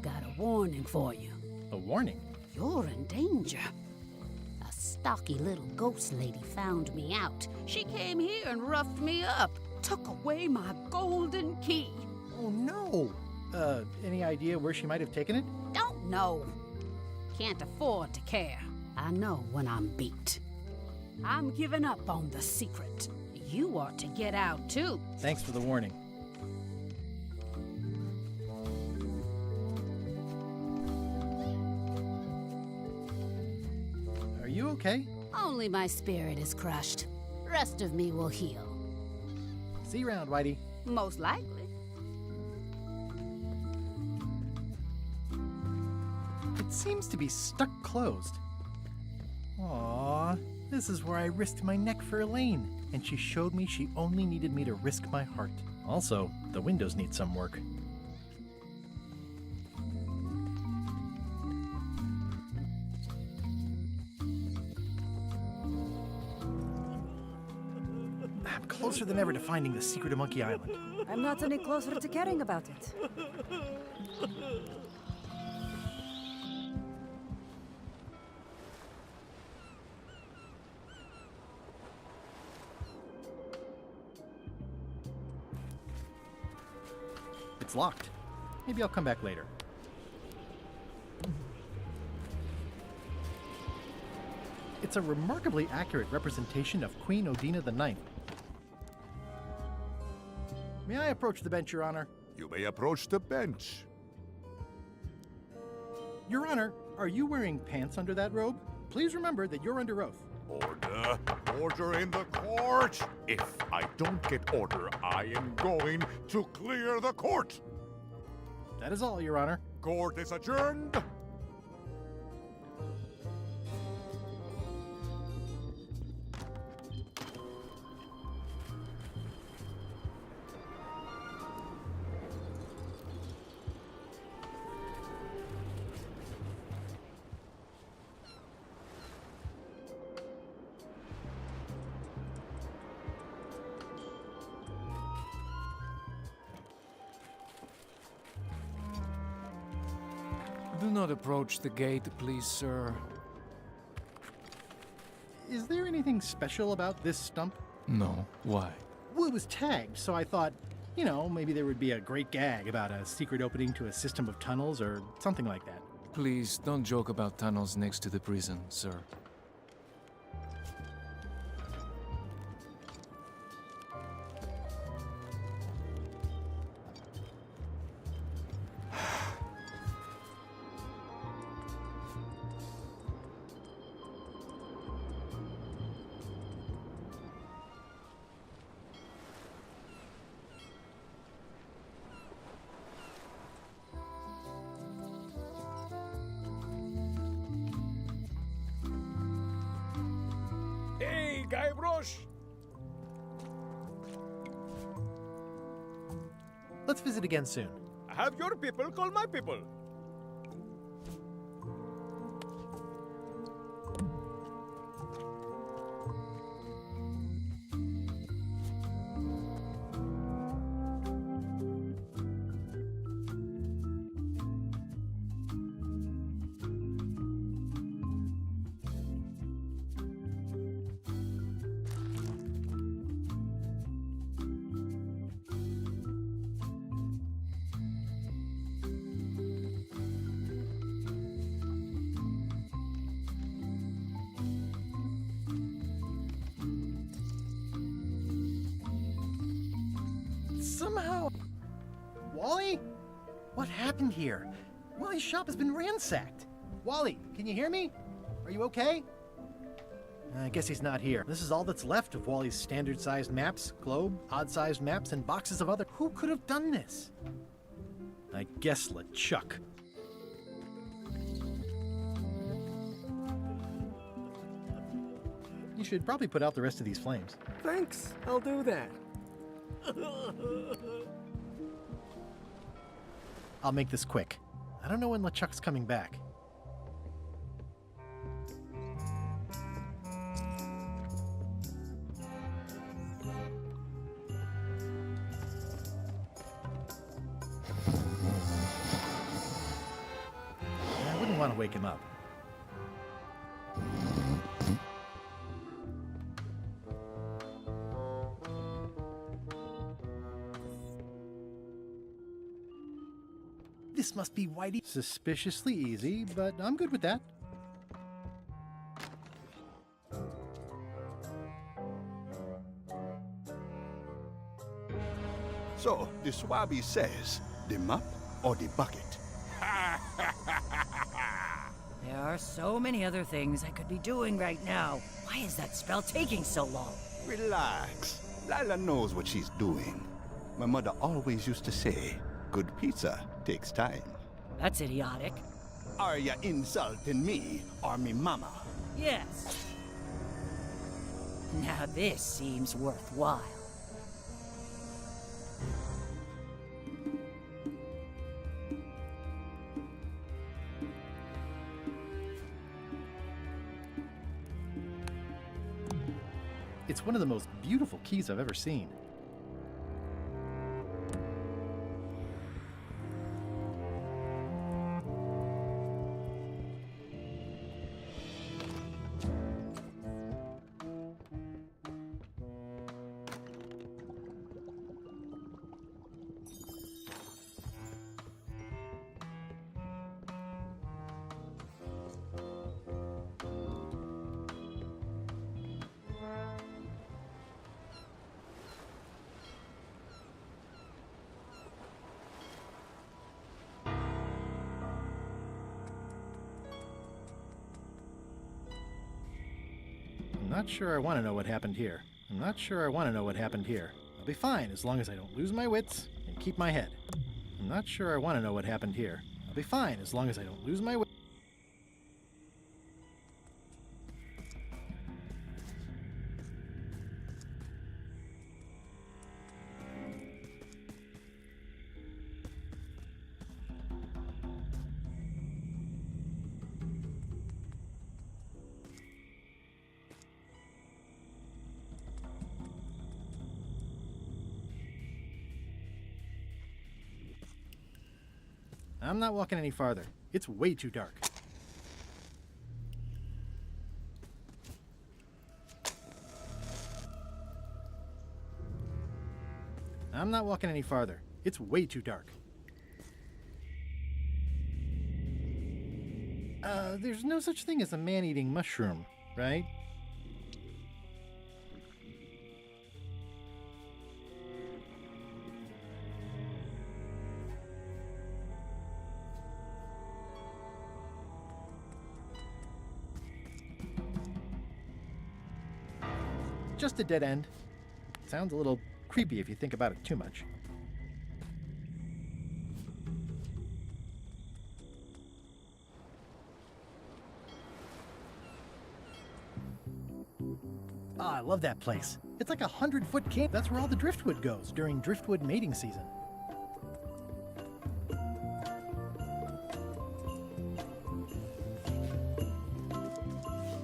Speaker 12: Got a warning for you.
Speaker 2: A warning?
Speaker 12: You're in danger. A stocky little ghost lady found me out. She came here and roughed me up. Took away my golden key.
Speaker 2: Oh, no. Any idea where she might have taken it?
Speaker 12: Don't know. Can't afford to care. I know when I'm beat. I'm giving up on the secret. You ought to get out, too.
Speaker 2: Thanks for the warning. Are you okay?
Speaker 12: Only my spirit is crushed. Rest of me will heal.
Speaker 2: See you around, Whitey.
Speaker 12: Most likely.
Speaker 2: It seems to be stuck closed. Aww, this is where I risked my neck for Elaine, and she showed me she only needed me to risk my heart. Also, the windows need some work. I'm closer than ever to finding the secret of Monkey Island.
Speaker 18: I'm not any closer to caring about it.
Speaker 2: It's locked. Maybe I'll come back later. It's a remarkably accurate representation of Queen Odina IX. May I approach the bench, Your Honor?
Speaker 22: You may approach the bench.
Speaker 2: Your Honor, are you wearing pants under that robe? Please remember that you're under oath.
Speaker 22: Order! Order in the court! If I don't get order, I am going to clear the court!
Speaker 2: That is all, Your Honor.
Speaker 22: Court is adjourned!
Speaker 4: Do not approach the gate, please, sir.
Speaker 2: Is there anything special about this stump?
Speaker 4: No. Why?
Speaker 2: Well, it was tagged, so I thought, you know, maybe there would be a great gag about a secret opening to a system of tunnels or something like that.
Speaker 4: Please, don't joke about tunnels next to the prison, sir.
Speaker 14: Hey, Guybrush!
Speaker 2: Let's visit again soon.
Speaker 14: Have your people call my people.
Speaker 2: Somehow... Wally? What happened here? Wally's shop has been ransacked. Wally, can you hear me? Are you okay? I guess he's not here. This is all that's left of Wally's standard-sized maps, globe, odd-sized maps, and boxes of other... Who could have done this? I guess LeChuck. You should probably put out the rest of these flames.
Speaker 14: Thanks, I'll do that.
Speaker 2: I'll make this quick. I don't know when LeChuck's coming back. I wouldn't want to wake him up. This must be Whitey. Suspiciously easy, but I'm good with that.
Speaker 21: So, the Swabby says, the mop or the bucket?
Speaker 9: There are so many other things I could be doing right now. Why is that spell taking so long?
Speaker 21: Relax. Lila knows what she's doing. My mother always used to say, good pizza takes time.
Speaker 9: That's idiotic.
Speaker 21: Are ya insulting me or me mama?
Speaker 9: Yes. Now this seems worthwhile.
Speaker 2: It's one of the most beautiful keys I've ever seen. I'm not sure I want to know what happened here. I'm not sure I want to know what happened here. I'll be fine as long as I don't lose my wits and keep my head. I'm not sure I want to know what happened here. I'll be fine as long as I don't lose my wits. I'm not walking any farther. It's way too dark. I'm not walking any farther. It's way too dark. There's no such thing as a man-eating mushroom, right? Just a dead end. Sounds a little creepy if you think about it too much. Oh, I love that place. It's like 100-foot camp. That's where all the driftwood goes during driftwood mating season.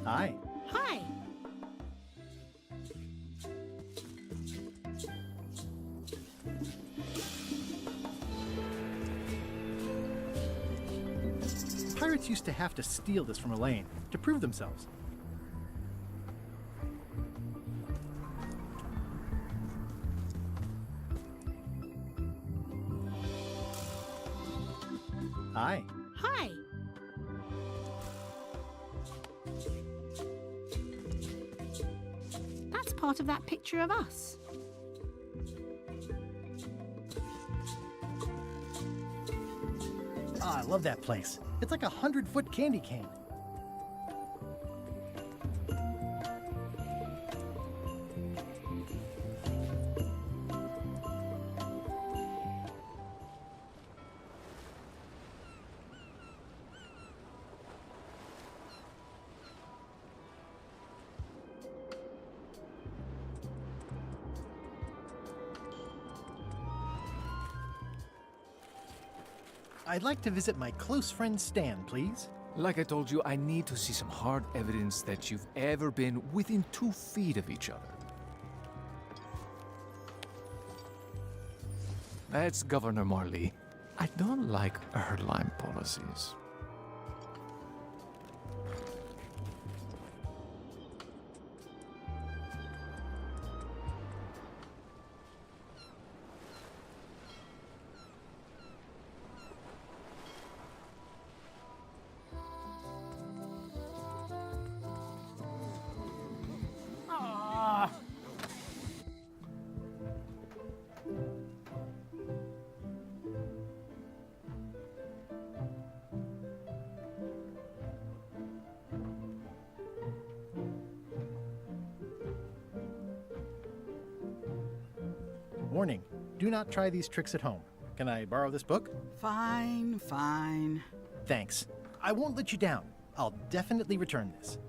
Speaker 2: Hi.
Speaker 13: Hi.
Speaker 2: Pirates used to have to steal this from Elaine to prove themselves. Hi.
Speaker 13: Hi. That's part of that picture of us.
Speaker 2: Oh, I love that place. It's like 100-foot candy cane. I'd like to visit my close friend Stan, please.
Speaker 4: Like I told you, I need to see some hard evidence that you've ever been within 2 feet of each other. That's Governor Marley. I don't like her Lyme policies.
Speaker 2: Warning, do not try these tricks at home. Can I borrow this book?
Speaker 17: Fine, fine.
Speaker 2: Thanks. I won't let you down. I'll definitely return this.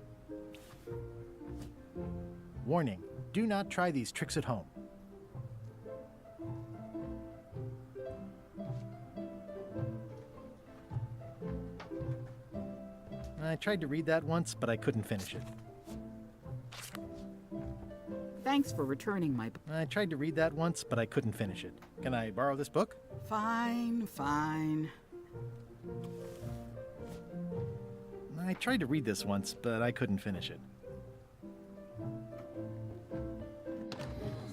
Speaker 2: Warning, do not try these tricks at home. I tried to read that once, but I couldn't finish it.
Speaker 17: Thanks for returning my book.
Speaker 2: I tried to read that once, but I couldn't finish it. Can I borrow this book?
Speaker 17: Fine, fine.
Speaker 2: I tried to read this once, but I couldn't finish it.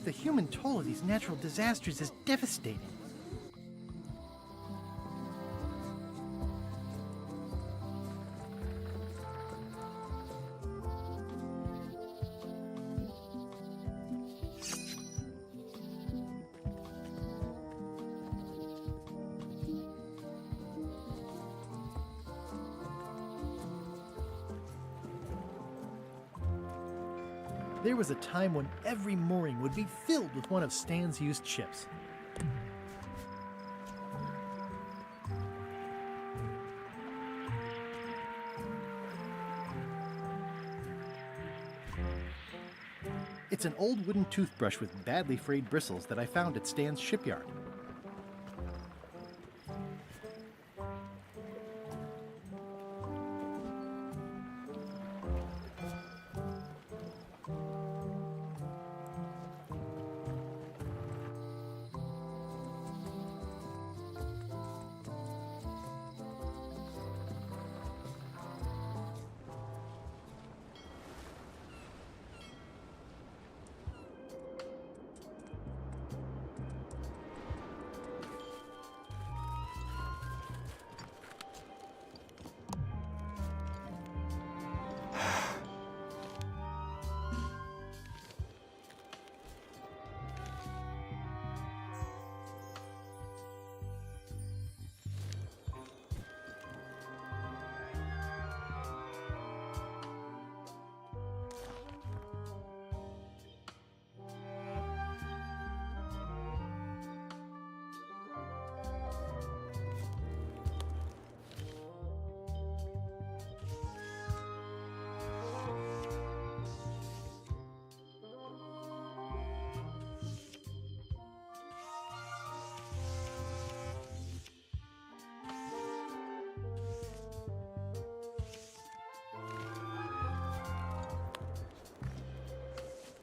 Speaker 2: The human toll of these natural disasters is devastating. There was a time when every mooring would be filled with one of Stan's used ships. It's an old wooden toothbrush with badly frayed bristles that I found at Stan's shipyard.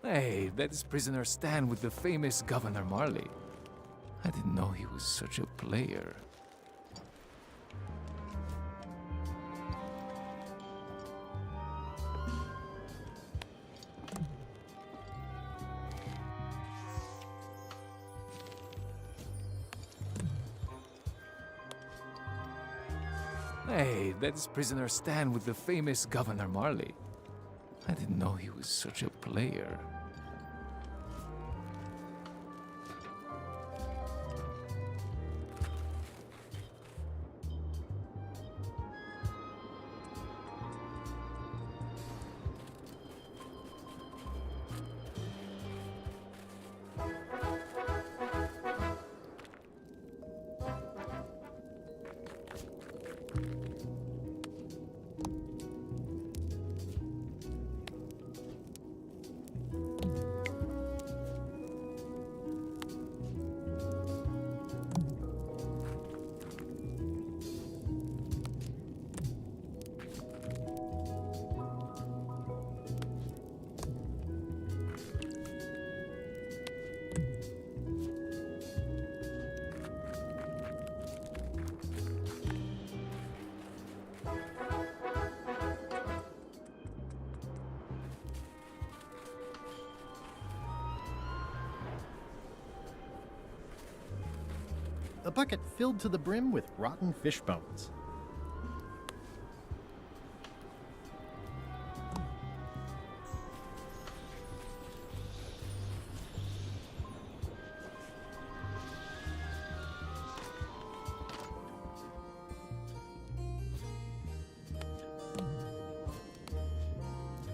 Speaker 4: Hey, that is prisoner Stan with the famous Governor Marley. I didn't know he was such a player. Hey, that is prisoner Stan with the famous Governor Marley. I didn't know he was such a player.
Speaker 2: A bucket filled to the brim with rotten fish bones.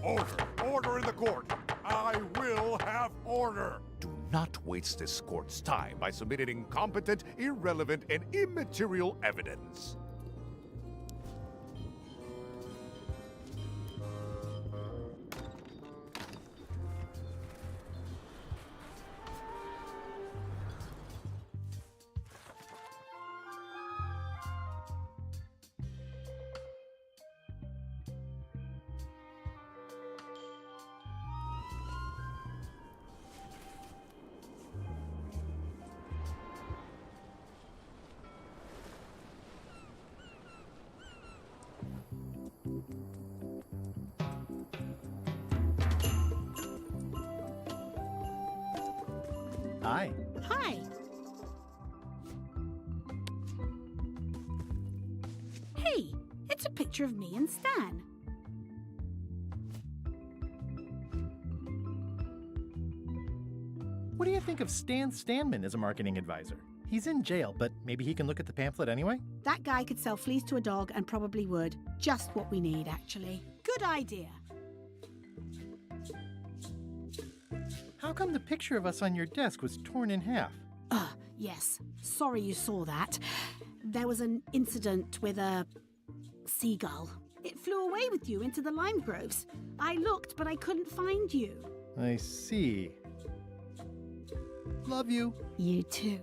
Speaker 22: Order! Order in the court! I will have order!
Speaker 15: Do
Speaker 22: not waste this court's time by submitting incompetent, irrelevant, and immaterial evidence.
Speaker 2: Hi.
Speaker 13: Hi. Hey, it's a picture of me and Stan.
Speaker 2: What do you think of Stan Stanman as a marketing advisor? He's in jail, but maybe he can look at the pamphlet anyway?
Speaker 13: That guy could sell fleas to a dog and probably would. Just what we need, actually. Good idea.
Speaker 2: How come the picture of us on your desk was torn in half?
Speaker 13: Yes. Sorry you saw that. There was an incident with a seagull. It flew away with you into the lime groves. I looked, but I couldn't find you.
Speaker 2: I see. Love you.
Speaker 13: You too.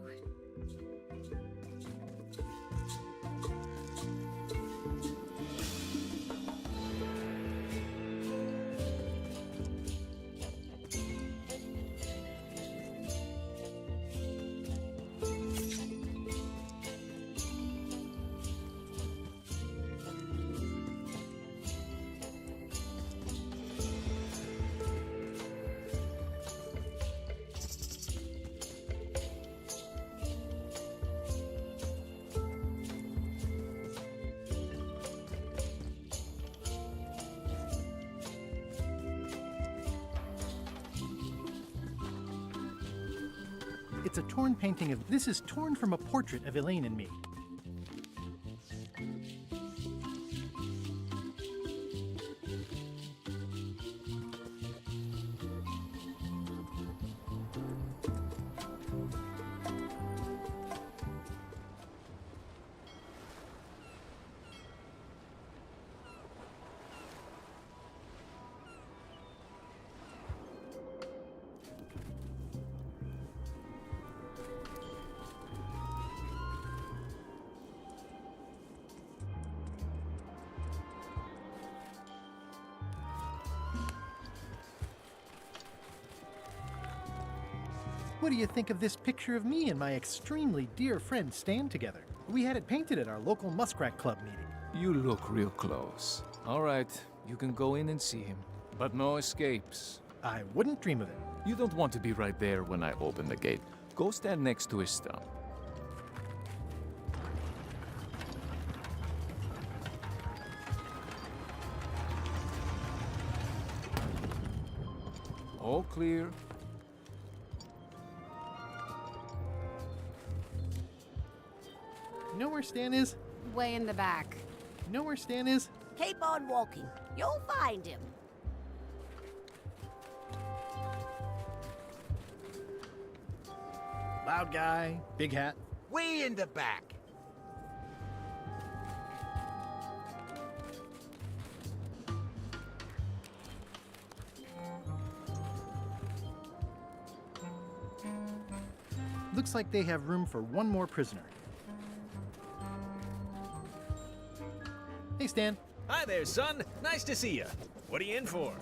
Speaker 2: It's a torn painting of... This is torn from a portrait of Elaine and me. What do you think of this picture of me and my extremely dear friend Stan together? We had it painted at our local Muskrat Club meeting.
Speaker 4: You look real close. All right, you can go in and see him. But no escapes.
Speaker 2: I wouldn't dream of it.
Speaker 4: You don't want to be right there when I open the gate. Go stand next to his stump. All clear.
Speaker 2: You know where Stan is?
Speaker 12: Way in the back.
Speaker 2: You know where Stan is?
Speaker 6: Keep on walking. You'll find him.
Speaker 2: Loud guy, big hat.
Speaker 15: Way in the back.
Speaker 2: Looks like they have room for one more prisoner. Hey, Stan.
Speaker 19: Hi there, son. Nice to see you. What are you in for?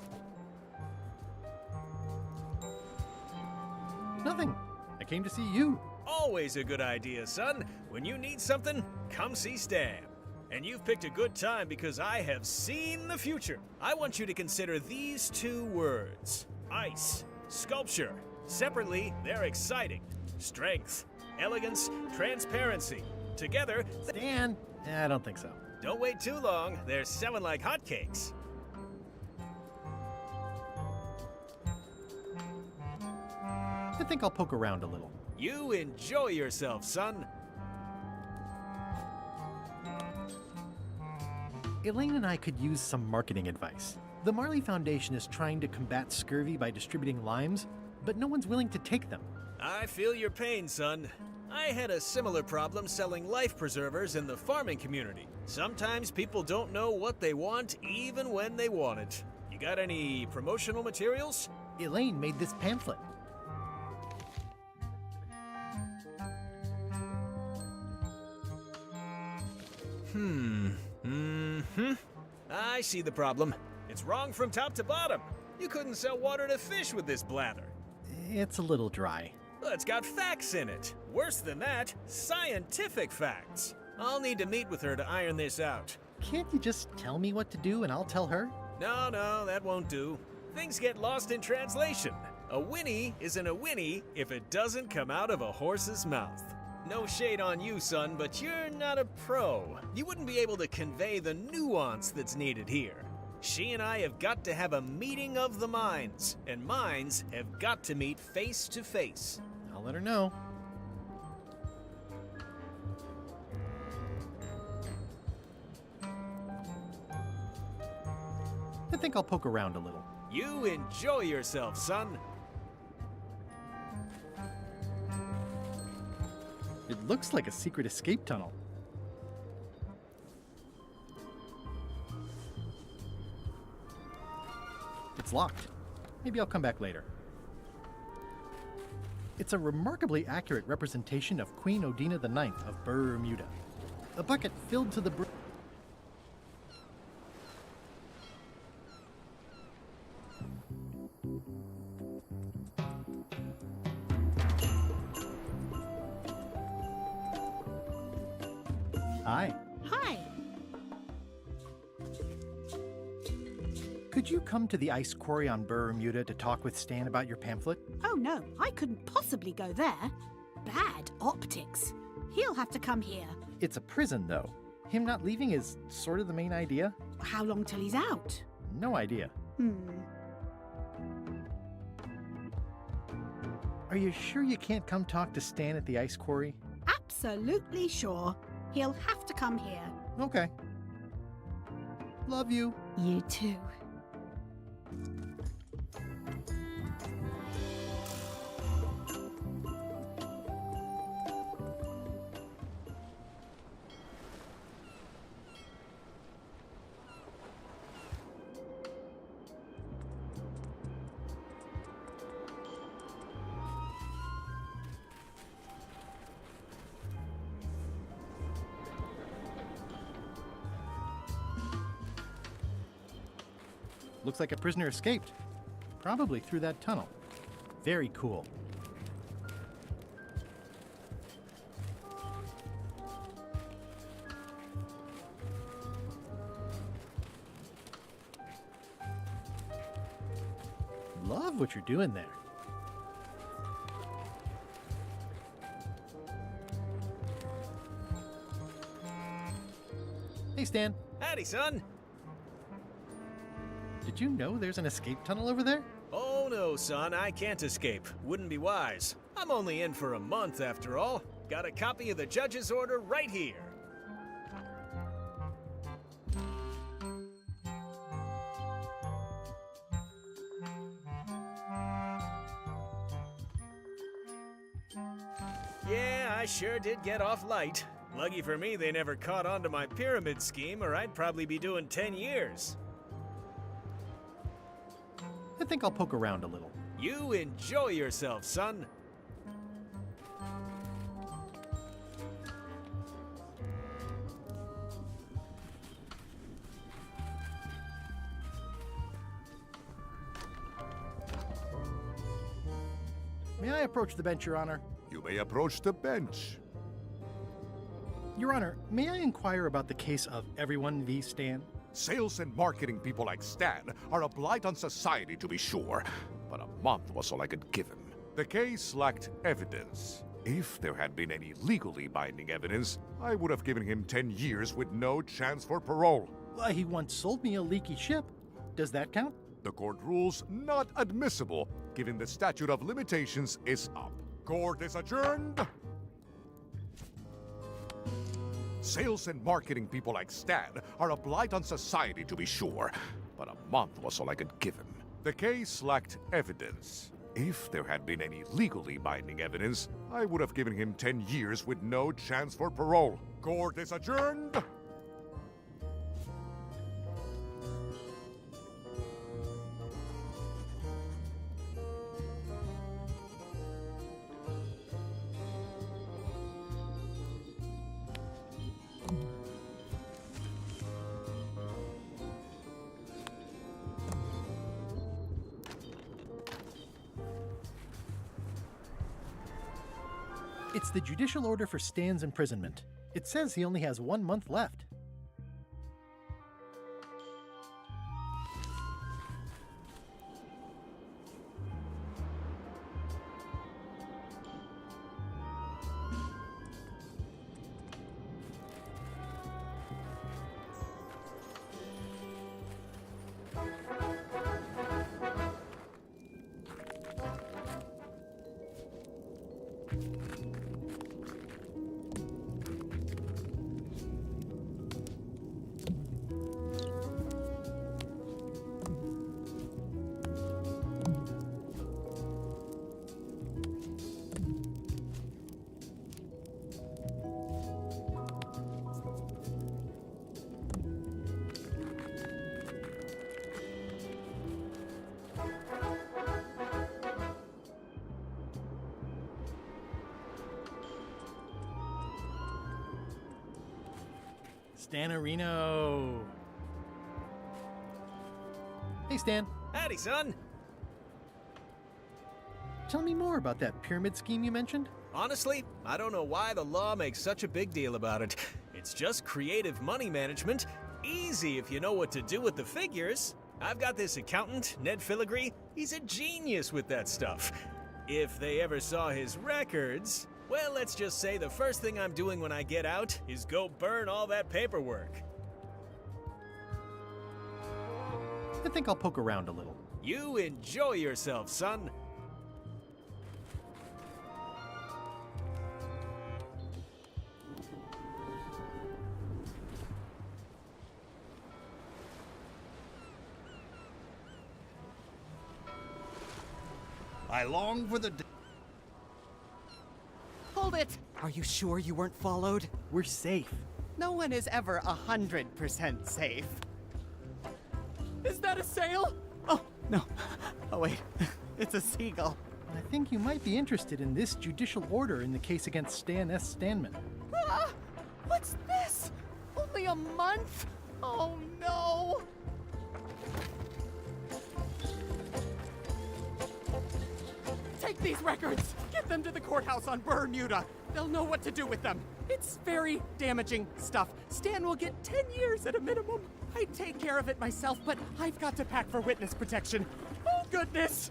Speaker 2: Nothing. I came to see you.
Speaker 19: Always a good idea, son. When you need something, come see Stan. And you've picked a good time because I have seen the future. I want you to consider these two words. Ice, sculpture. Separately, they're exciting. Strength, elegance, transparency. Together,
Speaker 2: Stan? I don't think so.
Speaker 19: Don't wait too long. They're selling like hotcakes.
Speaker 2: I think I'll poke around a little.
Speaker 19: You enjoy yourself, son.
Speaker 2: Elaine and I could use some marketing advice. The Marley Foundation is trying to combat scurvy by distributing limes, but no one's willing to take them.
Speaker 19: I feel your pain, son. I had a similar problem selling life preservers in the farming community. Sometimes people don't know what they want even when they want it. You got any promotional materials?
Speaker 2: Elaine made this pamphlet.
Speaker 19: I see the problem. It's wrong from top to bottom. You couldn't sell water to fish with this blather.
Speaker 2: It's a little dry.
Speaker 19: Well, it's got facts in it. Worse than that, scientific facts. I'll need to meet with her to iron this out.
Speaker 2: Can't you just tell me what to do and I'll tell her?
Speaker 19: No, that won't do. Things get lost in translation. A whinny isn't a whinny if it doesn't come out of a horse's mouth. No shade on you, son, but you're not a pro. You wouldn't be able to convey the nuance that's needed here. She and I have got to have a meeting of the minds, and minds have got to meet face to face.
Speaker 2: I'll let her know. I think I'll poke around a little.
Speaker 19: You enjoy yourself, son.
Speaker 2: It looks like a secret escape tunnel. It's locked. Maybe I'll come back later. It's a remarkably accurate representation of Queen Odina IX of Bermuda. A bucket filled to the brim. Hi.
Speaker 13: Hi.
Speaker 2: Could you come to the ice quarry on Bermuda to talk with Stan about your pamphlet?
Speaker 13: Oh no, I couldn't possibly go there. Bad optics. He'll have to come here.
Speaker 2: It's a prison, though. Him not leaving is sort of the main idea.
Speaker 13: How long till he's out?
Speaker 2: No idea. Are you sure you can't come talk to Stan at the ice quarry?
Speaker 13: Absolutely sure. He'll have to come here.
Speaker 2: Okay. Love you.
Speaker 13: You too.
Speaker 2: Looks like a prisoner escaped. Probably through that tunnel. Very cool. Love what you're doing there. Hey, Stan.
Speaker 19: Howdy, son.
Speaker 2: Did you know there's an escape tunnel over there?
Speaker 19: Oh no, son, I can't escape. Wouldn't be wise. I'm only in for a month after all. Got a copy of the judge's order right here. Yeah, I sure did get off light. Lucky for me, they never caught on to my pyramid scheme, or I'd probably be doing 10 years.
Speaker 2: I think I'll poke around a little.
Speaker 19: You enjoy yourself, son.
Speaker 2: May I approach the bench, Your Honor?
Speaker 22: You may approach the bench.
Speaker 2: Your Honor, may I inquire about the case of Everyone v. Stan?
Speaker 22: Sales and marketing people like Stan are a blight on society, to be sure, but a month was all I could give him. The case lacked evidence. If there had been any legally binding evidence, I would have given him 10 years with no chance for parole.
Speaker 2: He once sold me a leaky ship. Does that count?
Speaker 22: The court rules not admissible, given the statute of limitations is up. Court is adjourned. Sales and marketing people like Stan are a blight on society, to be sure, but a month was all I could give him. The case lacked evidence. If there had been any legally binding evidence, I would have given him 10 years with no chance for parole. Court is adjourned!
Speaker 2: It's the judicial order for Stan's imprisonment. It says he only has 1 month left. Stanarino. Hey, Stan.
Speaker 19: Howdy, son.
Speaker 2: Tell me more about that pyramid scheme you mentioned.
Speaker 19: Honestly, I don't know why the law makes such a big deal about it. It's just creative money management. Easy if you know what to do with the figures. I've got this accountant, Ned Filigree. He's a genius with that stuff. If they ever saw his records, well, let's just say the first thing I'm doing when I get out is go burn all that paperwork.
Speaker 2: I think I'll poke around a little.
Speaker 19: You enjoy yourself, son.
Speaker 7: I long for the day.
Speaker 5: Hold it!
Speaker 8: Are you sure you weren't followed?
Speaker 2: We're safe.
Speaker 5: No one is ever 100% safe. Is that a sail? Oh, no. Oh, wait. It's a seagull.
Speaker 2: I think you might be interested in this judicial order in the case against Stan S. Stanman.
Speaker 5: Ah! What's this? Only a month? Oh, no! Take these records! Get them to the courthouse on Bermuda! They'll know what to do with them. It's very damaging stuff. Stan will get 10 years at a minimum. I'd take care of it myself, but I've got to pack for witness protection. Oh, goodness!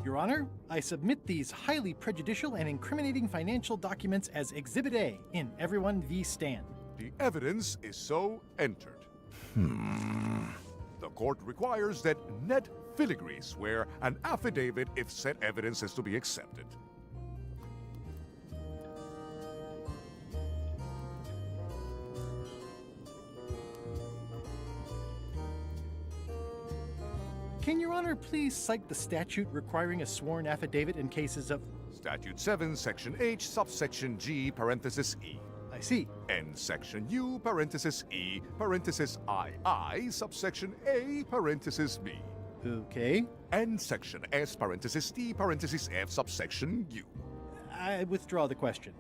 Speaker 2: Your Honor, I submit these highly prejudicial and incriminating financial documents as Exhibit A in Everyone v. Stan.
Speaker 22: The evidence is so entered. The court requires that Ned Filigree swear an affidavit if said evidence is to be accepted.
Speaker 2: Can Your Honor please cite the statute requiring a sworn affidavit in cases of...
Speaker 22: Statute 7, Section H, subsection G, parenthesis E.
Speaker 2: I see.
Speaker 22: And Section U, parenthesis E, parenthesis II, subsection A, parenthesis B.
Speaker 2: Okay.
Speaker 22: And Section S, parenthesis T, parenthesis F, subsection U.
Speaker 2: I withdraw the question.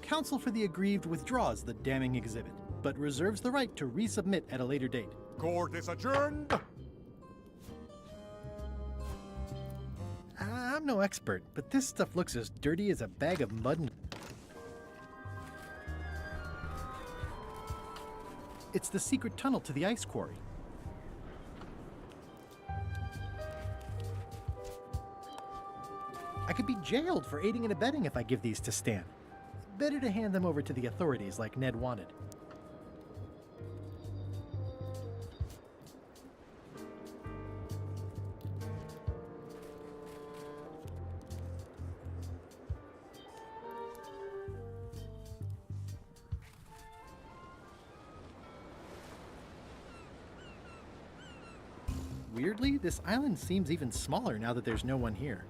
Speaker 2: Counsel for the aggrieved withdraws the damning exhibit, but reserves the right to resubmit at a later date.
Speaker 22: Court is adjourned!
Speaker 2: I'm no expert, but this stuff looks as dirty as a bag of mud and... It's the secret tunnel to the ice quarry. I could be jailed for aiding and abetting if I give these to Stan. Better to hand them over to the authorities like Ned wanted. Weirdly, this island seems even smaller now that there's no one here.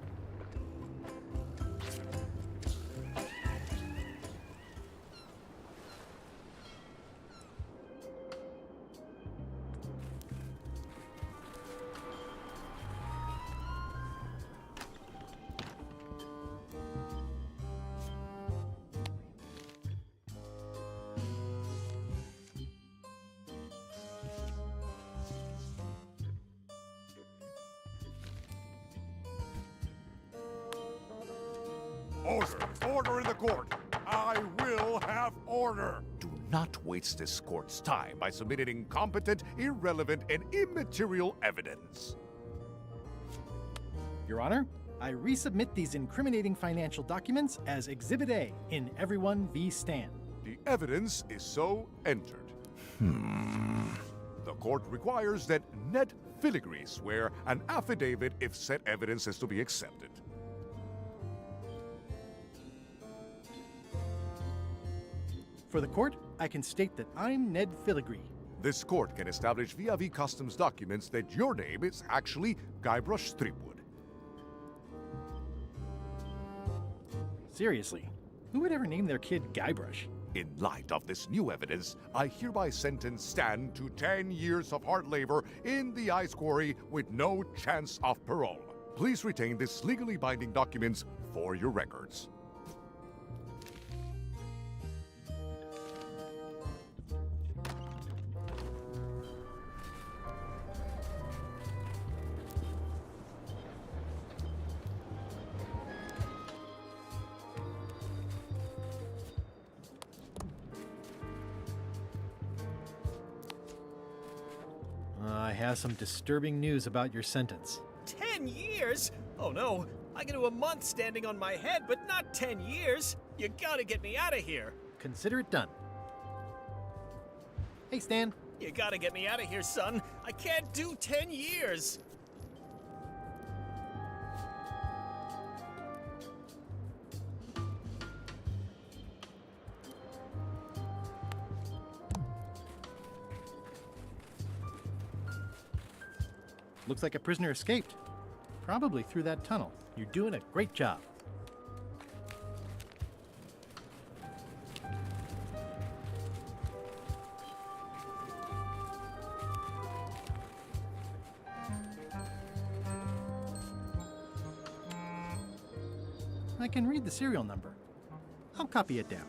Speaker 22: Order! Order in the court! I will have order! Do not waste this court's time by submitting incompetent, irrelevant, and immaterial evidence.
Speaker 2: Your Honor, I resubmit these incriminating financial documents as Exhibit A in Everyone v. Stan.
Speaker 22: The evidence is so entered. The court requires that Ned Filigree swear an affidavit if said evidence is to be accepted.
Speaker 2: For the court, I can state that I'm Ned Filigree.
Speaker 22: This court can establish via customs documents that your name is actually Guybrush Threepwood.
Speaker 2: Seriously, who would ever name their kid Guybrush?
Speaker 22: In light of this new evidence, I hereby sentence Stan to 10 years of hard labor in the ice quarry with no chance of parole. Please retain this legally binding documents for your records.
Speaker 2: I have some disturbing news about your sentence.
Speaker 19: 10 years? Oh no, I can do a month standing on my head, but not 10 years. You gotta get me out of here.
Speaker 2: Consider it done. Hey, Stan.
Speaker 19: You gotta get me out of here, son. I can't do 10 years.
Speaker 2: Looks like a prisoner escaped. Probably through that tunnel. You're doing a great job. I can read the serial number. I'll copy it down.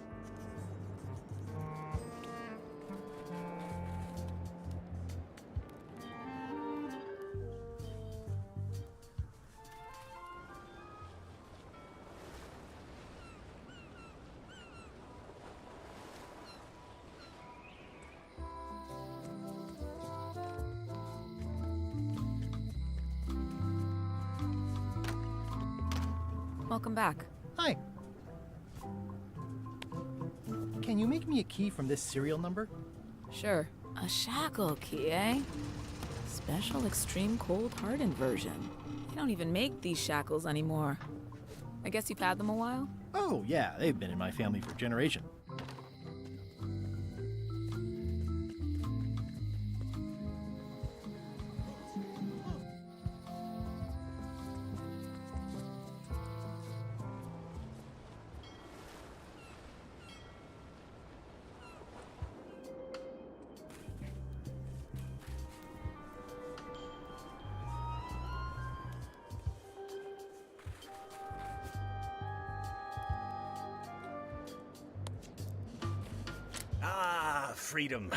Speaker 1: Welcome back.
Speaker 2: Hi. Can you make me a key from this serial number?
Speaker 1: Sure. A shackle key, eh? Special extreme cold hardened version. They don't even make these shackles anymore. I guess you've had them a while?
Speaker 2: Oh, yeah, they've been in my family for generations.
Speaker 19: Ah, freedom.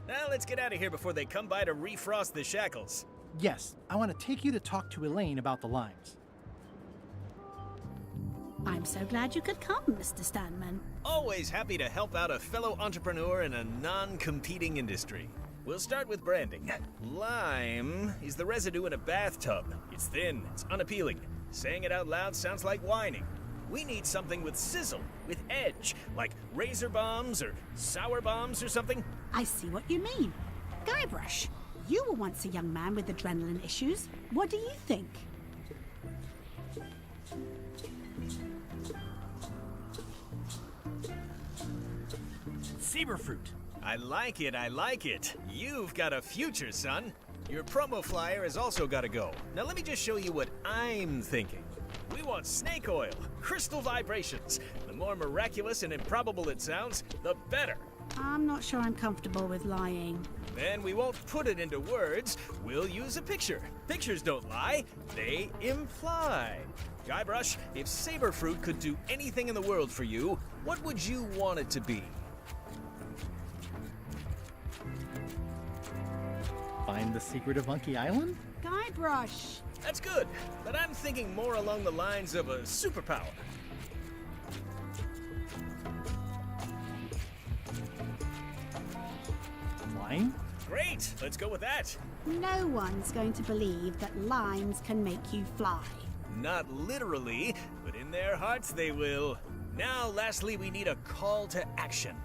Speaker 19: Now let's get out of here before they come by to refrost the shackles.
Speaker 2: Yes, I want to take you to talk to Elaine about the limes.
Speaker 13: I'm so glad you could come, Mr. Stanman.
Speaker 19: Always happy to help out a fellow entrepreneur in a non-competing industry. We'll start with branding. Lime is the residue in a bathtub. It's thin, it's unappealing. Saying it out loud sounds like whining. We need something with sizzle, with edge, like razor bombs or sour bombs or something.
Speaker 13: I see what you mean. Guybrush, you were once a young man with adrenaline issues. What do you think?
Speaker 19: Saberfruit. I like it, I like it. You've got a future, son. Your promo flyer has also got to go. Now let me just show you what I'm thinking. We want snake oil, crystal vibrations. The more miraculous and improbable it sounds, the better.
Speaker 13: I'm not sure I'm comfortable with lying.
Speaker 19: Then we won't put it into words. We'll use a picture. Pictures don't lie, they imply. Guybrush, if Saberfruit could do anything in the world for you, what would you want it to be?
Speaker 2: Find the secret of Monkey Island?
Speaker 13: Guybrush!
Speaker 19: That's good, but I'm thinking more along the lines of a superpower.
Speaker 2: Flying?
Speaker 19: Great, let's go with that.
Speaker 13: No one's going to believe that limes can make you fly.
Speaker 19: Not literally, but in their hearts they will. Now, lastly, we need a call to action.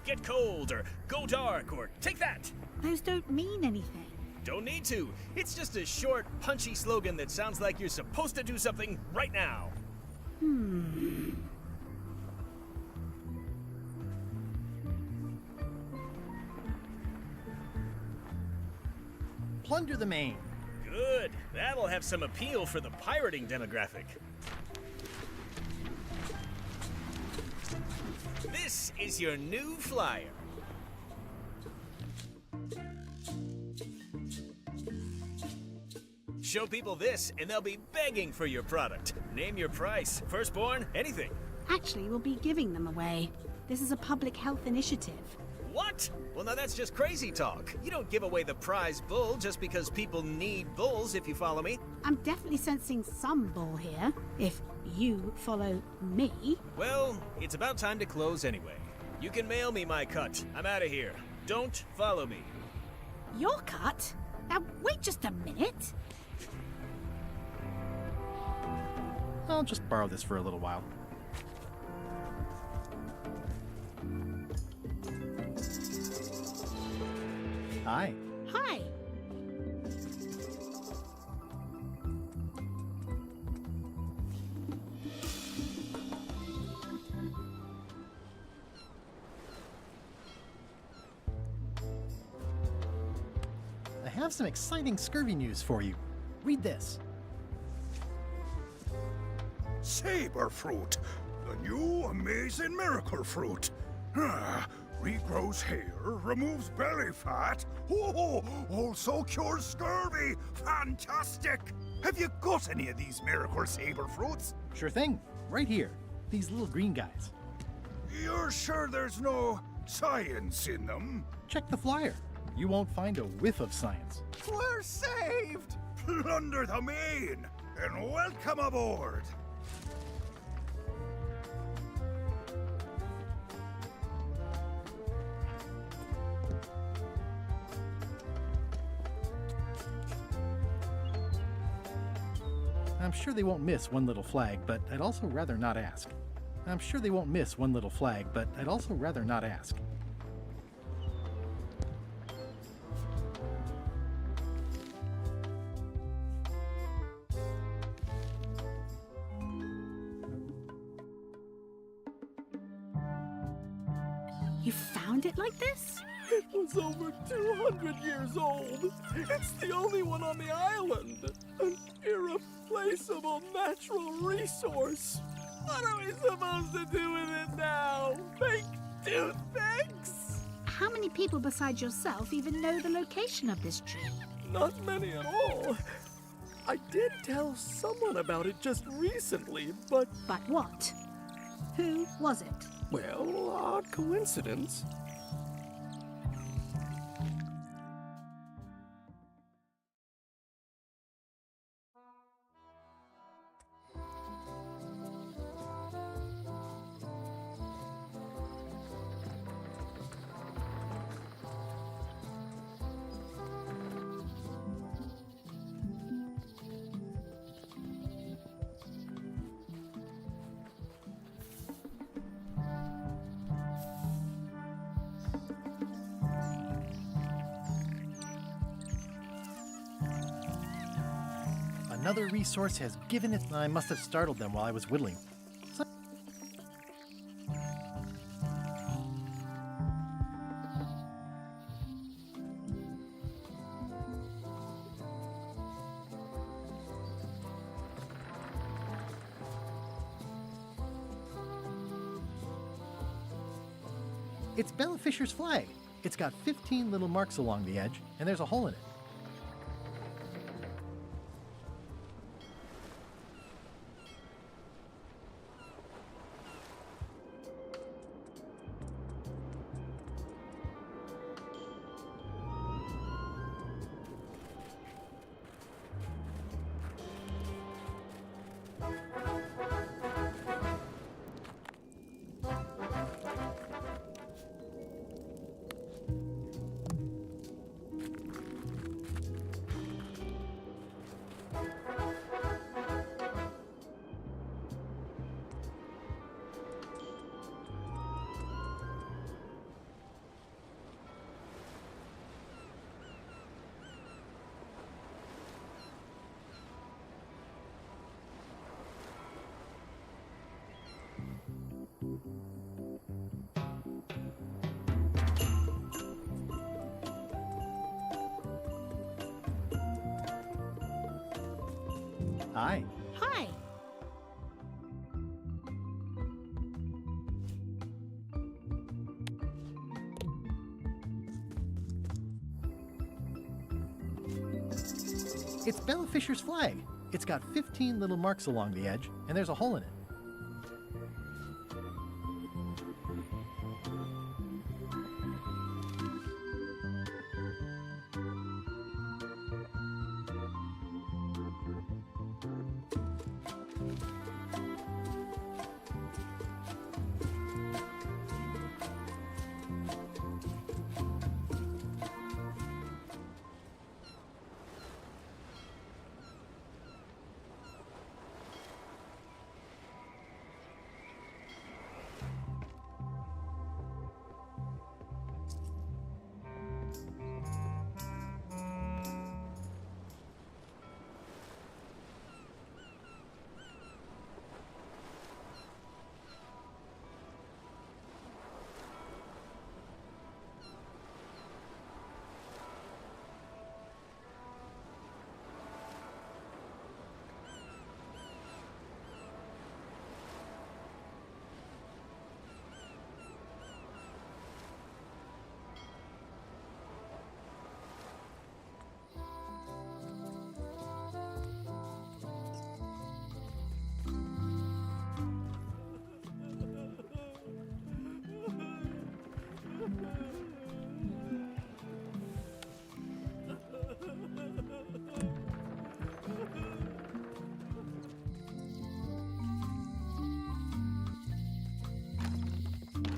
Speaker 19: Get cold, or go dark, or take that.
Speaker 13: Those don't mean anything.
Speaker 19: Don't need to. It's just a short, punchy slogan that sounds like you're supposed to do something right now.
Speaker 2: Plunder the main.
Speaker 19: Good. That'll have some appeal for the pirating demographic. This is your new flyer. Show people this, and they'll be begging for your product. Name your price, firstborn, anything.
Speaker 13: Actually, we'll be giving them away. This is a public health initiative.
Speaker 19: What? Well, now that's just crazy talk. You don't give away the prize bull just because people need bulls, if you follow me.
Speaker 13: I'm definitely sensing some bull here, if you follow me.
Speaker 19: Well, it's about time to close anyway. You can mail me my cut. I'm out of here. Don't follow me.
Speaker 13: Your cut? Now, wait just a minute.
Speaker 2: I'll just borrow this for a little while. Hi.
Speaker 13: Hi.
Speaker 2: I have some exciting scurvy news for you. Read this.
Speaker 3: Saberfruit, the new amazing miracle fruit. Regrows hair, removes belly fat. Also cures scurvy. Fantastic! Have you got any of these miracle Saberfruits?
Speaker 2: Sure thing. Right here. These little green guys.
Speaker 3: You're sure there's no science in them?
Speaker 2: Check the flyer. You won't find a whiff of science.
Speaker 20: We're saved!
Speaker 3: Plunder the main, and welcome aboard!
Speaker 2: I'm sure they won't miss one little flag, but I'd also rather not ask. I'm sure they won't miss one little flag, but I'd also rather not ask.
Speaker 13: You found it like this?
Speaker 14: It was over 200 years old. It's the only one on the island. An irreplaceable natural resource. What are we supposed to do with it now? Make toothpicks?
Speaker 13: How many people besides yourself even know the location of this tree?
Speaker 14: Not many at all. I did tell someone about it just recently, but...
Speaker 13: But what? Who was it?
Speaker 14: Well, odd coincidence.
Speaker 2: Another resource has given it. I must have startled them while I was whittling. It's Bella Fisher's flag. It's got 15 little marks along the edge, and there's a hole in it. Hi.
Speaker 13: Hi.
Speaker 2: It's Bella Fisher's flag. It's got 15 little marks along the edge, and there's a hole in it.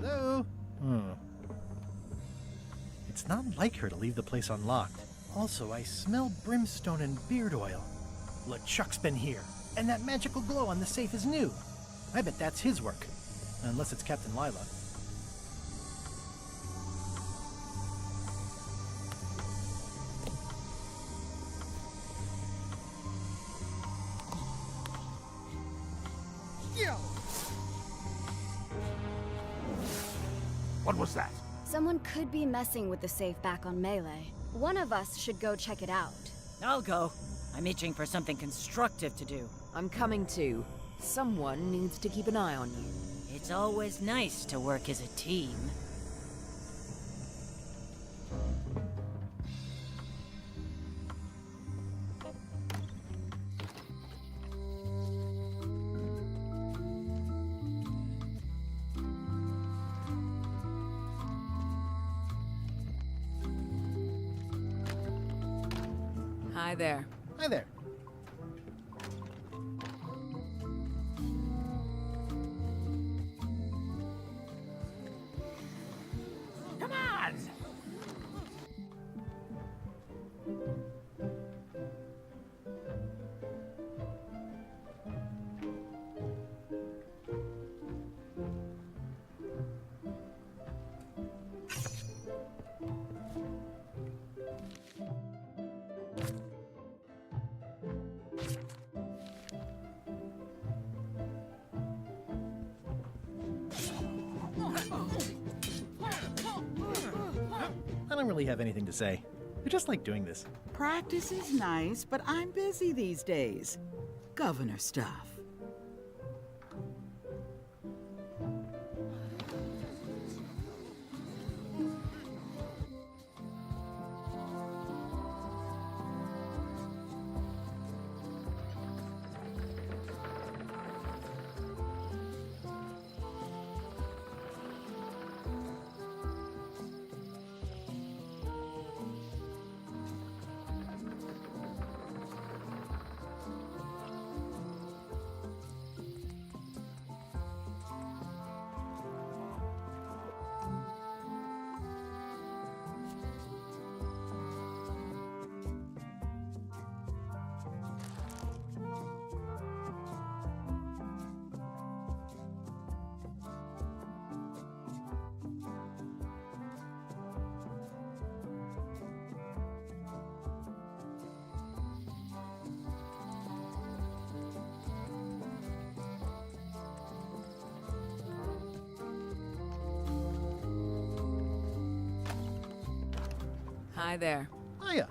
Speaker 2: Hello? It's not like her to leave the place unlocked. Also, I smell brimstone and beard oil. LeChuck's been here, and that magical glow on the safe is new. I bet that's his work. Unless it's Captain Lila.
Speaker 3: What was that?
Speaker 10: Someone could be messing with the safe back on Melee. One of us should go check it out.
Speaker 9: I'll go. I'm itching for something constructive to do.
Speaker 11: I'm coming too. Someone needs to keep an eye on you.
Speaker 9: It's always nice to work as a team.
Speaker 1: Hi there.
Speaker 2: Hi there.
Speaker 20: Come on!
Speaker 2: don't really have anything to say. I just like doing this.
Speaker 17: Practice is nice, but I'm busy these days. Governor stuff.
Speaker 1: Hi there.
Speaker 2: Hiya.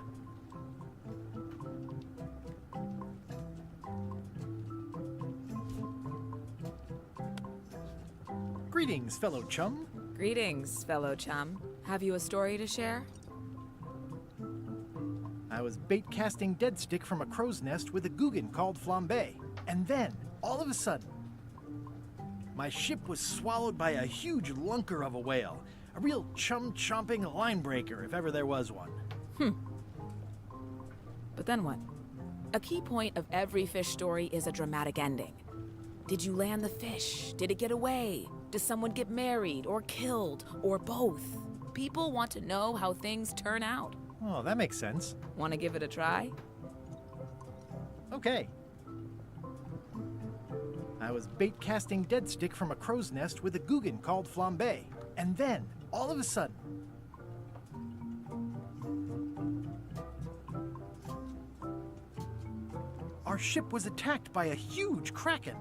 Speaker 2: Greetings, fellow chum.
Speaker 1: Greetings, fellow chum. Have you a story to share?
Speaker 2: I was bait casting dead stick from a crow's nest with a Googan called Flambe. And then, all of a sudden, my ship was swallowed by a huge lunker of a whale. A real chum-chomping line breaker, if ever there was one.
Speaker 1: But then what? A key point of every fish story is a dramatic ending. Did you land the fish? Did it get away? Does someone get married or killed or both? People want to know how things turn out.
Speaker 2: Oh, that makes sense.
Speaker 1: Want to give it a try?
Speaker 2: Okay. I was bait casting dead stick from a crow's nest with a Googan called Flambe. And then, all of a sudden, our ship was attacked by a huge kraken.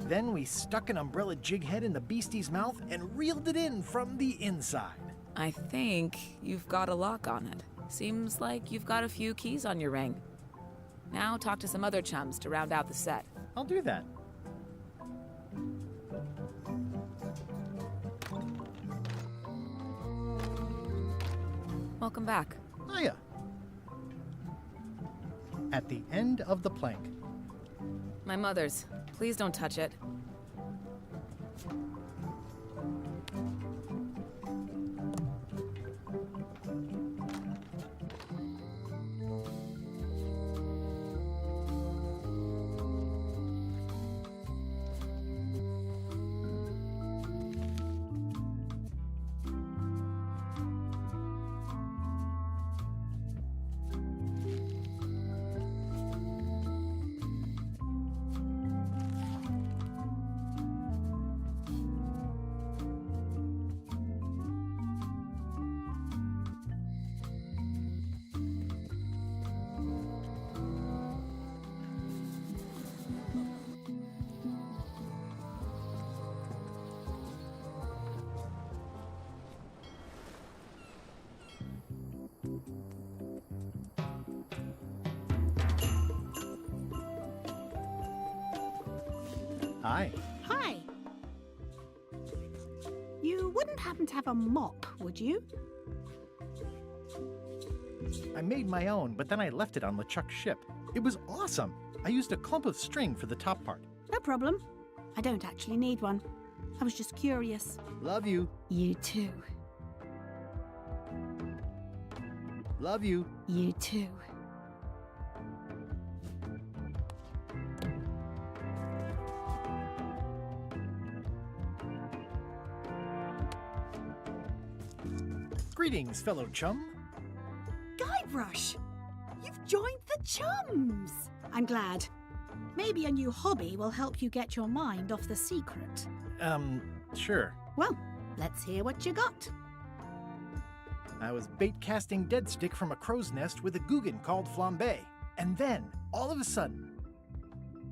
Speaker 2: Then we stuck an umbrella jig head in the beastie's mouth and reeled it in from the inside.
Speaker 1: I think you've got a lock on it. Seems like you've got a few keys on your ring. Now talk to some other chums to round out the set.
Speaker 2: I'll do that.
Speaker 1: Welcome back.
Speaker 2: Hiya. At the end of the plank.
Speaker 1: My mother's. Please don't touch it.
Speaker 2: Hi.
Speaker 13: Hi. You wouldn't happen to have a mop, would you?
Speaker 2: I made my own, but then I left it on LeChuck's ship. It was awesome. I used a clump of string for the top part.
Speaker 13: No problem. I don't actually need one. I was just curious.
Speaker 2: Love you.
Speaker 13: You too.
Speaker 2: Love you.
Speaker 13: You too.
Speaker 2: Greetings, fellow chum.
Speaker 13: Guybrush! You've joined the chums! I'm glad. Maybe a new hobby will help you get your mind off the secret.
Speaker 2: Sure.
Speaker 13: Well, let's hear what you got.
Speaker 2: I was bait casting dead stick from a crow's nest with a Guggen called Flambe. And then, all of a sudden,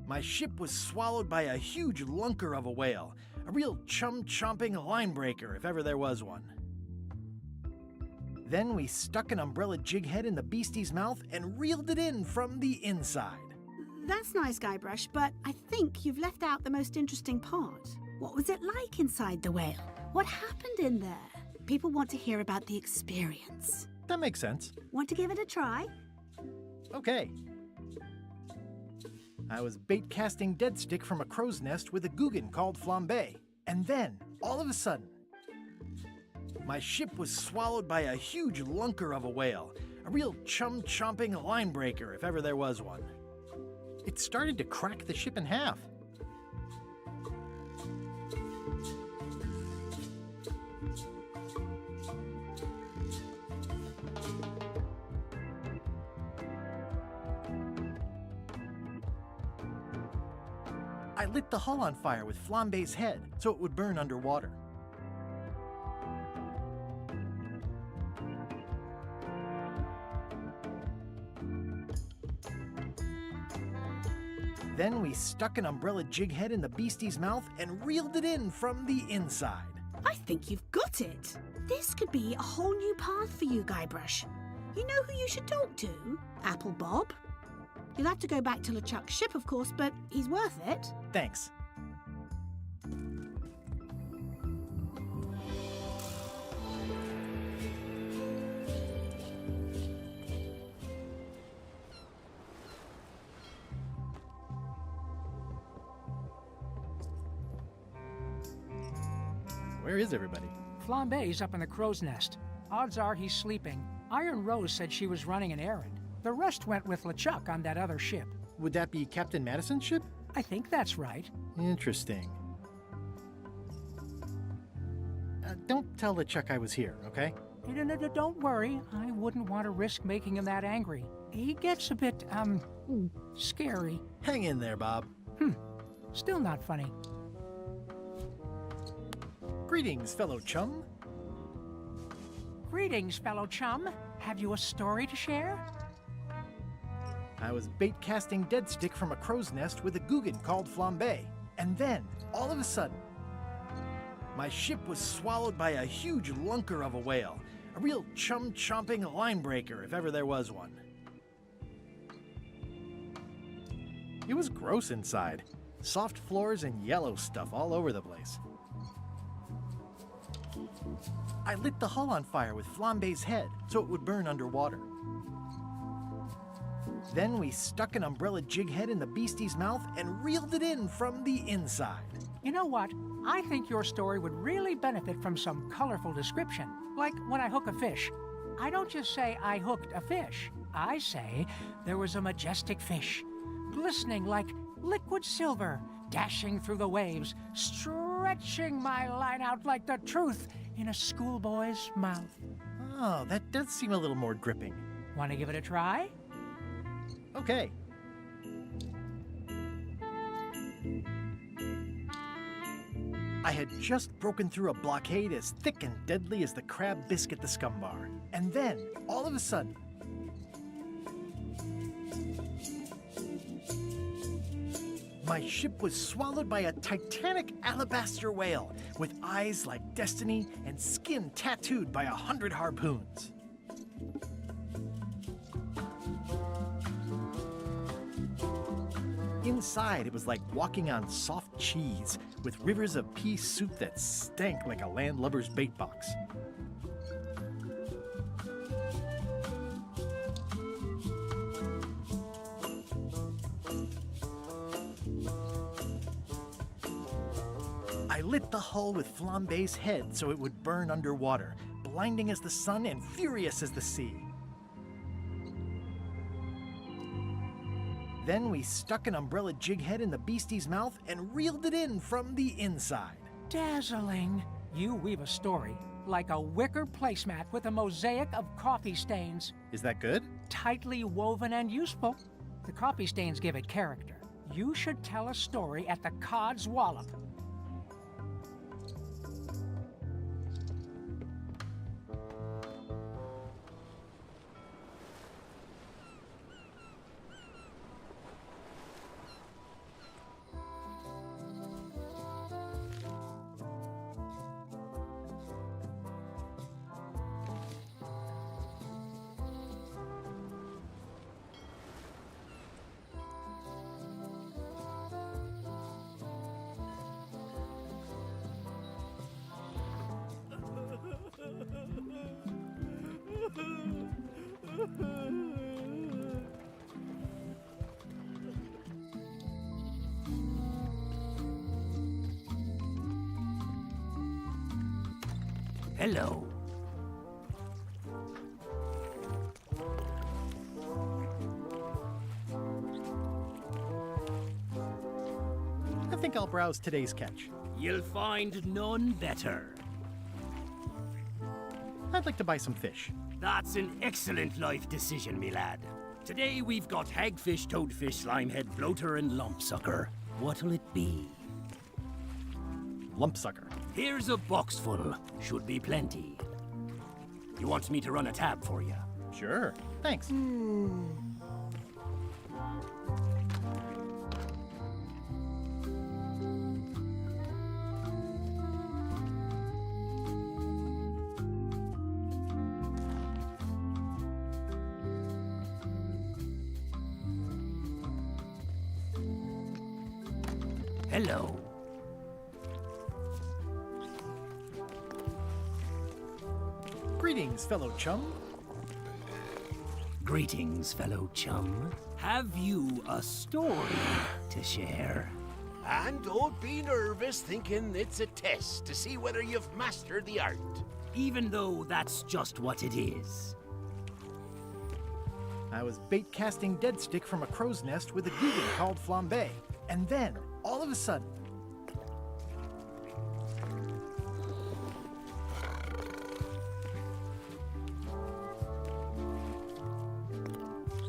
Speaker 2: my ship was swallowed by a huge lunker of a whale. A real chum-chomping line breaker, if ever there was one. Then we stuck an umbrella jig head in the beastie's mouth and reeled it in from the inside.
Speaker 13: That's nice, Guybrush, but I think you've left out the most interesting part. What was it like inside the whale? What happened in there? People want to hear about the experience.
Speaker 2: That makes sense.
Speaker 13: Want to give it a try?
Speaker 2: Okay. I was bait casting dead stick from a crow's nest with a Guggen called Flambe. And then, all of a sudden, my ship was swallowed by a huge lunker of a whale. A real chum-chomping line breaker, if ever there was one. It started to crack the ship in half. I lit the hull on fire with Flambe's head so it would burn underwater. Then we stuck an umbrella jig head in the beastie's mouth and reeled it in from the inside.
Speaker 13: I think you've got it. This could be a whole new path for you, Guybrush. You know who you should talk to? Apple Bob. You'll have to go back to LeChuck's ship, of course, but he's worth it.
Speaker 2: Thanks. Where is everybody?
Speaker 16: Flambe's up in the crow's nest. Odds are he's sleeping. Iron Rose said she was running an errand. The rest went with LeChuck on that other ship.
Speaker 2: Would that be Captain Madison's ship?
Speaker 16: I think that's right.
Speaker 2: Interesting. Don't tell LeChuck I was here, okay?
Speaker 16: Don't worry. I wouldn't want to risk making him that angry. He gets a bit, scary.
Speaker 2: Hang in there, Bob.
Speaker 16: Still not funny.
Speaker 2: Greetings, fellow chum.
Speaker 16: Greetings, fellow chum. Have you a story to share?
Speaker 2: I was bait casting dead stick from a crow's nest with a Guggen called Flambe. And then, all of a sudden, my ship was swallowed by a huge lunker of a whale. A real chum-chomping line breaker, if ever there was one. It was gross inside. Soft floors and yellow stuff all over the place. I lit the hull on fire with Flambe's head so it would burn underwater. Then we stuck an umbrella jig head in the beastie's mouth and reeled it in from the inside.
Speaker 16: You know what? I think your story would really benefit from some colorful description. Like when I hook a fish. I don't just say I hooked a fish. I say there was a majestic fish, glistening like liquid silver, dashing through the waves, stretching my line out like the truth in a schoolboy's mouth.
Speaker 2: Oh, that does seem a little more gripping.
Speaker 16: Want to give it a try?
Speaker 2: Okay. I had just broken through a blockade as thick and deadly as the crab biscuit the Scumbar. And then, all of a sudden, my ship was swallowed by a titanic alabaster whale with eyes like destiny and skin tattooed by 100 harpoons. Inside, it was like walking on soft cheese with rivers of pea soup that stank like a landlubber's bait box. I lit the hull with Flambe's head so it would burn underwater, blinding as the sun and furious as the sea. Then we stuck an umbrella jig head in the beastie's mouth and reeled it in from the inside.
Speaker 16: Dazzling. You weave a story like a wicker placemat with a mosaic of coffee stains.
Speaker 2: Is that good?
Speaker 16: Tightly woven and useful. The coffee stains give it character. You should tell a story at the Cod's Wallop.
Speaker 18: Hello.
Speaker 2: I think I'll browse today's catch.
Speaker 18: You'll find none better.
Speaker 2: I'd like to buy some fish.
Speaker 18: That's an excellent life decision, me lad. Today we've got hagfish, toadfish, slimehead, bloater, and lumpsucker. What'll it be?
Speaker 2: Lumpsucker.
Speaker 18: Here's a box full. Should be plenty. You want me to run a tab for you?
Speaker 2: Sure. Thanks.
Speaker 18: Hello.
Speaker 2: Greetings, fellow chum.
Speaker 18: Greetings, fellow chum. Have you a story to share?
Speaker 15: And don't be nervous thinking it's a test to see whether you've mastered the art.
Speaker 18: Even though that's just what it is.
Speaker 2: I was bait casting dead stick from a crow's nest with a Guggen called Flambe. And then, all of a sudden,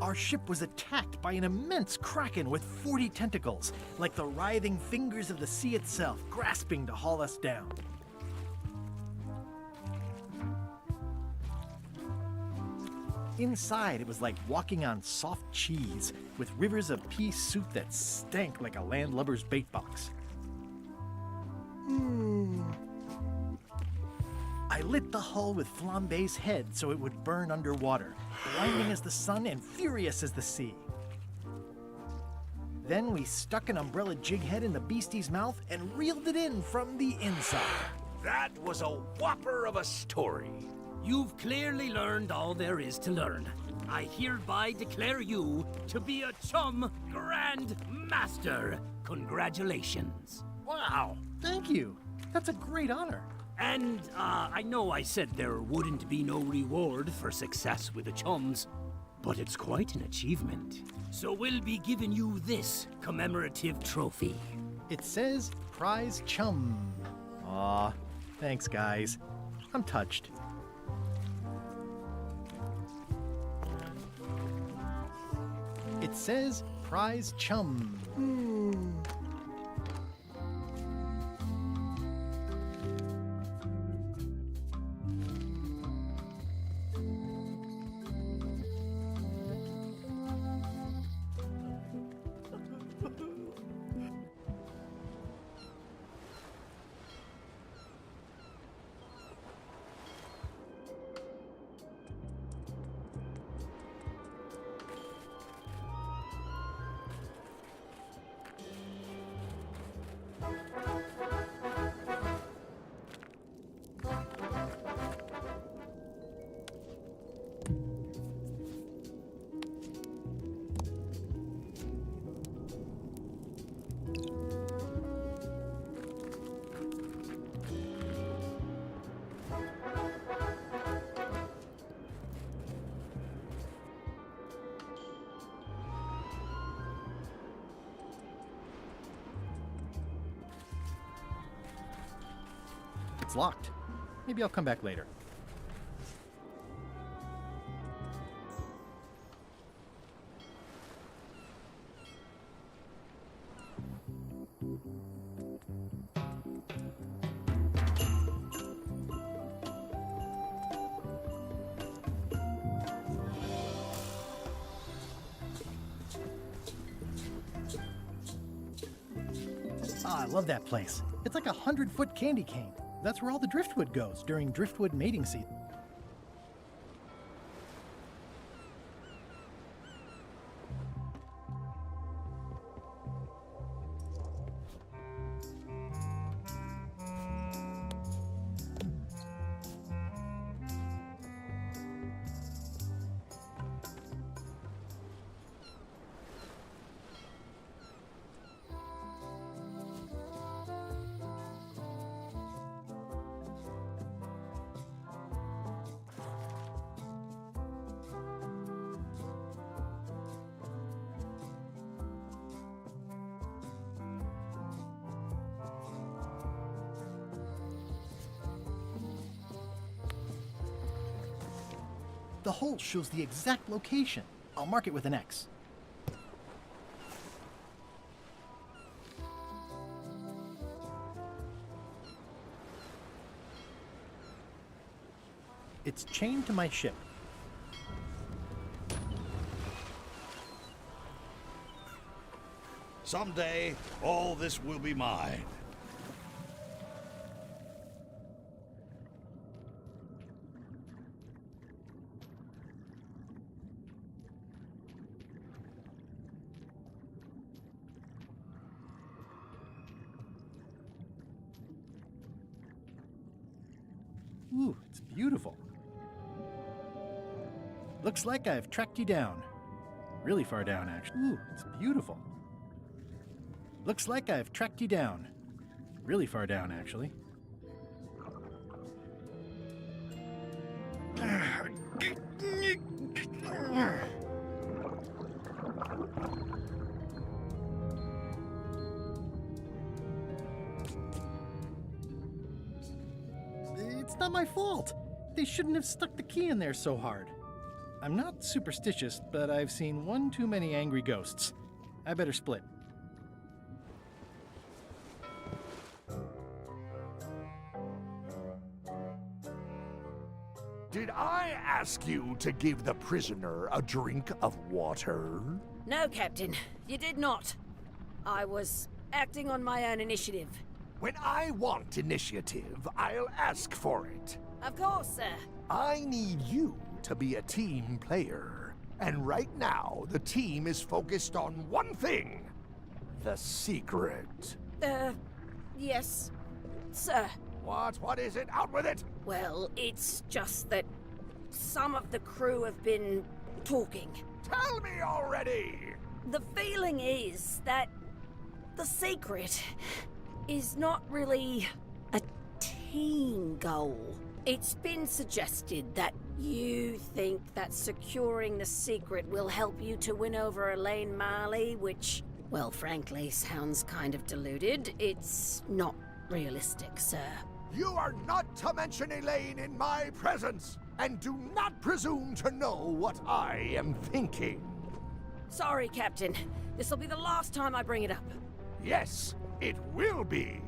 Speaker 2: our ship was attacked by an immense kraken with 40 tentacles, like the writhing fingers of the sea itself, grasping to haul us down. Inside, it was like walking on soft cheese, with rivers of pea soup that stank like a landlubber's bait box. I lit the hull with Flambe's head so it would burn underwater, blinding as the sun and furious as the sea. Then we stuck an umbrella jig head in the beastie's mouth and reeled it in from the inside.
Speaker 15: That was a whopper of a story.
Speaker 18: You've clearly learned all there is to learn. I hereby declare you to be a Chum Grand Master. Congratulations.
Speaker 2: Wow, thank you. That's a great honor.
Speaker 18: And, I know I said there wouldn't be no reward for success with the Chums, but it's quite an achievement. So we'll be giving you this commemorative trophy.
Speaker 2: It says Prize Chum. Aw, thanks, guys. I'm touched. It says Prize Chum. It's locked. Maybe I'll come back later. Ah, I love that place. It's like a 100-foot candy cane. That's where all the driftwood goes during driftwood mating season. The hole shows the exact location. I'll mark it with an X. It's chained to my ship.
Speaker 7: Someday, all this will be mine.
Speaker 2: Ooh, it's beautiful. Looks like I've tracked you down. Really far down, actually. Ooh, it's beautiful. Looks like I've tracked you down. Really far down, actually. It's not my fault. They shouldn't have stuck the key in there so hard. I'm not superstitious, but I've seen one too many angry ghosts. I better split.
Speaker 3: Did I ask you to give the prisoner a drink of water?
Speaker 6: No, Captain, you did not. I was acting on my own initiative.
Speaker 3: When I want initiative, I'll ask for it.
Speaker 6: Of course, sir.
Speaker 3: I need you to be a team player. And right now, the team is focused on one thing. The secret.
Speaker 6: Yes, sir.
Speaker 3: What is it? Out with it!
Speaker 6: Well, it's just that some of the crew have been talking.
Speaker 3: Tell me already!
Speaker 6: The feeling is that the secret is not really a team goal. It's been suggested that you think that securing the secret will help you to win over Elaine Marley, which, well, frankly, sounds kind of deluded. It's not realistic, sir.
Speaker 3: You are not to mention Elaine in my presence, and do not presume to know what I am thinking.
Speaker 6: Sorry, Captain. This'll be the last time I bring it up.
Speaker 3: Yes, it will be.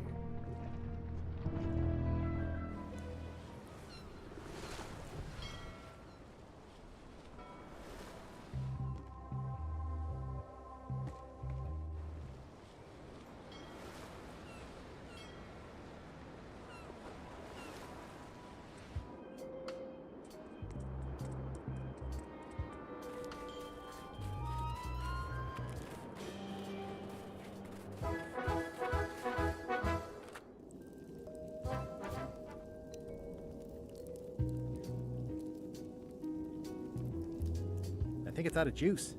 Speaker 2: I think it's out of juice.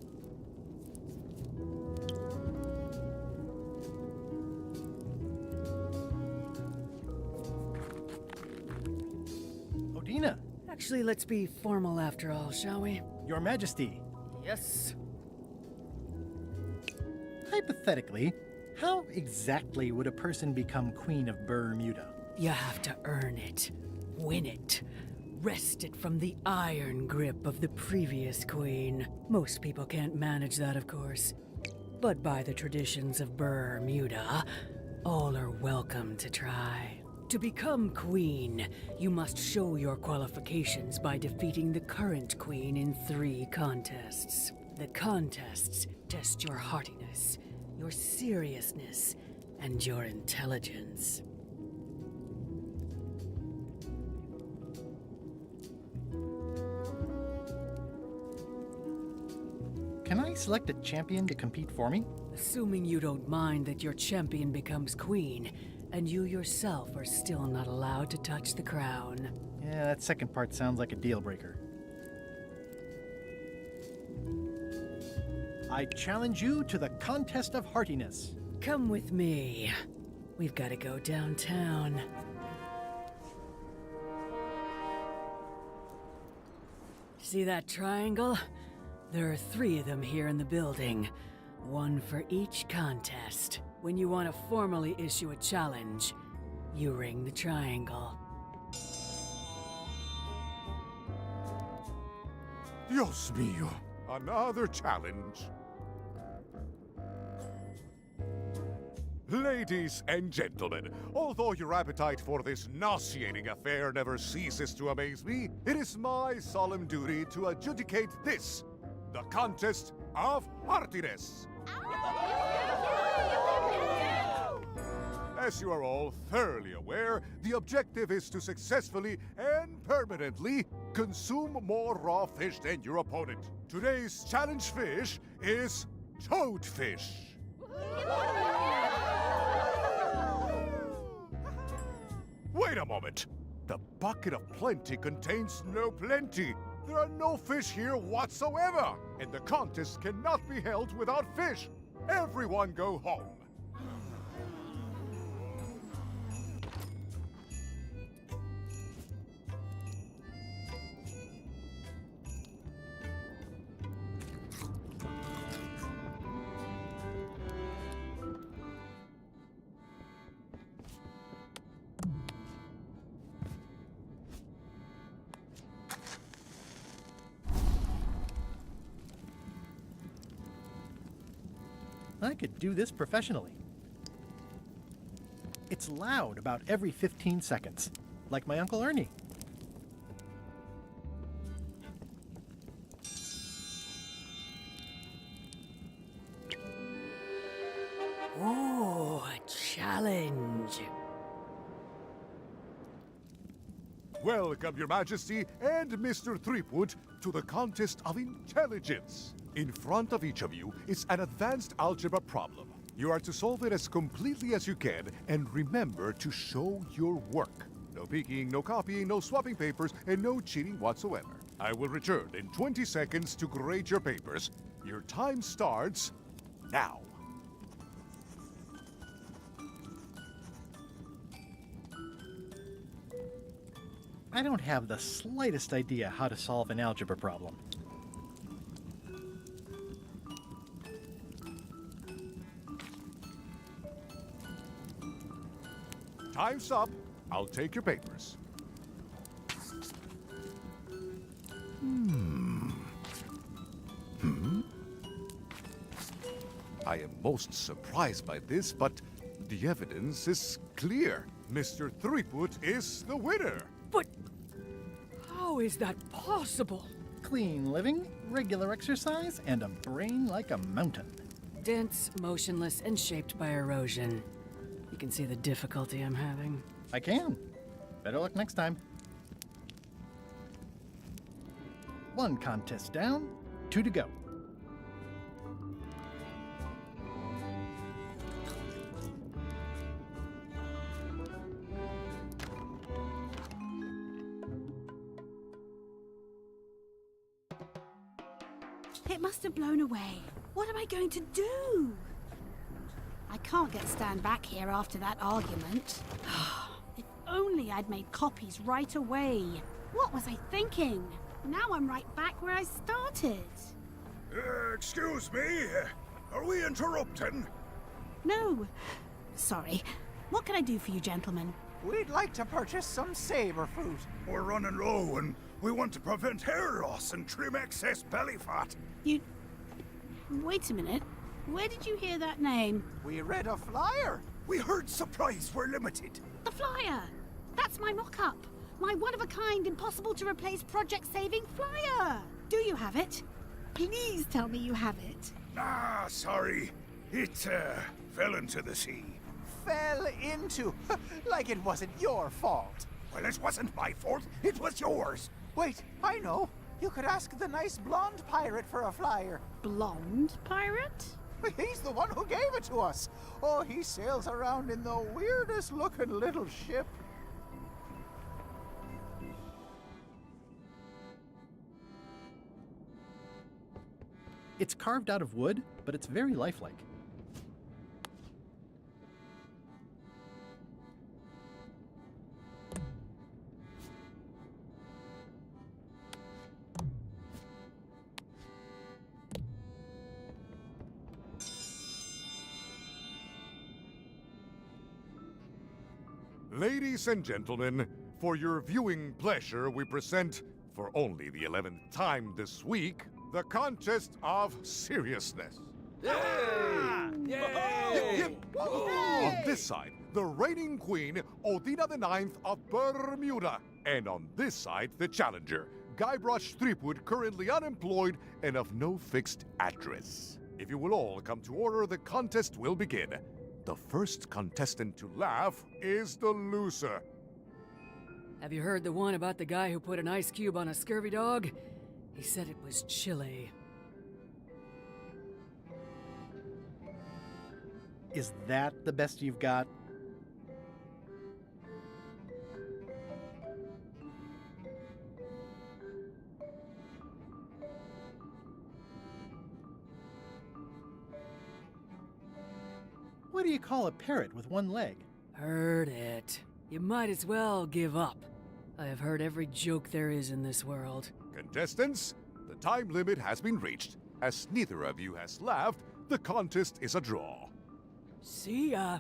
Speaker 2: Odina!
Speaker 8: Actually, let's be formal after all, shall we?
Speaker 2: Your Majesty.
Speaker 8: Yes.
Speaker 2: Hypothetically, how exactly would a person become Queen of Bermuda?
Speaker 8: You have to earn it, win it, wrest it from the iron grip of the previous queen. Most people can't manage that, of course. But by the traditions of Bermuda, all are welcome to try. To become queen, you must show your qualifications by defeating the current queen in 3 contests. The contests test your heartiness, your seriousness, and your intelligence.
Speaker 2: Can I select a champion to compete for me?
Speaker 8: Assuming you don't mind that your champion becomes queen, and you yourself are still not allowed to touch the crown.
Speaker 2: Yeah, that second part sounds like a deal breaker. I challenge you to the contest of heartiness.
Speaker 8: Come with me. We've got to go downtown. See that triangle? There are 3 of them here in the building. 1 for each contest. When you want to formally issue a challenge, you ring the triangle.
Speaker 22: Dios mío, another challenge. Ladies and gentlemen, although your appetite for this nauseating affair never ceases to amaze me, it is my solemn duty to adjudicate this, the contest of heartiness. As you are all thoroughly aware, the objective is to successfully and permanently consume more raw fish than your opponent. Today's challenge fish is toadfish. Wait a moment. The bucket of plenty contains no plenty. There are no fish here whatsoever, and the contest cannot be held without fish. Everyone go home.
Speaker 2: I could do this professionally. It's loud about every 15 seconds, like my Uncle Ernie.
Speaker 8: Oh, a challenge.
Speaker 22: Welcome, Your Majesty and Mr. Threepwood, to the contest of intelligence. In front of each of you is an advanced algebra problem. You are to solve it as completely as you can, and remember to show your work. No peeking, no copying, no swapping papers, and no cheating whatsoever. I will return in 20 seconds to grade your papers. Your time starts now.
Speaker 2: I don't have the slightest idea how to solve an algebra problem.
Speaker 22: Time's up. I'll take your papers. I am most surprised by this, but the evidence is clear. Mr. Threepwood is the winner.
Speaker 8: But how is that possible?
Speaker 2: Clean living, regular exercise, and a brain like a mountain.
Speaker 8: Dense, motionless, and shaped by erosion. You can see the difficulty I'm having.
Speaker 2: I can. Better luck next time. 1 contest down, 2 to go.
Speaker 13: It must have blown away. What am I going to do? I can't get Stan back here after that argument. If only I'd made copies right away. What was I thinking? Now I'm right back where I started.
Speaker 3: Excuse me? Are we interrupting?
Speaker 13: No. Sorry. What can I do for you, gentlemen?
Speaker 20: We'd like to purchase some saber fruit.
Speaker 3: We're running low and we want to prevent hair loss and trim excess belly fat.
Speaker 13: You... Wait a minute. Where did you hear that name?
Speaker 20: We read a flyer.
Speaker 3: We heard supplies were limited.
Speaker 13: The flyer! That's my mock-up. My one-of-a-kind, impossible-to-replace project-saving flyer. Do you have it? Please tell me you have it.
Speaker 3: Ah, sorry. It, fell into the sea.
Speaker 20: Fell into? Like it wasn't your fault.
Speaker 3: Well, it wasn't my fault. It was yours.
Speaker 20: Wait, I know. You could ask the nice blonde pirate for a flyer.
Speaker 13: Blonde pirate?
Speaker 20: He's the one who gave it to us. Oh, he sails around in the weirdest looking little ship.
Speaker 2: It's carved out of wood, but it's very lifelike.
Speaker 22: Ladies and gentlemen, for your viewing pleasure, we present for only the 11th time this week, the contest of seriousness. On this side, the reigning queen, Odina IX of Bermuda. And on this side, the challenger, Guybrush Threepwood, currently unemployed and of no fixed address. If you will all come to order, the contest will begin. The first contestant to laugh is the loser.
Speaker 8: Have you heard the one about the guy who put an ice cube on a scurvy dog? He said it was chilly.
Speaker 2: Is that the best you've got? What do you call a parrot with one leg?
Speaker 8: Heard it. You might as well give up. I have heard every joke there is in this world.
Speaker 22: Contestants, the time limit has been reached. As neither of you has laughed, the contest is a draw.
Speaker 8: See ya.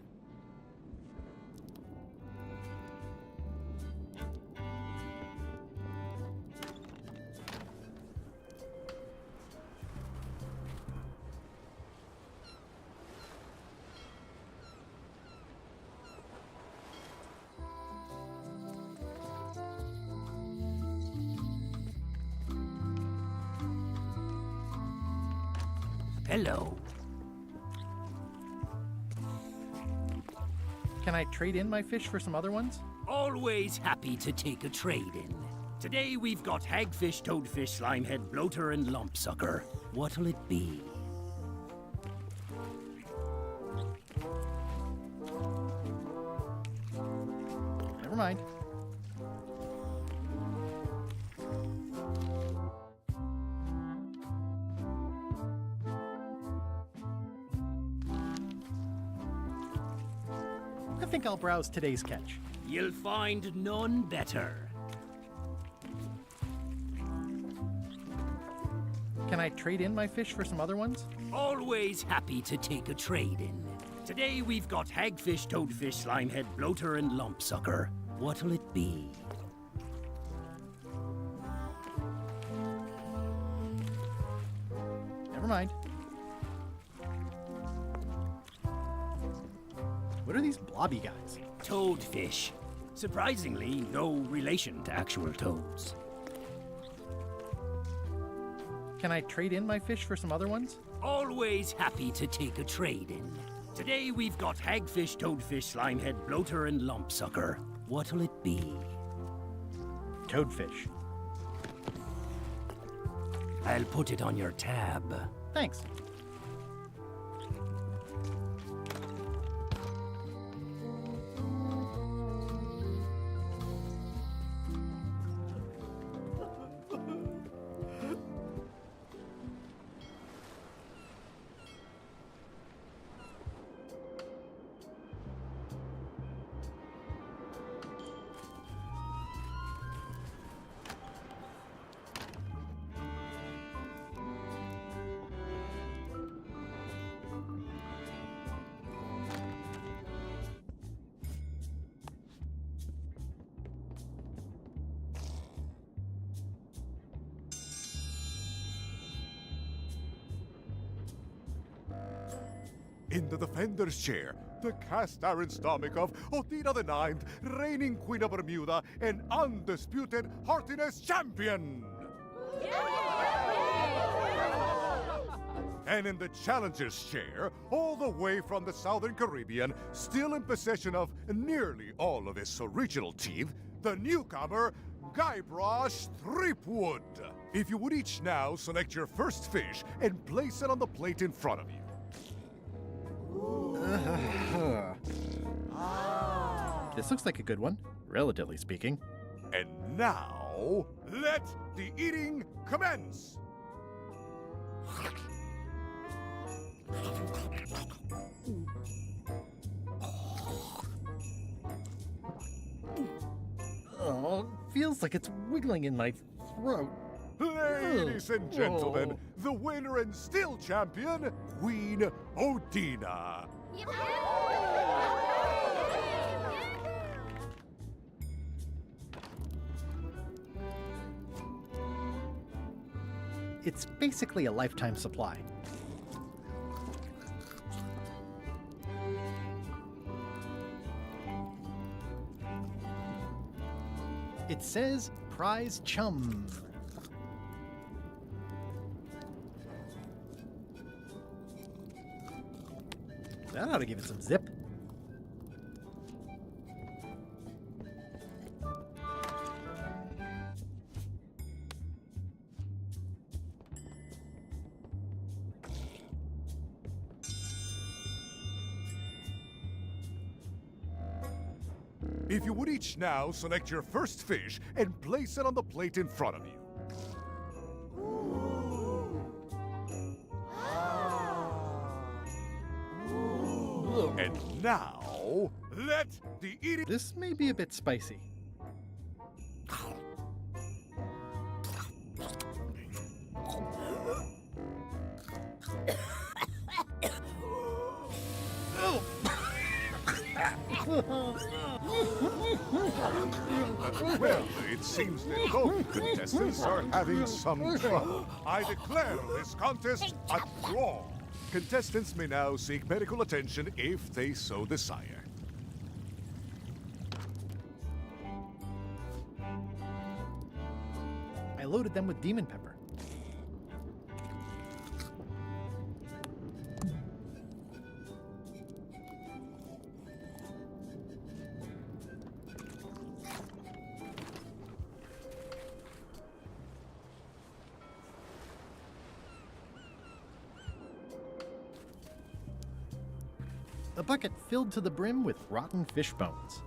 Speaker 18: Hello.
Speaker 2: Can I trade in my fish for some other ones?
Speaker 18: Always happy to take a trade-in. Today we've got hagfish, toadfish, slimehead, bloater, and lumpsucker. What'll it be?
Speaker 2: Never mind. I think I'll browse today's catch.
Speaker 18: You'll find none better.
Speaker 2: Can I trade in my fish for some other ones?
Speaker 18: Always happy to take a trade-in. Today we've got hagfish, toadfish, slimehead, bloater, and lumpsucker. What'll it be?
Speaker 2: Never mind. What are these blobby guys?
Speaker 18: Toadfish. Surprisingly, no relation to actual toads.
Speaker 2: Can I trade in my fish for some other ones?
Speaker 18: Always happy to take a trade-in. Today we've got hagfish, toadfish, slimehead, bloater, and lumpsucker. What'll it be?
Speaker 2: Toadfish.
Speaker 18: I'll put it on your tab.
Speaker 2: Thanks.
Speaker 22: In the defender's chair, the cast iron stomach of Odina IX, reigning Queen of Bermuda and undisputed heartiness champion! And in the challenger's chair, all the way from the Southern Caribbean, still in possession of nearly all of his original teeth, the newcomer, Guybrush Threepwood. If you would each now select your first fish and place it on the plate in front of you.
Speaker 2: This looks like a good one, relatively speaking.
Speaker 22: And now, let the eating commence!
Speaker 2: Oh, feels like it's wiggling in my throat.
Speaker 22: Ladies and gentlemen, the winner and still champion, Queen Odina.
Speaker 2: It's basically a lifetime supply. It says prize chum. That ought to give it some zip.
Speaker 22: If you would each now select your first fish and place it on the plate in front of you. And now, let the eating...
Speaker 2: This may be a bit spicy.
Speaker 22: Well, it seems that both contestants are having some trouble. I declare this contest a draw. Contestants may now seek medical attention if they so desire.
Speaker 2: I loaded them with demon pepper. A bucket filled to the brim with rotten fish bones.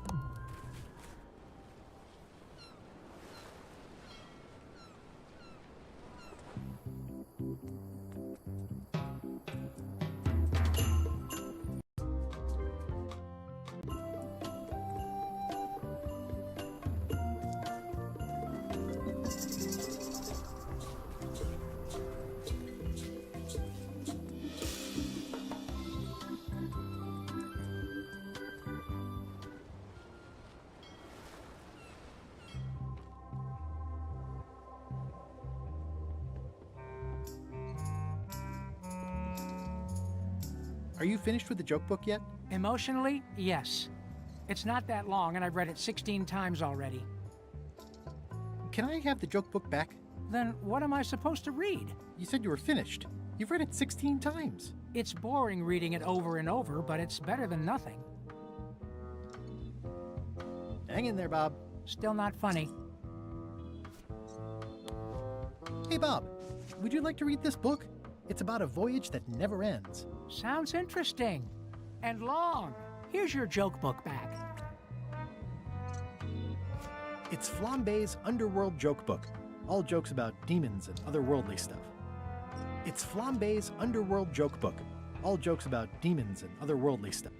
Speaker 2: Are you finished with the joke book yet?
Speaker 16: Emotionally, yes. It's not that long, and I've read it 16 times already.
Speaker 2: Can I have the joke book back?
Speaker 16: Then what am I supposed to read?
Speaker 2: You said you were finished. You've read it 16 times.
Speaker 16: It's boring reading it over and over, but it's better than nothing.
Speaker 2: Hang in there, Bob.
Speaker 16: Still not funny.
Speaker 2: Hey, Bob, would you like to read this book? It's about a voyage that never ends.
Speaker 16: Sounds interesting. And long. Here's your joke book back.
Speaker 2: It's Flambe's Underworld Joke Book. All jokes about demons and otherworldly stuff. It's Flambe's Underworld Joke Book. All jokes about demons and otherworldly stuff.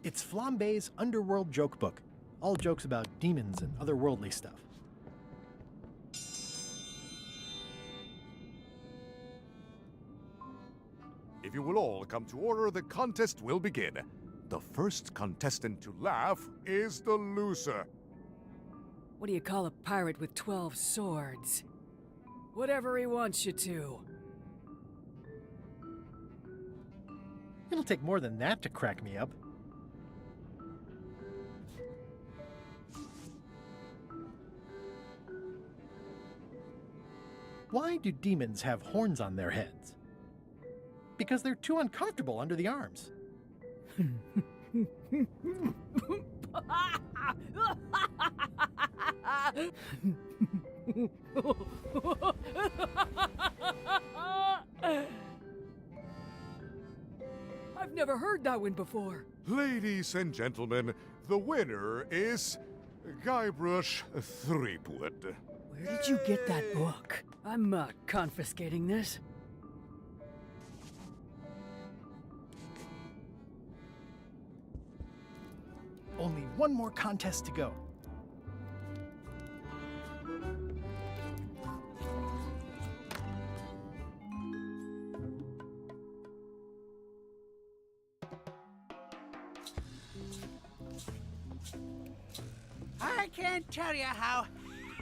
Speaker 2: It's Flambe's Underworld Joke Book. All jokes about demons and otherworldly stuff.
Speaker 22: If you will all come to order, the contest will begin. The first contestant to laugh is the loser.
Speaker 8: What do you call a pirate with 12 swords? Whatever he wants you to.
Speaker 2: It'll take more than that to crack me up. Why do demons have horns on their heads? Because they're too uncomfortable under the arms.
Speaker 8: I've never heard that one before.
Speaker 22: Ladies and gentlemen, the winner is Guybrush Threepwood.
Speaker 8: Where did you get that book? I'm confiscating this.
Speaker 2: Only one more contest to go.
Speaker 4: I can't tell you how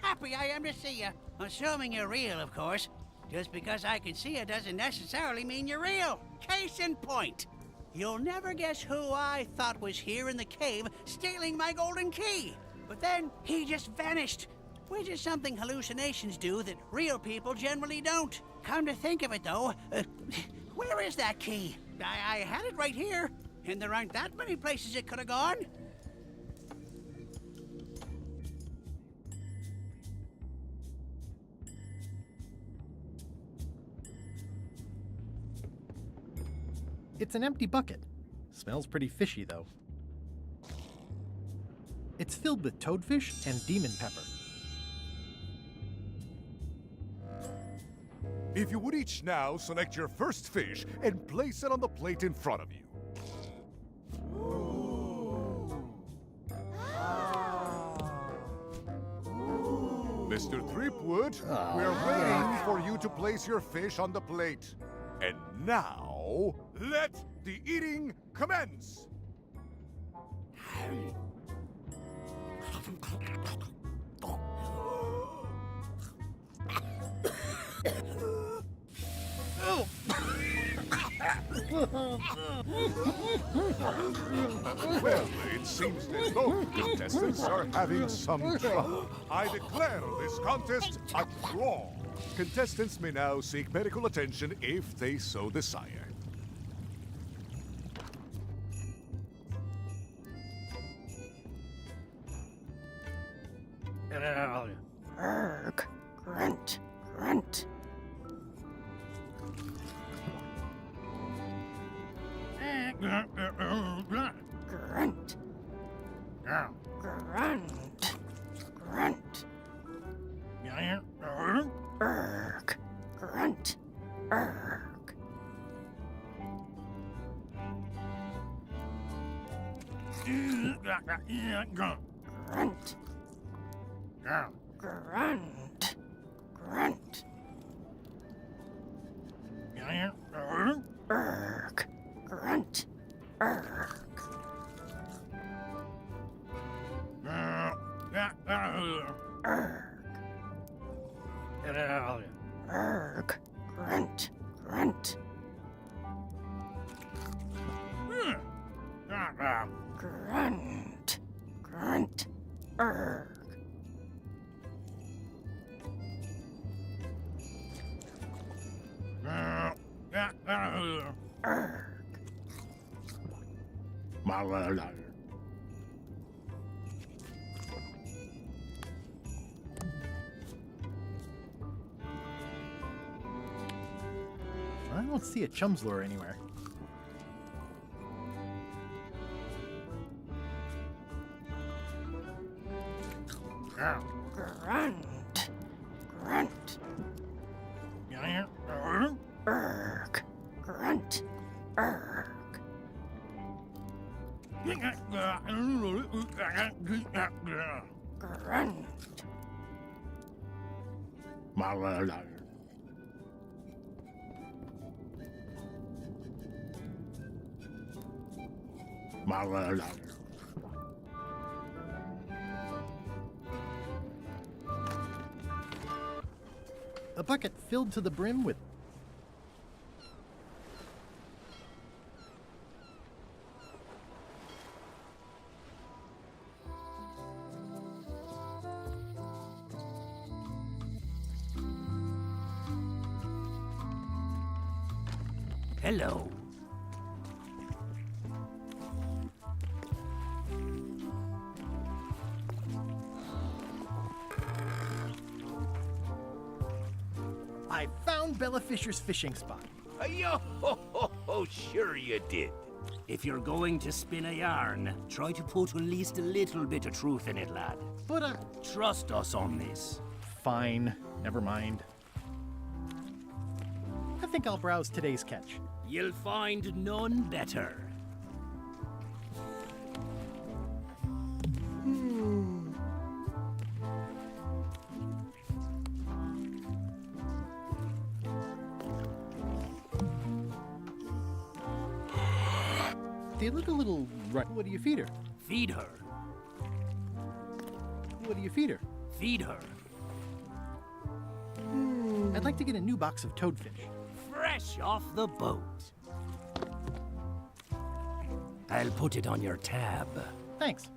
Speaker 4: happy I am to see you. Assuming you're real, of course. Just because I can see you doesn't necessarily mean you're real. Case in point. You'll never guess who I thought was here in the cave stealing my golden key. But then he just vanished, which is something hallucinations do that real people generally don't. Come to think of it, though, where is that key? I had it right here, and there aren't that many places it could have gone.
Speaker 2: It's an empty bucket. Smells pretty fishy, though. It's filled with toadfish and demon pepper.
Speaker 22: If you would each now select your first fish and place it on the plate in front of you. Mr. Threepwood, we're waiting for you to place your fish on the plate. And now, let the eating commence! Well, it seems that both contestants are having some trouble. I declare this contest a draw. Contestants may now seek medical attention if they so desire.
Speaker 4: Urgh. Grunt. Grunt. Grunt. Grunt. Grunt. Urgh. Grunt. Urgh. Grunt. Grunt. Grunt. Urgh. Grunt. Urgh. Urgh. Grunt. Grunt. Grunt. Grunt. Urgh.
Speaker 2: I don't see a chum's lure anywhere.
Speaker 4: Grunt. Grunt. Urgh. Grunt. Urgh. Grunt.
Speaker 2: A bucket filled to the brim with...
Speaker 18: Hello.
Speaker 2: I found Bella Fisher's fishing spot.
Speaker 15: Yo, sure you did.
Speaker 18: If you're going to spin a yarn, try to put at least a little bit of truth in it, lad.
Speaker 2: But
Speaker 18: trust us on this.
Speaker 2: Fine, never mind. I think I'll browse today's catch.
Speaker 18: You'll find none better.
Speaker 2: They look a little What do you feed her?
Speaker 18: Feed her.
Speaker 2: What do you feed her?
Speaker 18: Feed her.
Speaker 2: I'd like to get a new box of toadfish.
Speaker 18: Fresh off the boat. I'll put it on your tab.
Speaker 2: Thanks.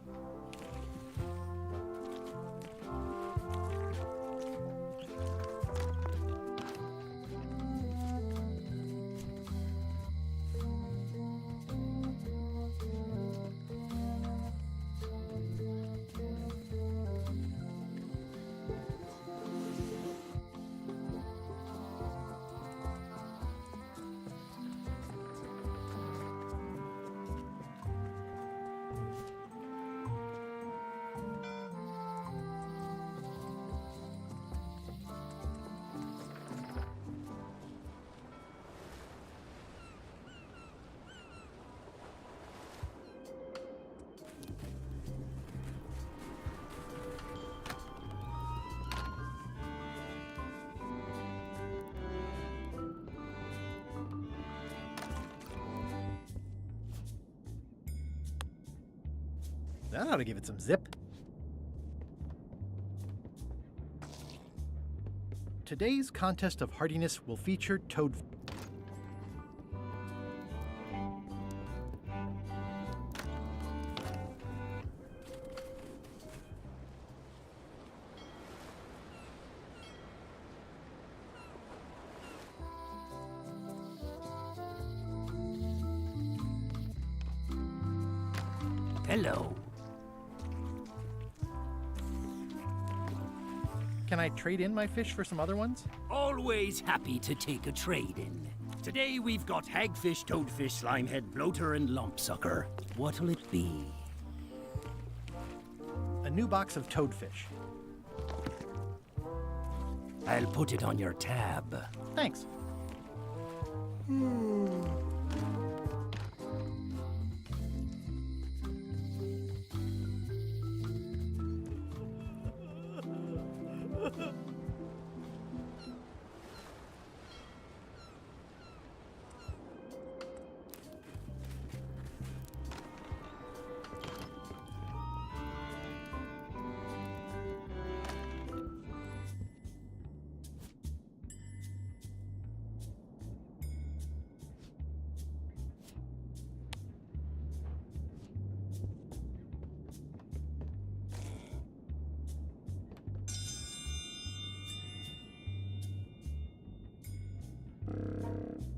Speaker 2: That ought to give it some zip. Today's contest of hardiness will feature toad.
Speaker 18: Hello.
Speaker 2: Can I trade in my fish for some other ones?
Speaker 18: Always happy to take a trade-in. Today we've got hagfish, toadfish, slimehead, bloater, and lumpsucker. What'll it be?
Speaker 2: A new box of toadfish.
Speaker 18: I'll put it on your tab.
Speaker 2: Thanks.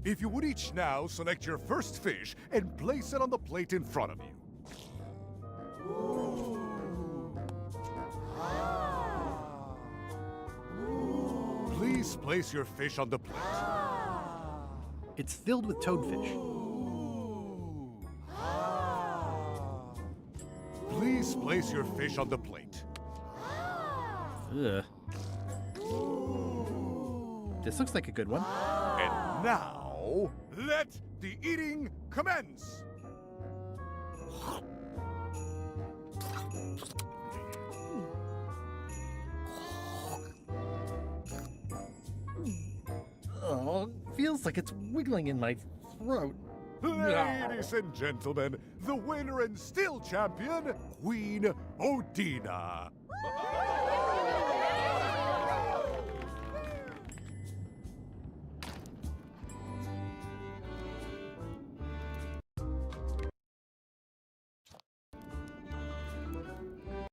Speaker 22: If you would each now select your first fish and place it on the plate in front of you. Please place your fish on the plate.
Speaker 2: It's filled with toadfish.
Speaker 22: Please place your fish on the plate.
Speaker 2: Ugh. This looks like a good one.
Speaker 22: And now, let the eating commence!
Speaker 2: Oh, feels like it's wiggling in my throat.
Speaker 22: Ladies and gentlemen, the winner and still champion, Queen Odina.